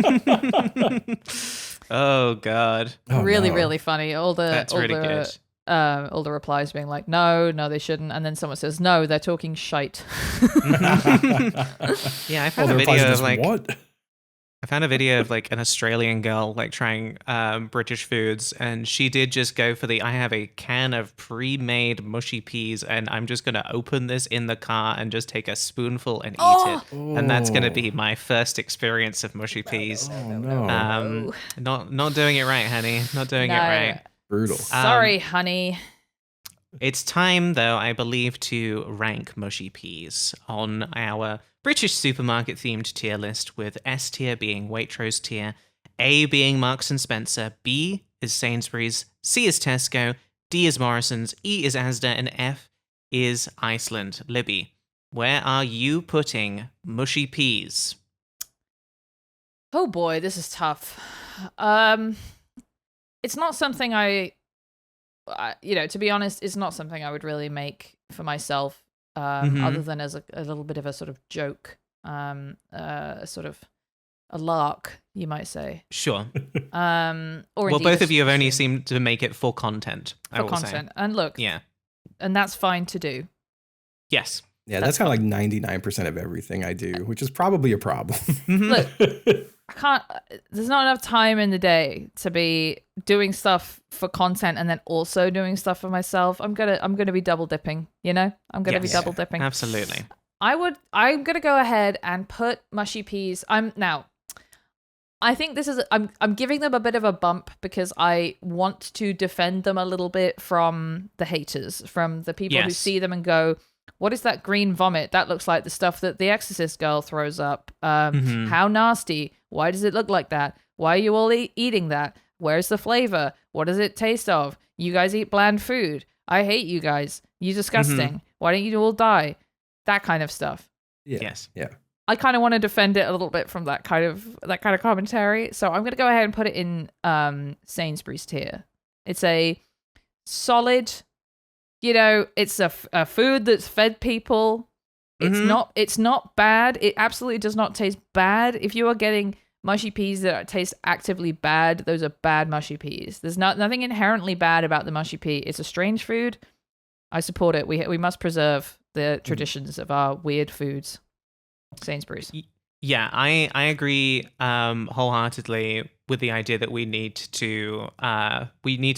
Oh, God. Really funny. That's really good. All the replies being like, no, they shouldn't. And then someone says, no, they're talking shite. Yeah, I found a video of like... What? I found a video of like an Australian girl like trying British foods, and she did just go for I have a can of pre-made mushy peas, and I'm just going to open this in the car and just take a spoonful and eat it. And that's going to be my first experience of mushy peas. Oh, no. Not doing it right, honey. Not doing it right. Brutal. Sorry, honey. It's time, though, I believe, to rank mushy peas on our British supermarket-themed tier list, with S tier being Waitrose tier, A being Marks & Spencer, B is Sainsbury's, C is Tesco, D is Morrison's, E is Asda, and F is Iceland. Libby, where are you putting mushy peas? Oh boy, this is tough. It's not something to be honest, it's not something I would really make for myself, other than as a little bit of a sort of joke, sort of a lark, you might say. Sure. Or both of you have only seemed to make it for content. For content, say. And look, and that's fine to do. Yes. Yeah, that's kind of like 99% of everything I do, which is probably a problem. Look, there's not enough time in the day to be doing stuff for content and then also doing stuff for myself. I'm gonna be double dipping, I'm gonna be double dipping. Absolutely. I'm gonna go ahead and put mushy peas. I think this is I'm giving them a bit of a bump because I want to defend them a little bit from the haters, from the people who see them and go, what is that green vomit? That looks like the stuff that the Exorcist girl throws up. How nasty. Why does it look like that? Why are you all eating that? Where's the flavor? What does it taste of? You guys eat bland food. I hate you guys. You disgusting. Why don't you all die? That kind of stuff. Yeah. Yes. Yeah. I kind of want to defend it a little bit from that kind of commentary. So I'm going to go ahead and put it in Sainsbury's tier. It's a solid, it's a food that's fed people. It's not bad. It absolutely does not taste bad. If you are getting mushy peas that taste actively bad, those are bad mushy peas. There's nothing inherently bad about the mushy pea. It's a strange food. I support it. We must preserve the traditions of our weird foods. Sainsbury's. Yeah, I agree wholeheartedly with the idea that we need to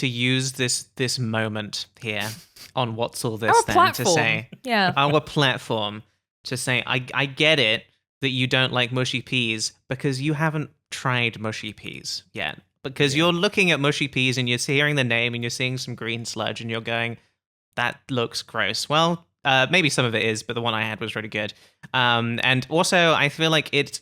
use this moment here on What's All This Our then platform. to say our platform to say I get it that you don't like mushy peas because you haven't tried mushy peas yet. Because you're looking at mushy peas and you're hearing the name and you're seeing some green sludge and you're going, that looks gross. Well, maybe some of it is, but the one I had was really good. And also, I feel like it's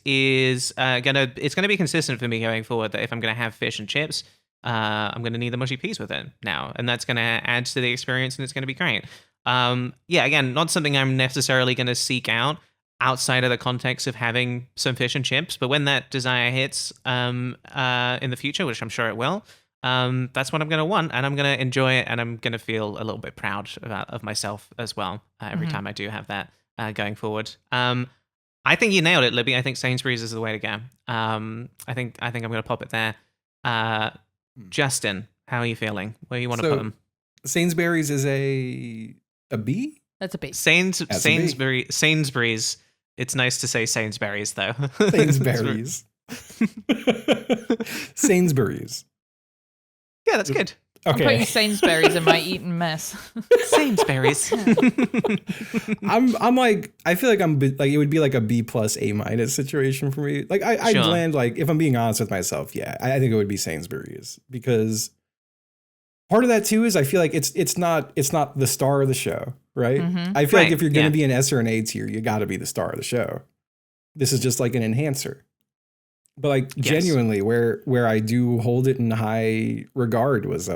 gonna be consistent for me going forward that if I'm gonna have fish and chips, I'm gonna need the mushy peas with it now, and that's gonna add to the experience, and it's gonna be great. Again, not something I'm necessarily gonna seek out outside of the context of having some fish and chips, but when that desire hits in the future, which I'm sure it will. That's what I'm going to want, and I'm going to enjoy it, and I'm going to feel a little bit proud of myself as well every time I do have that going forward. I think you nailed it, Libby. I think Sainsbury's is the way to go. I think I'm going to pop it there. Justin, how are you feeling? Where do you want to put them? Sainsbury's is a B? That's a B. Sainsbury's. It's nice to say Sainsbury's, though. Sainsbury's. Sainsbury's. Yeah, that's good. Okay. I'm putting Sainsbury's in my eaten mess. Sainsbury's. I'm like, I feel like it would be like a B plus A- situation for me. Like I'd land, like, if I'm being honest with myself, yeah, I think it would be Sainsbury's, because part of that too is I feel like it's not the star of the show, right? Mm-hmm. I feel like if you're going to be an S or an A tier, you got to be the star of the show. This is just like an enhancer. But like genuinely, where I do hold it in high regard was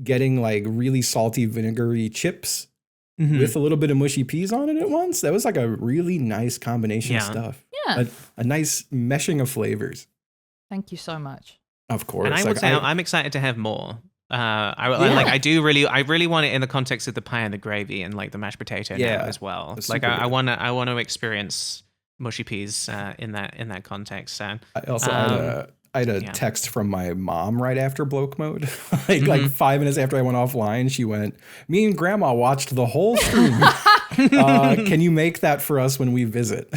getting like really salty vinegary chips with a little bit of mushy peas on it at once. That was like a really nice combination of stuff. Yeah. A nice meshing of flavors. Thank you so much. Of course. And I would say I'm excited to have more. I really want it in the context of the pie and the gravy and like the mashed potato now as well. Like I want to experience mushy peas in that context. So I also had a text from my mom right after bloke mode. like 5 minutes after I went offline, she went, "Me and grandma watched the whole stream. Can you make that for us when we visit?"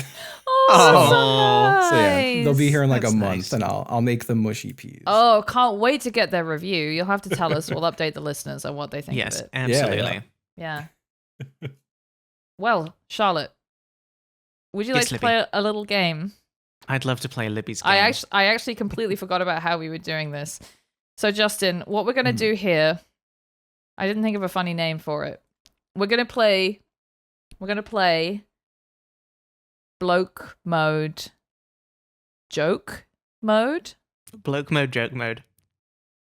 Oh, so yeah, they'll be here in like a month, and I'll make the mushy peas. Oh, can't wait to get their review. You'll have to tell us. We'll update the listeners on what they think of it. Absolutely. Yeah. Well, Charlotte, would you like to play a little game? I'd love to play Libby's game. I actually completely forgot about how we were doing this. So, Justin, what we're going to do here, I didn't think of a funny name for it. We're going to play bloke mode, joke mode. Bloke mode, joke mode.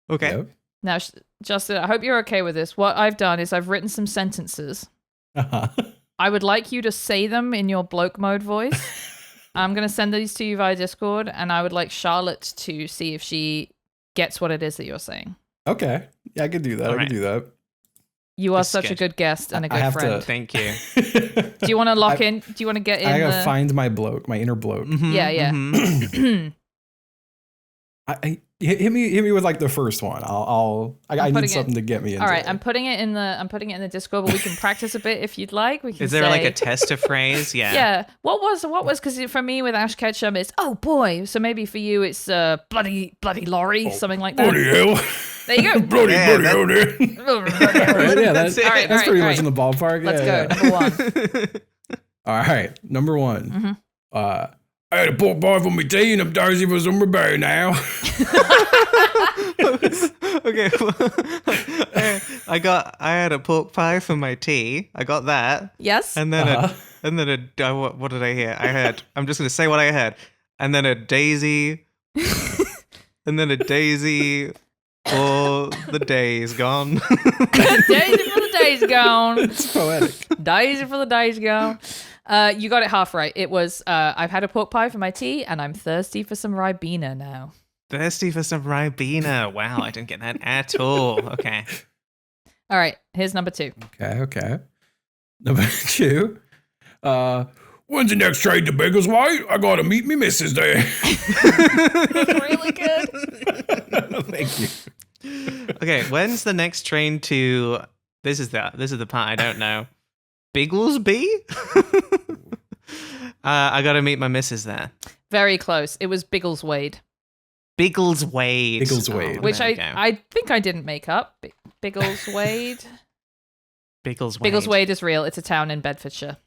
Okay. Yep. Now, Justin, I hope you're okay with this. What I've done is I've written some sentences. I would like you to say them in your bloke mode voice. I'm going to send these to you via Discord, and I would like Charlotte to see if she gets what it is that you're saying. Okay. Yeah, I could do that. I could do that. You are such a good guest and a good friend. Thank you. Do you want to lock in? Do you want to get in? I gotta find my bloke, my inner bloke. Yeah. Hit me with like the first one. I need something to get me into. All right, I'm putting it in the Discord, but we can practice a bit if you'd like. We can. Is there like a test of phrase? Yeah. Yeah. What was? Because for me with Ash Ketchum, it's oh boy. So maybe for you it's bloody lorry, something like that. Bloody hell. There you go. bloody hell. Yeah, that's pretty much in the ballpark. Let's go. Number one. All right, number one. I had a pork pie for my tea and I'm thirsty for some berry now. Okay. I had a pork pie for my tea. I got that. Yes. And then what did I hear? I'm just going to say what I heard. And then a daisy. And then a daisy for the days gone. Daisy for the days gone. It's poetic. Daisy for the days gone. You got it half right. It was, I've had a pork pie for my tea, and I'm thirsty for some Ribena now. Thirsty for some Ribena. Wow, I didn't get that at all. Okay. All right, here's number two. Okay. Number two. When's the next train to Biggleswade? I gotta meet me missus there. Really good. Thank you. Okay, when's the next train to... This is the part I don't know. Bigglesby? I got to meet my missus there. Very close. It was Biggleswade. Biggleswade. Biggleswade. Which I think I didn't make up. Biggleswade. Biggleswade. Biggleswade is real. It's a town in Bedfordshire.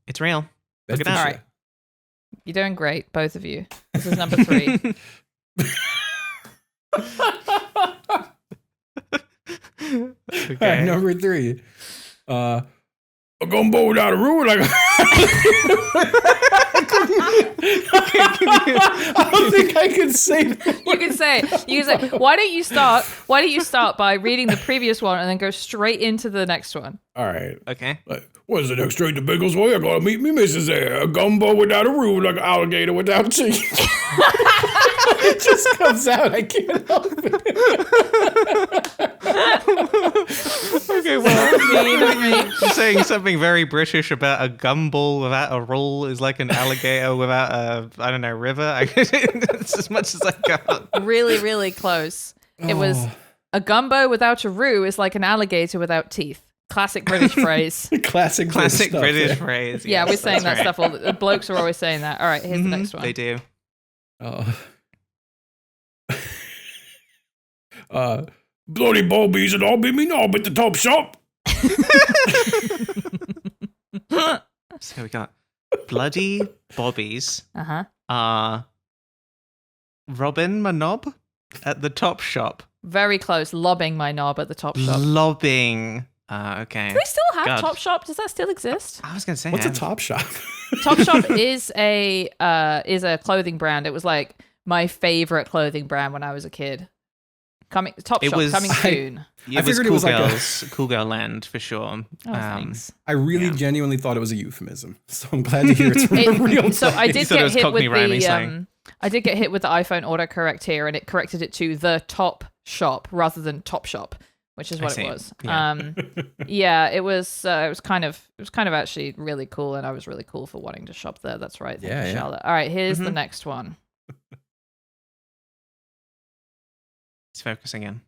It's real. Look at that. All right. You're doing great, both of you. This is number 3. Okay. All right, number 3. A gumbo without a roux. Like I don't think I can say that. You can say why don't you start by reading the previous one and then go straight into the next one. All right. Okay. What's the next straight to Biggleswade? I gotta meet me missus there. A gumbo without a roux, like an alligator without teeth. It just comes out. I can't help it. Okay, well, you're saying something very British about a gumball without a roll is like an alligator without a, I don't know, river. It's as much as I got. Really, really close. It was a gumbo without a roux is like an alligator without teeth. Classic British phrase. Classic British phrase. Yeah, yes, we're saying that right. stuff. All the blokes are always saying that. All right, here's the next one. They do. Bloody bobbies and all be me knob at the top shop. So we got bloody bobbies. Robbing my knob at the top shop. Very close. Lobbing my knob at the top shop. Lobbing. Okay. Do we still have Top Shop? Does that still exist? I was gonna say. What's a Top Shop? Top Shop is a clothing brand. It was like my favorite clothing brand when I was a kid. Coming soon. It was Cool Girls, Cool Girl Land for sure. Thanks. I really genuinely thought it was a euphemism, so I'm glad to hear it's from a real So I did get hit with slang. I did get hit with the iPhone autocorrect here, and it corrected it to the Top Shop rather than Top Shop, which is what it was. Yeah. It was kind of actually really cool, and I was really cool for wanting to shop there. That's right. Thank you, Charlotte. All right, here's the next one. He's focusing in.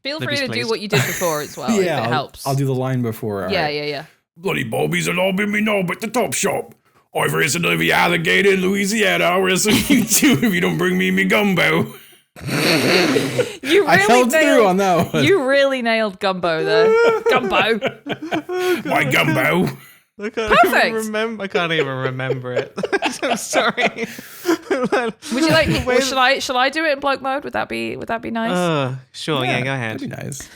Feel Libby's free to pleased. do what you did before as well, if it helps. I'll do the line before. Yeah. Bloody bobbies and all be me knob at the top shop. I've wrestled the alligator in Louisiana. I'll wrestle you too if you don't bring me gumbo. You I held through on that one. You really nailed gumbo there. Gumbo. My gumbo. Perfect. I can't even remember it. I'm sorry. Would you like? Shall I do it in bloke mode? Would that be nice? Sure. Yeah, go ahead. That'd be nice.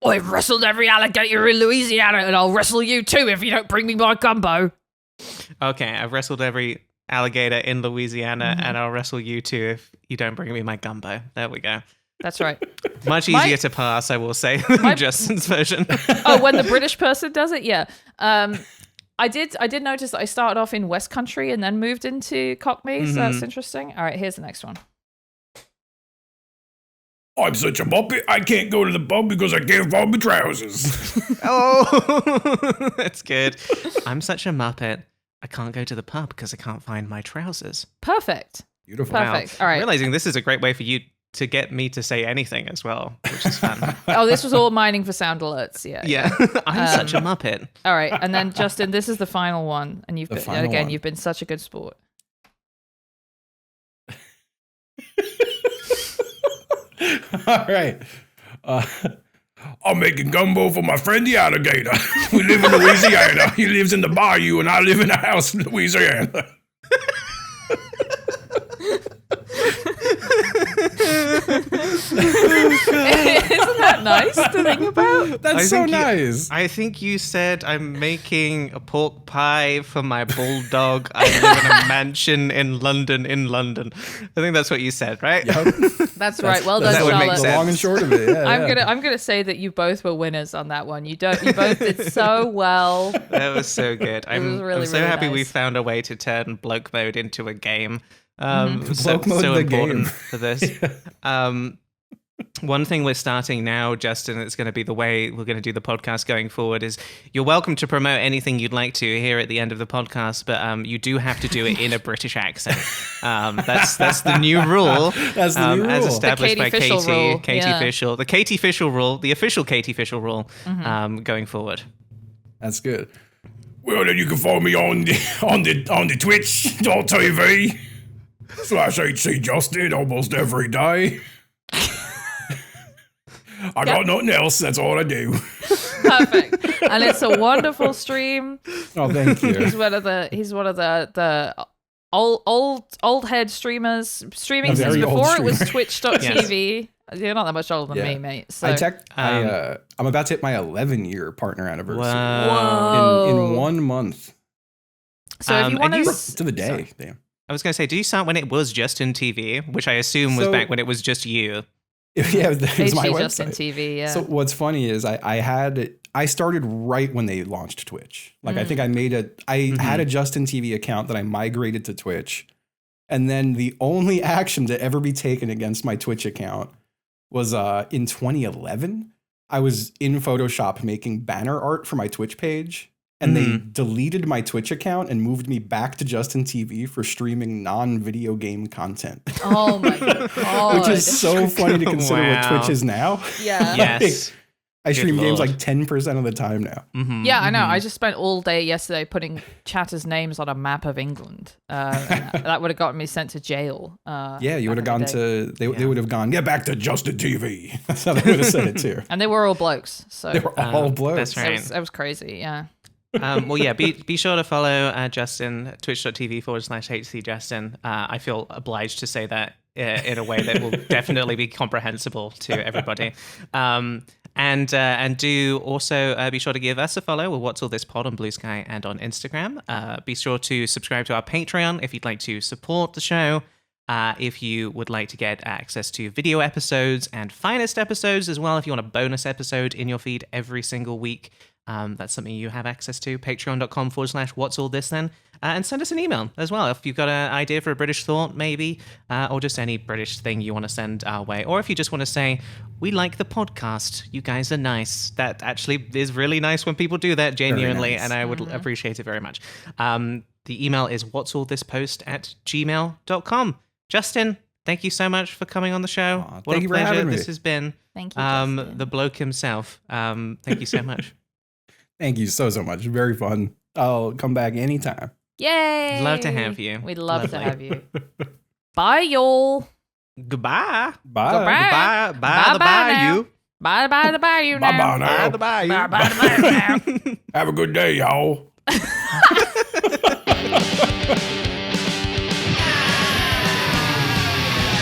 I've wrestled every alligator in Louisiana, and I'll wrestle you too if you don't bring me my gumbo. Okay, I've wrestled every alligator in Louisiana, and I'll wrestle you too if you don't bring me my gumbo. There we go. That's right. Much easier to pass, I will say, than Justin's version. Oh, when the British person does it, yeah. I did notice that I started off in West Country and then moved into Cockney, so that's interesting. All right, here's the next one. I'm such a muppet, I can't go to the pub because I can't find my trousers. Oh, that's good. I'm such a muppet, I can't go to the pub because I can't find my trousers. Perfect. Beautiful. Perfect. Wow. All right. Realizing this is a great way for you to get me to say anything as well, which is fun. Oh, this was all mining for sound alerts. Yeah. I'm such a muppet. All right, and then Justin, this is the final one, and you've been such a good sport. All right. I'm making gumbo for my friend the alligator. We live in Louisiana. He lives in the bayou, and I live in a house in Louisiana. Isn't that nice to think about? That's so nice. I think you said I'm making a pork pie for my bulldog. I live in a mansion in London. I think that's what you said, right? Yep. That's right. Well done, that would make Charlotte. sense. The long and short of it. Yeah, I'm gonna say that you both were winners on that one. You both did so well. That was so good. I'm so really happy we nice. found a way to turn bloke mode into a game. Bloke mode, so the important game. for this. One thing we're starting now, Justin, it's going to be the way we're going to do the podcast going forward, is you're welcome to promote anything you'd like to here at the end of the podcast, but you do have to do it in a British accent. That's the new rule. That's the new rule. As established by Katie Fisher rule. Fisher, the Katie Fisher rule, the official Katie Fisher rule, going forward. That's good. Well, then you can follow me on the Twitch.tv /HCJustin almost every day. I got nothing else. That's all I do. Perfect. And it's a wonderful stream. Oh, thank you. He's one of the old head streamers streaming since before it was twitch.tv. Yes. You're not that much older than me, mate. So. I checked. I'm about to hit my 11-year partner anniversary. Whoa. In 1 month. So if you want to the day, sorry. damn. I was going to say, do you start when it was Justin TV, which I assume was back when it was just you? Yeah, it was my Justin website. TV, yeah. So what's funny is I started right when they launched Twitch. Like I think I had a Justin TV account that I migrated to Twitch. And then the only action to ever be taken against my Twitch account was in 2011. I was in Photoshop making banner art for my Twitch page. And they deleted my Twitch account and moved me back to Justin TV for streaming non-video game content. Oh my god! Which is so funny to consider what Twitch is now. Yeah. Yes. I stream games like 10% of the time now. Yeah, I know. I just spent all day yesterday putting chatters' names on a map of England. That would have gotten me sent to jail. Yeah, you would have gone to. They would have gone. Get back to Justin TV. That's how they would have said it too. And they were all blokes. So they were all blokes. That's right. It was crazy. Yeah. Well, yeah, be sure to follow Justin, twitch.tv /HCJustin. I feel obliged to say that in a way that will definitely be comprehensible to everybody. And do also be sure to give us a follow with What's All This Pod on Blue Sky and on Instagram. Be sure to subscribe to our Patreon if you'd like to support the show. If you would like to get access to video episodes and finest episodes as well, if you want a bonus episode in your feed every single week, that's something you have access to. Patreon.com /What's All This Then. And send us an email as well if you've got an idea for a British thought, maybe, or just any British thing you want to send our way. Or if you just want to say, we like the podcast, you guys are nice. That actually is really nice when people do that genuinely, and I would appreciate it very much. The email is whatsallthispodcast@gmail.com. Justin, thank you so much for coming on the show. What a pleasure this has been. Thank you, Justin. The bloke himself. Thank you so much. Thank you so much. Very fun. I'll come back anytime. Yay! Love to have you. We'd love to have you. Bye, y'all. Goodbye. Bye. Goodbye. Bye. Bye. You. Bye. Bye. Bye. You now. Bye. Now. Bye. Bye. Bye. Have a good day, y'all.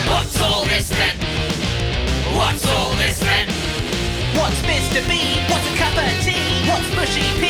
What's all this then? What's all this then? What's Mr. B? What's a cup of tea? What's Mushy Pea?